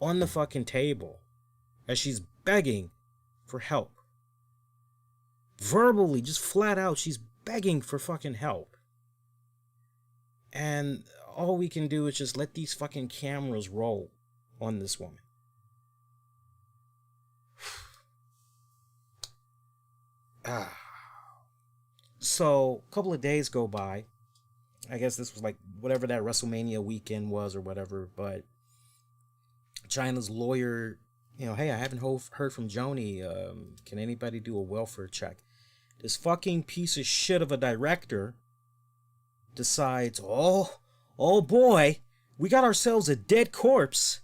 on the fucking table as she's begging for help. Verbally, just flat out, she's begging for fucking help. And all we can do is just let these fucking cameras roll on this woman. So, a couple of days go by. I guess this was like whatever that WrestleMania weekend was or whatever, but Chyna's lawyer, hey, I haven't heard from Joni. Can anybody do a welfare check? This fucking piece of shit of a director decides, oh boy, we got ourselves a dead corpse.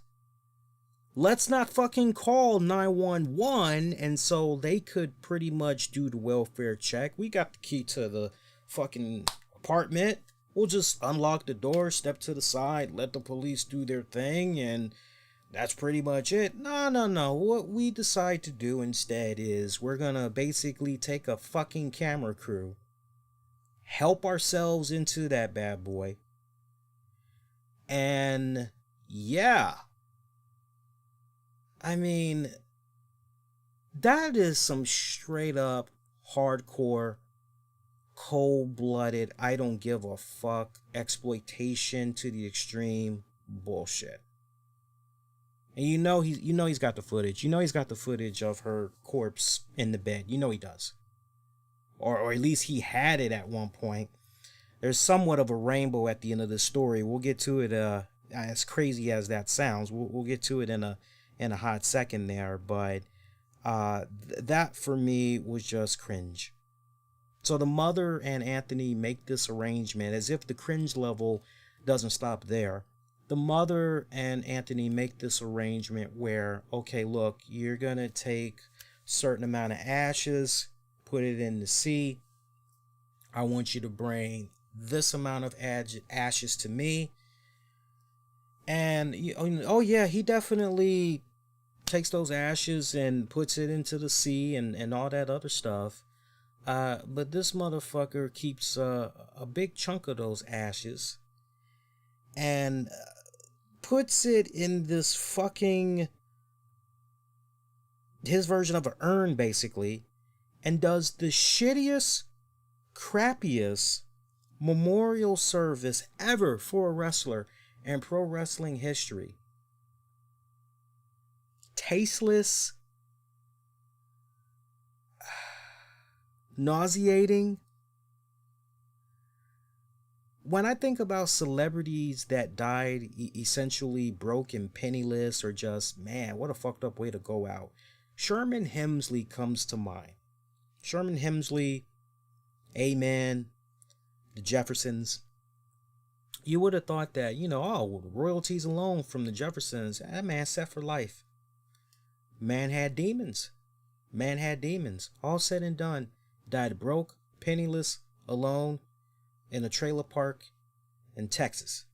Let's not fucking call 911. And so they could pretty much do the welfare check. We got the key to the fucking apartment. We'll just unlock the door, step to the side, let the police do their thing, and that's pretty much it. No. What we decide to do instead is we're gonna basically take a fucking camera crew, help ourselves into that bad boy, and yeah. I mean, that is some straight up hardcore, cold-blooded, I don't give a fuck, exploitation to the extreme bullshit. And he's got the footage. He's got the footage of her corpse in the bed. He does. Or at least he had it at one point. There's somewhat of a rainbow at the end of the story. We'll get to it, as crazy as that sounds. We'll get to it in a hot second there, but that for me was just cringe. So the mother and Anthony make this arrangement, as if the cringe level doesn't stop there. The mother and Anthony make this arrangement where, okay, look, you're going to take a certain amount of ashes, put it in the sea. I want you to bring this amount of ashes to me. And, he definitely takes those ashes and puts it into the sea and all that other stuff. But this motherfucker keeps a big chunk of those ashes and puts it in this fucking, his version of an urn, basically, and does the shittiest, crappiest memorial service ever for a wrestler in pro wrestling history. Tasteless, nauseating. When I think about celebrities that died essentially broke and penniless, or just, man, what a fucked up way to go out, Sherman Hemsley comes to mind. Sherman Hemsley, Amen, the Jeffersons. You would have thought that, royalties alone from the Jeffersons, that man set for life. Man had demons. All said and done, died broke, penniless, alone, in a trailer park in Texas.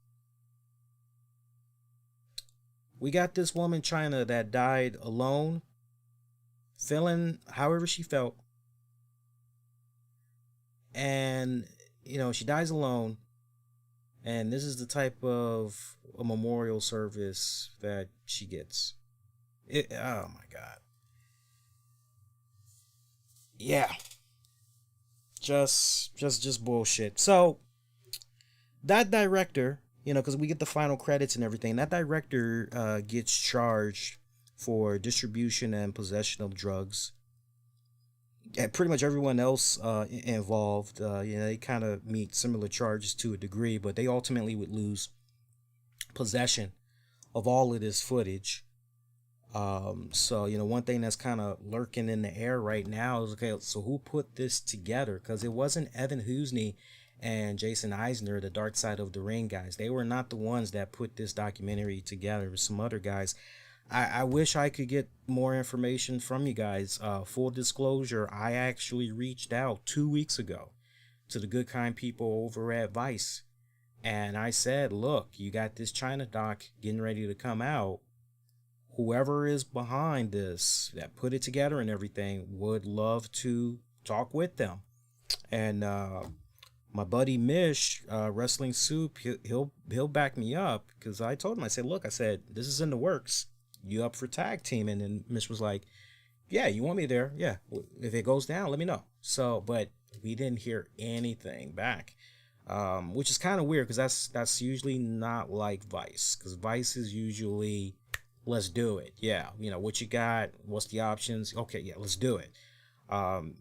We got this woman, Chyna, that died alone, feeling however she felt. And, she dies alone. And this is the type of a memorial service that she gets. Oh my God. Yeah. Just bullshit. So that director, because we get the final credits and everything, that director gets charged for distribution and possession of drugs. And pretty much everyone else involved, they kind of meet similar charges to a degree, but they ultimately would lose possession of all of this footage. So one thing that's kind of lurking in the air right now is, okay, so who put this together? Because it wasn't Evan Husney and Jason Eisner, the Dark Side of the Ring guys. They were not the ones that put this documentary together. It was some other guys. I wish I could get more information from you guys. Full disclosure, I actually reached out 2 weeks ago to the good kind people over at Vice. And I said, look, you got this Chyna doc getting ready to come out. Whoever is behind this, that put it together and everything, would love to talk with them. And my buddy Mish, Wrestling Soup, he'll back me up, because I told him, I said, look, I said, this is in the works. You up for tag team? And then Mish was like, yeah, you want me there? Yeah, if it goes down, let me know. So, but we didn't hear anything back, which is kind of weird, because that's usually not like Vice, because Vice is usually, let's do it. Yeah, what you got, what's the options? Okay, yeah, let's do it.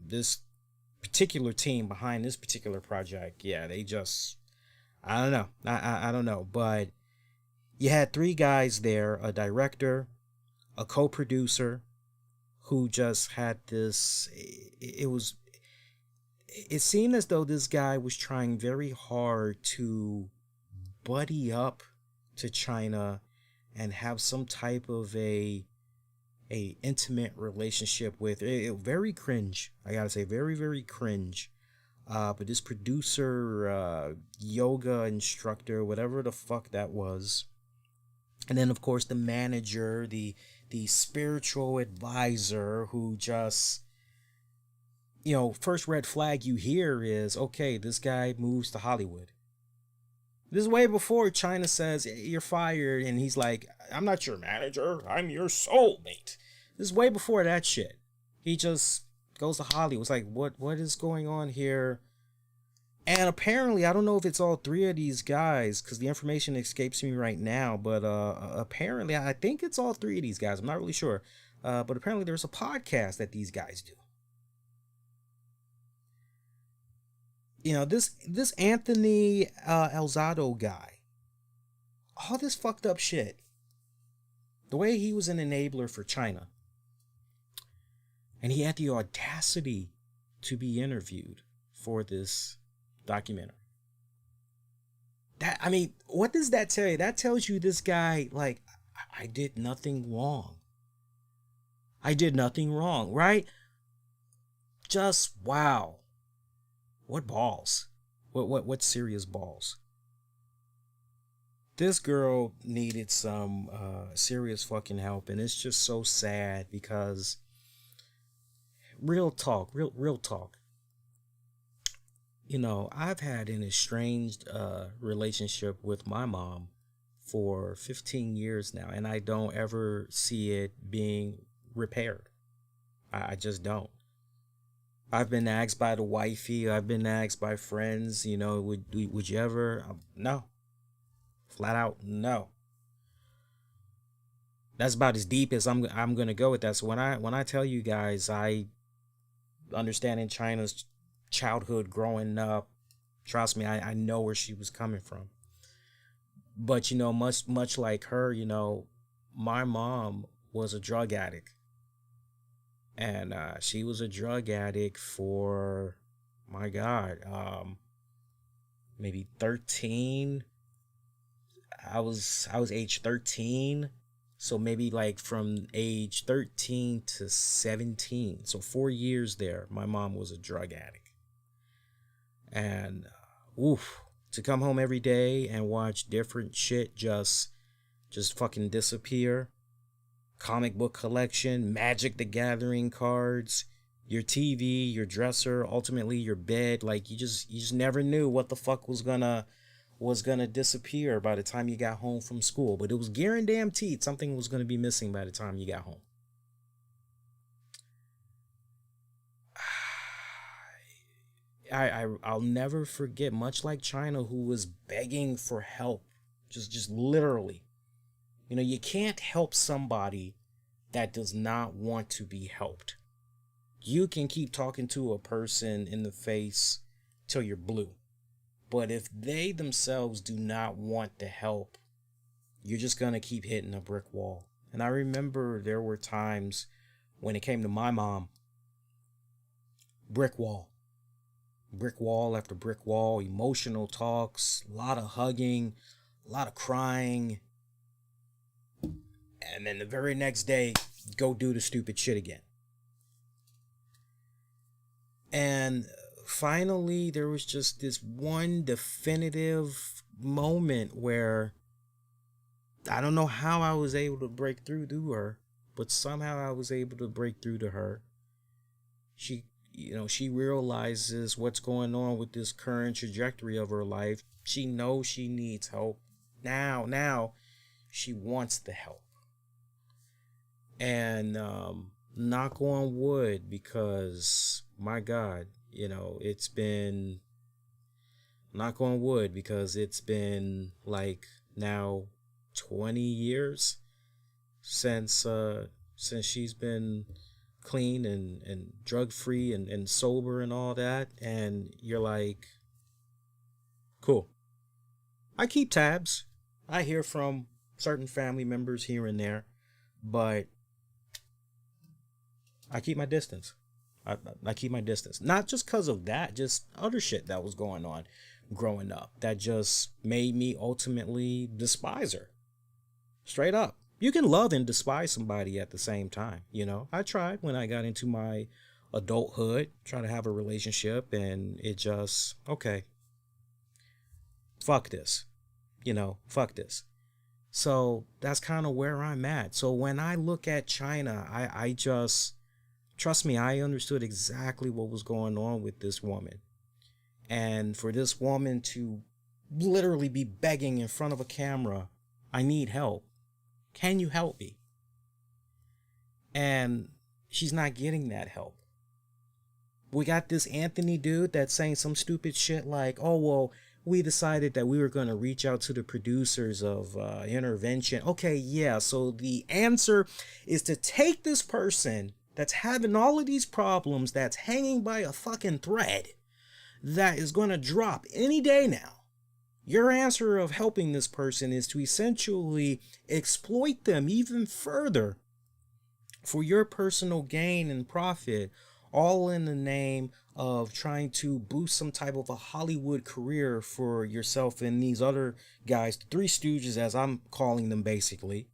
This particular team behind this particular project, yeah, they just, I don't know. I don't know, but you had three guys there, a director, a co-producer, who just had this, it seemed as though this guy was trying very hard to buddy up to Chyna and have some type of a intimate relationship with it. Very cringe, I gotta say, very, very cringe. But this producer, yoga instructor, whatever the fuck that was, and then of course the manager, the spiritual advisor, who just, first red flag you hear is, okay, this guy moves to Hollywood. This is way before Chyna says, you're fired, and he's like, I'm not your manager, I'm your soulmate. This is way before that shit. He just goes to Hollywood. It's like, what is going on here? And apparently, I don't know if it's all three of these guys, because the information escapes me right now, but apparently, I think it's all three of these guys. I'm not really sure. But apparently, there's a podcast that these guys do. This Anthony Elzado guy, all this fucked up shit, the way he was an enabler for Chyna, and he had the audacity to be interviewed for this documentary. What does that tell you? That tells you this guy, like, I did nothing wrong. I did nothing wrong, right? Just wow. What balls? What serious balls? This girl needed some serious fucking help, and it's just so sad, because real talk. I've had an estranged relationship with my mom for 15 years now, and I don't ever see it being repaired. I just don't. I've been asked by the wifey, I've been asked by friends, would you ever? No. Flat out, no. That's about as deep as I'm gonna go with that. So when I tell you guys, I understanding Chyna's childhood growing up, trust me, I know where she was coming from. But much like her, my mom was a drug addict. And she was a drug addict for, my God, maybe 13. I was age 13, so maybe like from age 13 to 17. So 4 years there, my mom was a drug addict. And to come home every day and watch different shit just fucking disappear. Comic book collection, Magic the Gathering cards, your TV, your dresser, ultimately your bed. Like, you just never knew what the fuck was gonna was going to disappear by the time you got home from school, but it was guaranteed something was going to be missing by the time you got home. I'll never forget, much like Chyna, who was begging for help, just literally. You know, you can't help somebody that does not want to be helped. You can keep talking to a person in the face till you're blue, but if they themselves do not want the help, you're just gonna keep hitting a brick wall. And I remember there were times when it came to my mom, brick wall after brick wall, emotional talks, a lot of hugging, a lot of crying, and then the very next day, go do the stupid shit again. And finally, there was just this one definitive moment where I don't know how I was able to break through to her, but somehow I was able to break through to her. She realizes what's going on with this current trajectory of her life. She knows she needs help. Now she wants the help. And knock on wood, because my God, it's been, knock on wood, because it's been like now 20 years since she's been clean and drug free and sober and all that. And you're like, cool. I keep tabs. I hear from certain family members here and there, but I keep my distance. I keep my distance. Not just because of that, just other shit that was going on growing up that just made me ultimately despise her. Straight up. You can love and despise somebody at the same time, I tried when I got into my adulthood, trying to have a relationship, and it just, okay, fuck this. Fuck this. So that's kind of where I'm at. So when I look at Chyna, I just, trust me, I understood exactly what was going on with this woman. And for this woman to literally be begging in front of a camera, I need help. Can you help me? And she's not getting that help. We got this Anthony dude that's saying some stupid shit like, oh, well, we decided that we were going to reach out to the producers of Intervention. Okay, yeah, so the answer is to take this person that's having all of these problems, that's hanging by a fucking thread, that is going to drop any day now. Your answer of helping this person is to essentially exploit them even further for your personal gain and profit, all in the name of trying to boost some type of a Hollywood career for yourself and these other guys, Three Stooges as I'm calling them basically.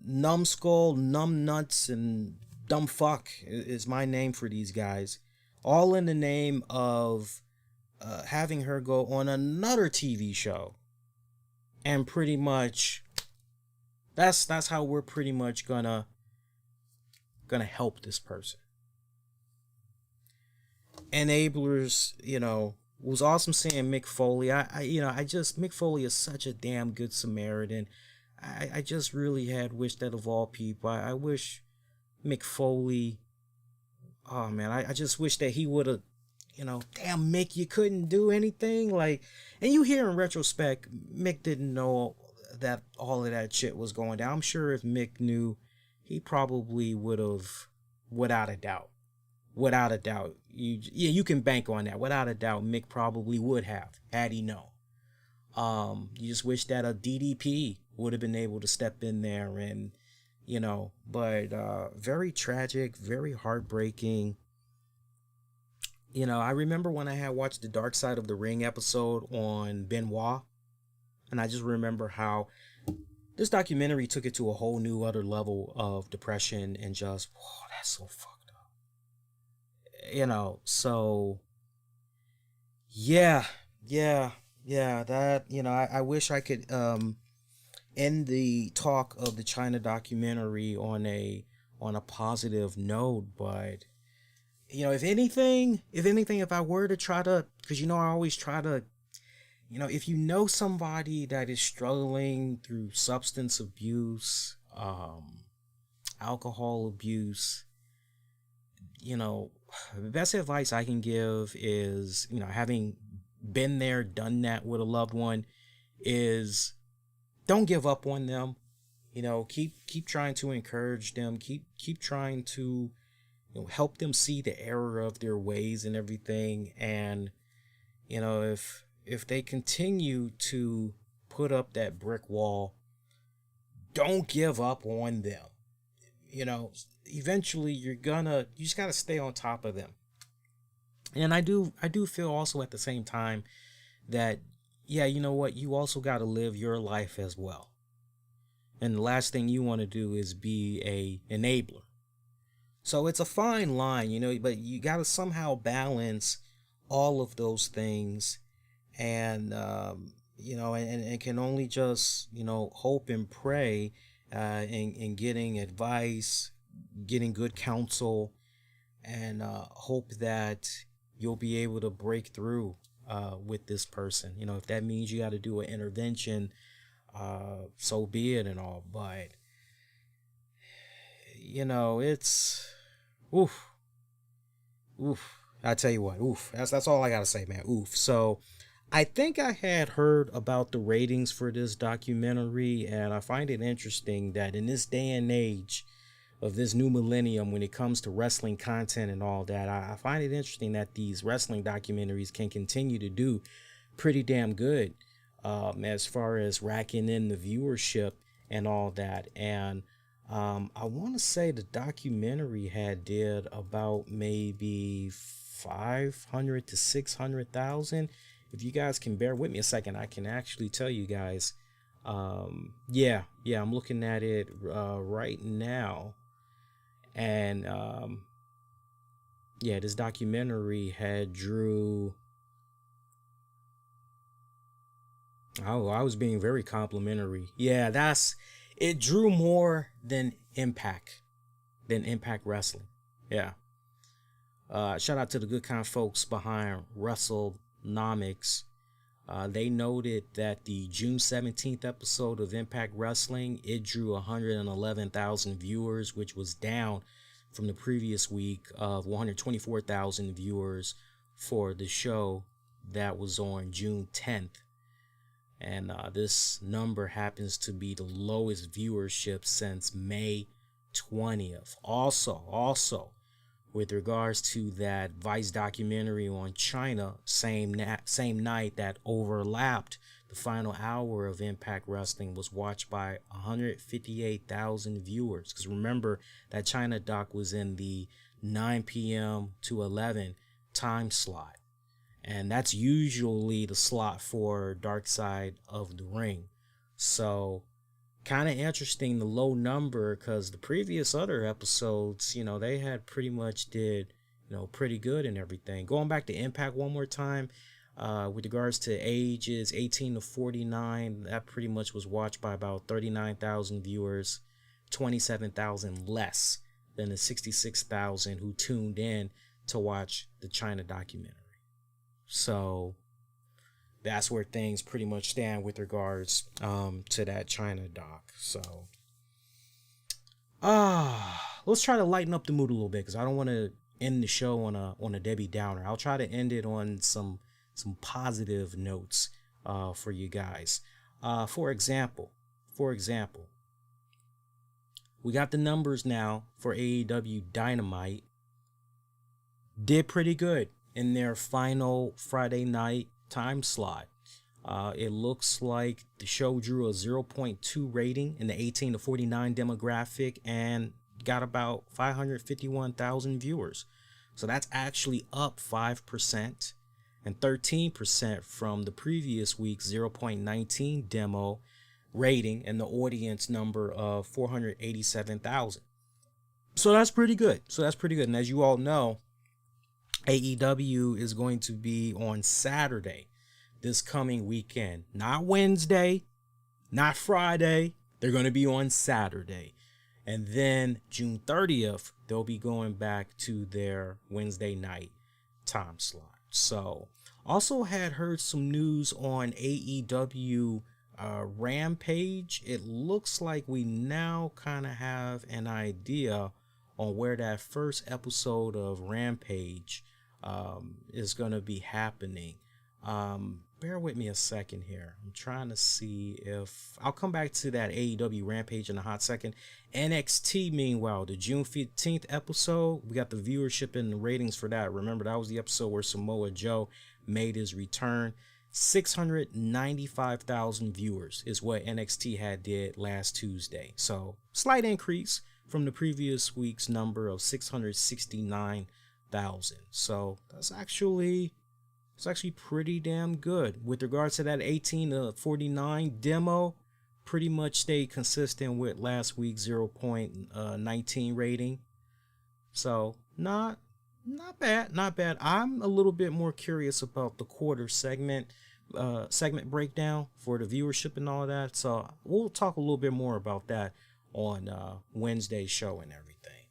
Numbskull, numbnuts, and dumb fuck is my name for these guys, all in the name of having her go on another TV show, and pretty much that's how we're pretty much gonna help this person. Enablers, was awesome seeing Mick Foley. Mick Foley is such a damn good Samaritan. I just really had wished that of all people. I wish Mick Foley, oh man, I just wish that he would have, damn Mick, you couldn't do anything. Like, and you hear in retrospect, Mick didn't know that all of that shit was going down. I'm sure if Mick knew, he probably would have, without a doubt, you can bank on that. Without a doubt, Mick probably would have, had he known. You just wish that a DDP would have been able to step in there and, but very tragic, very heartbreaking. I remember when I had watched the Dark Side of the Ring episode on Benoit, and I just remember how this documentary took it to a whole new other level of depression and just, whoa, that's so fucked up. So yeah, that, I wish I could end the talk of the Chyna documentary on a positive note, but if anything, if I were to try to, because I always try to if you know somebody that is struggling through substance abuse, alcohol abuse, the best advice I can give is, having been there, done that with a loved one, is don't give up on them. Keep trying to encourage them. Keep trying to, help them see the error of their ways and everything. And, if they continue to put up that brick wall, don't give up on them. Eventually you just gotta stay on top of them. And I do feel also at the same time that, yeah, you know what, you also gotta live your life as well. And the last thing you want to do is be a enabler. So it's a fine line, but you gotta somehow balance all of those things. And and can only just hope and pray, and getting advice, getting good counsel, and hope that you'll be able to break through with this person. If that means you got to do an intervention, so be it and all. But it's oof. I tell you what, oof. That's all I gotta say, man. Oof. So I think I had heard about the ratings for this documentary, and I find it interesting that in this day and age of this new millennium, when it comes to wrestling content and all that, I find it interesting that these wrestling documentaries can continue to do pretty damn good, as far as racking in the viewership and all that. And I want to say the documentary did about maybe 500 to 600,000. If you guys can bear with me a second, I can actually tell you guys. Yeah, I'm looking at it right now. And this documentary drew. Oh, I was being very complimentary. Yeah, it drew more than Impact Wrestling. Yeah. Shout out to the good kind of folks behind WrestleNomics. They noted that the June 17th episode of Impact Wrestling, it drew 111,000 viewers, which was down from the previous week of 124,000 viewers for the show that was on June 10th. And this number happens to be the lowest viewership since May 20th. Also, with regards to that Vice documentary on Chyna, same night that overlapped the final hour of Impact Wrestling, was watched by 158,000 viewers. Because remember, that Chyna doc was in the 9 p.m. to 11 time slot. And that's usually the slot for Dark Side of the Ring. So kind of interesting, the low number, because the previous other episodes, they had pretty much did, pretty good and everything. Going back to Impact one more time, with regards to ages 18 to 49, that pretty much was watched by about 39,000 viewers, 27,000 less than the 66,000 who tuned in to watch the Chyna documentary. So that's where things pretty much stand with regards to that Chyna doc. So let's try to lighten up the mood a little bit, because I don't want to end the show on a Debbie Downer. I'll try to end it on some positive notes for you guys. For example, we got the numbers now for AEW Dynamite. Did pretty good in their final Friday night time slot. It looks like the show drew a 0.2 rating in the 18 to 49 demographic and got about 551,000 viewers. So that's actually up 5% and 13% from the previous week's 0.19 demo rating and the audience number of 487,000. So that's pretty good. And as you all know, AEW is going to be on Saturday this coming weekend. Not Wednesday, not Friday. They're going to be on Saturday. And then June 30th, they'll be going back to their Wednesday night time slot. So Also had heard some news on AEW Rampage. It looks like we now kind of have an idea on where that first episode of Rampage is going to be happening. Bear with me a second here. I'm trying to see if I'll come back to that AEW Rampage in a hot second. NXT, meanwhile, the June 15th episode, we got the viewership and the ratings for that. Remember, that was the episode where Samoa Joe made his return. 695,000 viewers is what NXT had did last Tuesday. So slight increase from the previous week's number of 669,000. So that's actually pretty damn good. With regards to that 18 to 49 demo, pretty much stayed consistent with last week's 0.19 rating. So not bad. I'm a little bit more curious about the quarter segment breakdown for the viewership and all of that. So we'll talk a little bit more about that on Wednesday's show and everything.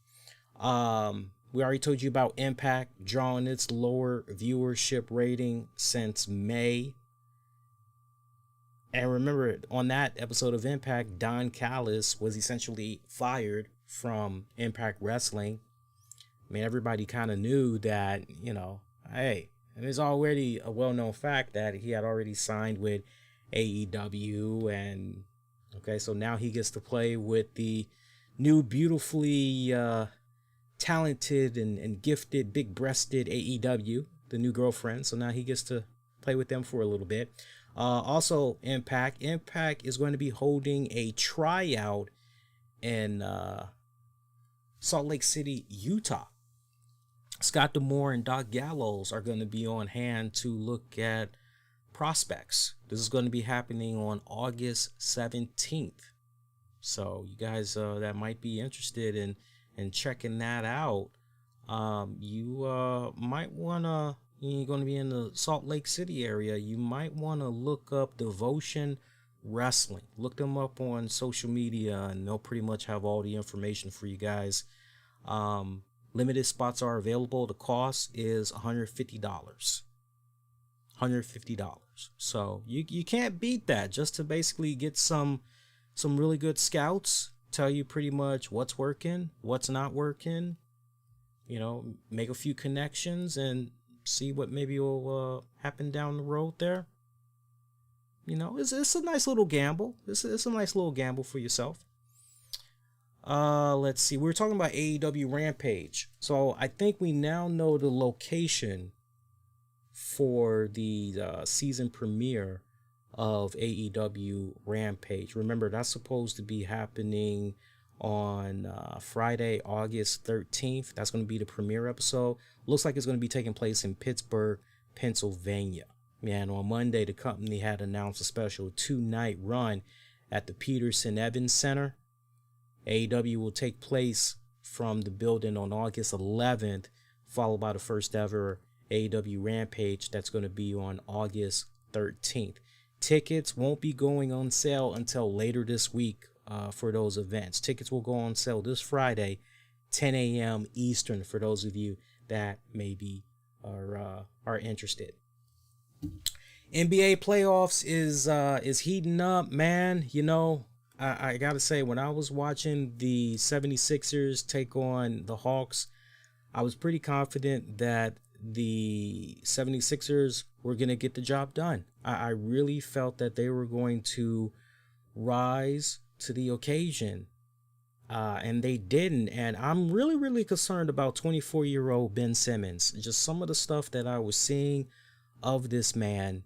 We already told you about Impact drawing its lower viewership rating since May. And remember, on that episode of Impact, Don Callis was essentially fired from Impact Wrestling. I mean, everybody kind of knew that, hey, it was already a well-known fact that he had already signed with AEW. And, okay, so now he gets to play with the new, beautifully talented and gifted, big-breasted AEW, the new girlfriend. So now he gets to play with them for a little bit. Also, Impact is going to be holding a tryout in Salt Lake City, Utah. Scott D'Amore and Doc Gallows are going to be on hand to look at prospects. This is going to be happening on August 17th. So you guys that might be interested in checking that out, you might want to, you're going to be in the Salt Lake City area, you might want to look up Devotion Wrestling. Look them up on social media and they'll pretty much have all the information for you guys. Limited spots are available. The cost is $150. $150. So you can't beat that, just to basically get some really good scouts, tell you pretty much what's working, what's not working, make a few connections and see what maybe will happen down the road there. It's a nice little gamble. It's a nice little gamble for yourself. Let's see. We were talking about AEW Rampage. So I think we now know the location for the season premiere of AEW Rampage. Remember, that's supposed to be happening on Friday, August 13th. That's going to be the premiere episode. Looks like it's going to be taking place in Pittsburgh, Pennsylvania. Man, on Monday, the company had announced a special 2-night run at the Peterson Evans Center. AEW will take place from the building on August 11th, followed by the first ever AEW Rampage that's going to be on August 13th. Tickets won't be going on sale until later this week for those events. Tickets will go on sale this Friday, 10 a.m. Eastern, for those of you that maybe are interested. NBA playoffs is heating up, man. I gotta say, when I was watching the 76ers take on the Hawks, I was pretty confident that the 76ers were going to get the job done. I really felt that they were going to rise to the occasion, and they didn't. And I'm really, really concerned about 24-year-old Ben Simmons. Just some of the stuff that I was seeing of this man,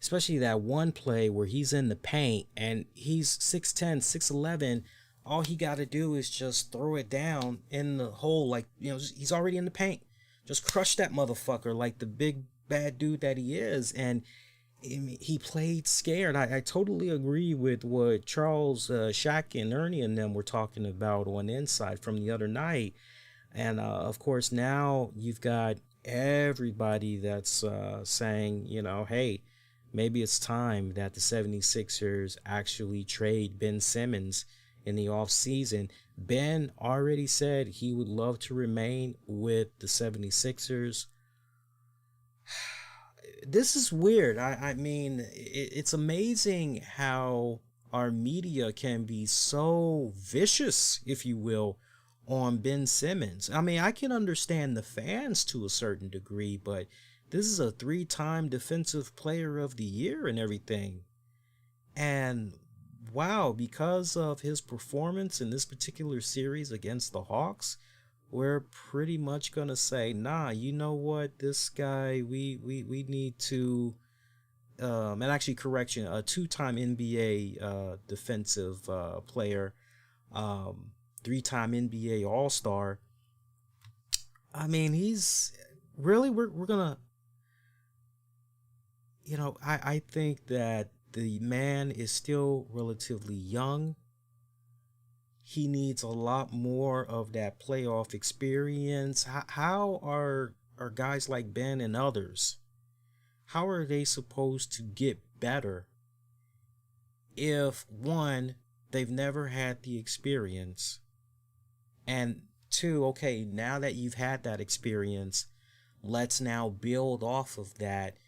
especially that one play where he's in the paint and he's 6'10", 6'11". All he got to do is just throw it down in the hole. Like, he's already in the paint. Just crush that motherfucker like the big bad dude that he is. And he played scared. I totally agree with what Charles, Shaq, and Ernie and them were talking about on Inside from the other night. And, of course, now you've got everybody that's saying, hey, maybe it's time that the 76ers actually trade Ben Simmons in the offseason. Ben already said he would love to remain with the 76ers. this is weird. I mean, it's amazing how our media can be so vicious, if you will, on Ben Simmons. I mean, I can understand the fans to a certain degree, but this is a 3-time defensive player of the year and everything. And wow, because of his performance in this particular series against the Hawks, we're pretty much gonna say, nah, you know what, this guy, we need to, and actually, correction, a 2-time NBA defensive player, 3-time NBA All Star. I mean, he's really, we're gonna, I think that the man is still relatively young. He needs a lot more of that playoff experience. How are guys like Ben and others, how are they supposed to get better if, one, they've never had the experience, and two, okay, now that you've had that experience, let's now build off of that.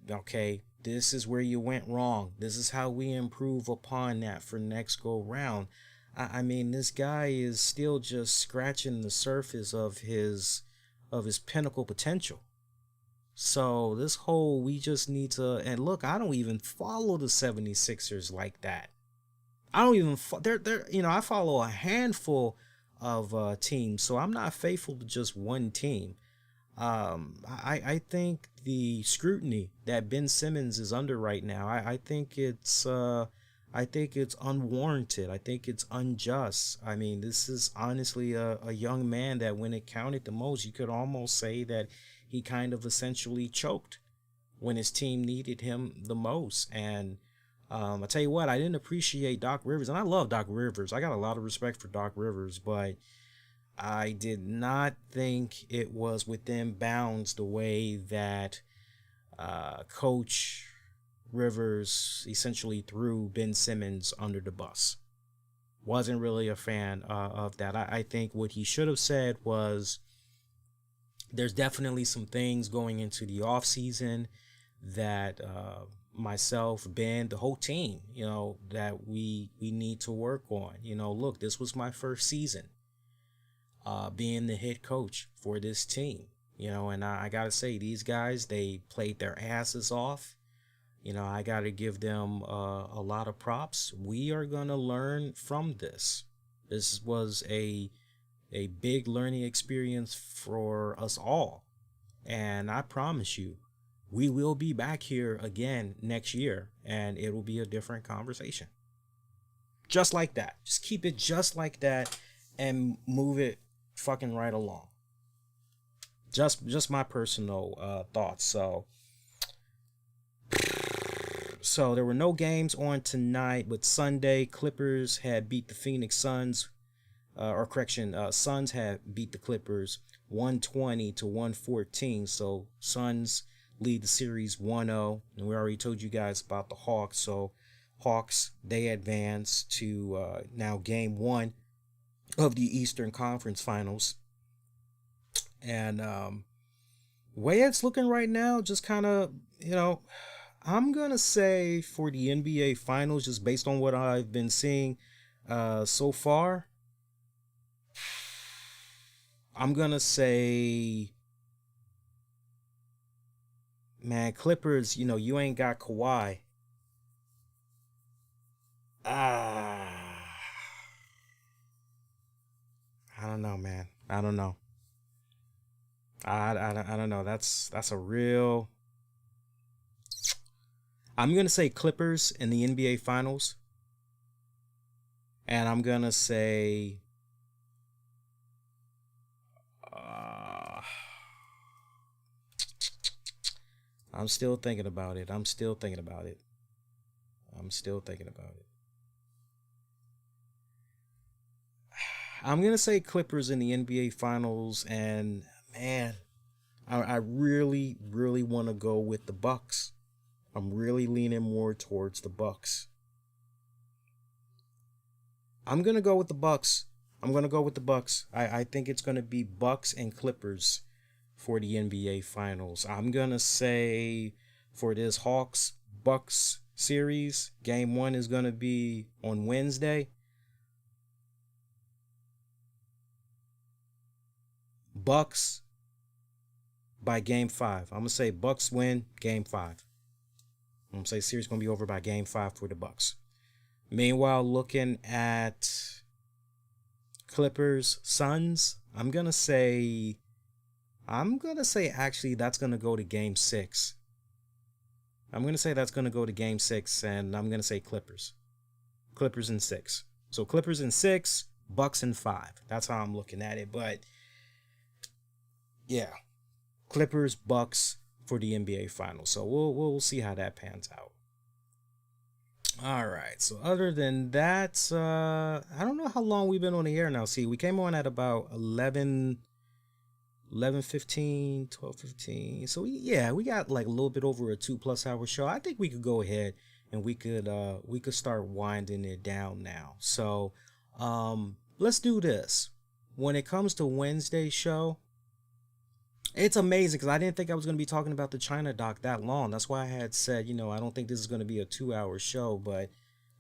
Okay, this is where you went wrong. This is how we improve upon that for next go round. I mean, this guy is still just scratching the surface of his pinnacle potential. So this whole, we just need to, and look, I don't even follow the 76ers like that. I don't even they're I follow a handful of teams, so I'm not faithful to just one team. I think the scrutiny that Ben Simmons is under right now, I think it's unwarranted. I think it's unjust. I mean, this is honestly a young man that, when it counted the most, you could almost say that he kind of essentially choked when his team needed him the most. And I tell you what, I didn't appreciate Doc Rivers, and I love Doc Rivers. I got a lot of respect for Doc Rivers, but I did not think it was within bounds the way that Coach Rivers essentially threw Ben Simmons under the bus. Wasn't really a fan of that. I think what he should have said was, there's definitely some things going into the off season that myself, Ben, the whole team, that we need to work on. Look, this was my first season being the head coach for this team, and I gotta say, these guys, they played their asses off. I got to give them a lot of props. We are going to learn from this. This was a big learning experience for us all. And I promise you, we will be back here again next year, and it will be a different conversation. Just like that. Just keep it just like that and move it fucking right along. Just my personal thoughts. So there were no games on tonight, but Sunday, Clippers had beat the Phoenix Suns, Suns had beat the Clippers 120-114. So Suns lead the series 1-0, and we already told you guys about the Hawks. So Hawks, they advance to now game 1 of the Eastern Conference Finals. And way it's looking right now, just kind of, I'm going to say for the NBA Finals, just based on what I've been seeing so far, I'm going to say, man, Clippers, you ain't got Kawhi. I don't know, man. I don't know. I don't know. That's a real... I'm going to say Clippers in the NBA Finals. And I'm going to say... I'm still thinking about it. I'm going to say Clippers in the NBA Finals. And, man, I really, really want to go with the Bucks. I'm really leaning more towards the Bucks. I'm going to go with the Bucks. I think it's going to be Bucks and Clippers for the NBA Finals. I'm going to say for this Hawks Bucks series. Game 1 is going to be on Wednesday. Bucks by game 5. I'm going to say Bucks win game 5. I'm going to say series going to be over by game 5 for the Bucks. Meanwhile, looking at Clippers Suns, I'm going to say actually that's going to go to game 6. I'm going to say that's going to go to game 6, and I'm going to say Clippers. Clippers in 6. So Clippers in 6, Bucks in 5. That's how I'm looking at it. But yeah, Clippers, Bucks for the NBA Finals. So we'll see how that pans out. All right. So other than that, I don't know how long we've been on the air now. See, we came on at about 11:15, 12:15. So we got like a little bit over a 2+ hour show. I think we could go ahead and we could start winding it down now. So let's do this. When it comes to Wednesday's show, it's amazing because I didn't think I was going to be talking about the Chyna doc that long. That's why I had said, I don't think this is going to be a 2-hour show, but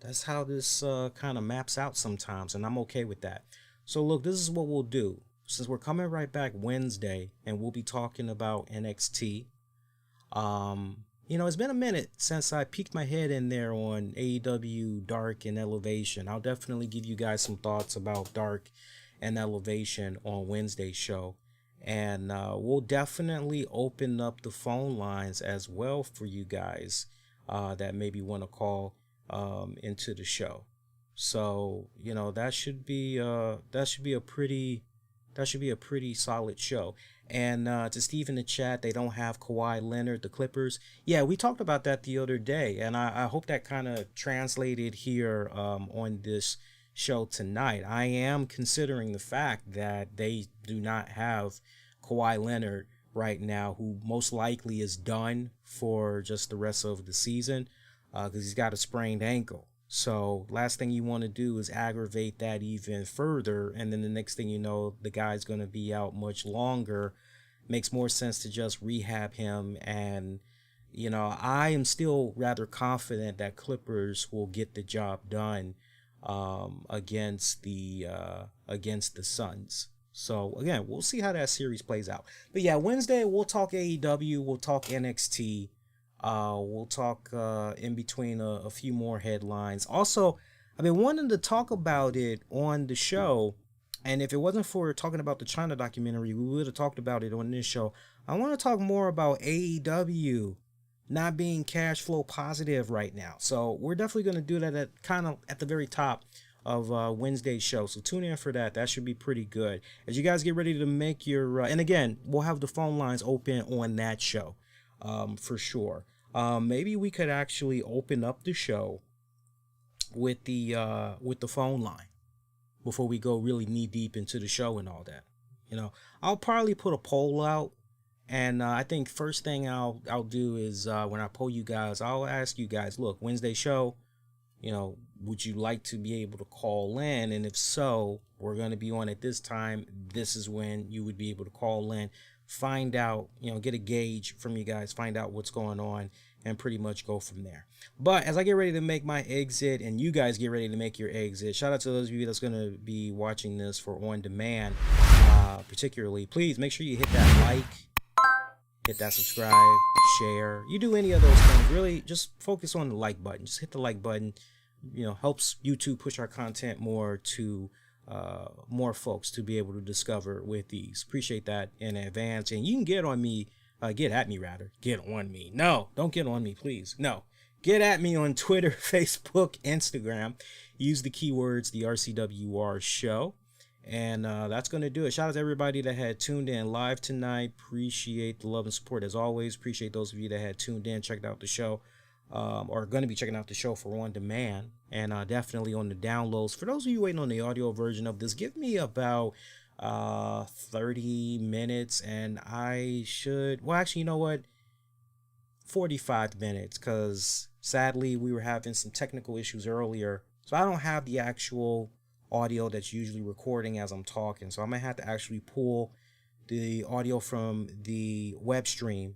that's how this kind of maps out sometimes, and I'm okay with that. So look, this is what we'll do. Since we're coming right back Wednesday, and we'll be talking about NXT. It's been a minute since I peeked my head in there on AEW Dark and Elevation. I'll definitely give you guys some thoughts about Dark and Elevation on Wednesday's show. And we'll definitely open up the phone lines as well for you guys that maybe want to call into the show. So that should be a pretty solid show. And to Steve in the chat, they don't have Kawhi Leonard, the Clippers. Yeah, we talked about that the other day, and I hope that kind of translated here on this show tonight. I am considering the fact that they do not have Kawhi Leonard right now, who most likely is done for just the rest of the season because he's got a sprained ankle. So last thing you want to do is aggravate that even further, and then the next thing you know, the guy's going to be out much longer. Makes more sense to just rehab him, and I am still rather confident that Clippers will get the job done against the Suns. So again, we'll see how that series plays out. But yeah, Wednesday we'll talk AEW, we'll talk NXT, we'll talk in between a few more headlines. Also, I've been wanting to talk about it on the show, and if it wasn't for talking about the Chyna documentary, we would have talked about it on this show. I want to talk more about AEW not being cash flow positive right now. So we're definitely going to do that at the very top of Wednesday's show. So tune in for that. That should be pretty good. As you guys get ready to make your, and again, we'll have the phone lines open on that show for sure. Maybe we could actually open up the show with the phone line before we go really knee deep into the show and all that. I'll probably put a poll out. And I think first thing I'll do is when I poll you guys, I'll ask you guys, look, Wednesday show, would you like to be able to call in? And if so, we're going to be on at this time. This is when you would be able to call in, find out, get a gauge from you guys, find out what's going on, and pretty much go from there. But as I get ready to make my exit and you guys get ready to make your exit, shout out to those of you that's going to be watching this for on demand, particularly, please make sure you hit that like, hit that subscribe, share. You do any of those things, really just focus on the like button. Just hit the like button. Helps YouTube push our content more to more folks to be able to discover with these. Appreciate that in advance. And you can get on me, get at me rather. Get on me. No, don't get on me, please. No. Get at me on Twitter, Facebook, Instagram. Use the keywords, the RCWR show. And that's going to do it. Shout out to everybody that had tuned in live tonight. Appreciate the love and support as always. Appreciate those of you that had tuned in, checked out the show, or going to be checking out the show for on demand, and definitely on the downloads. For those of you waiting on the audio version of this, give me about 30 minutes, and I should, well, actually, you know what? 45 minutes, because sadly we were having some technical issues earlier, so I don't have the actual audio that's usually recording as I'm talking. So I'm gonna have to actually pull the audio from the web stream,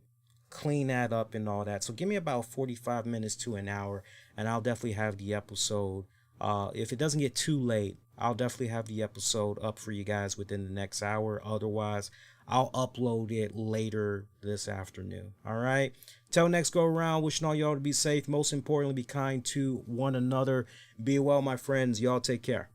clean that up and all that. So give me about 45 minutes to an hour, and I'll definitely have the episode. If it doesn't get too late, I'll definitely have the episode up for you guys within the next hour. Otherwise, I'll upload it later this afternoon. All right. Till next go around, wishing all y'all to be safe. Most importantly, be kind to one another. Be well, my friends. Y'all take care.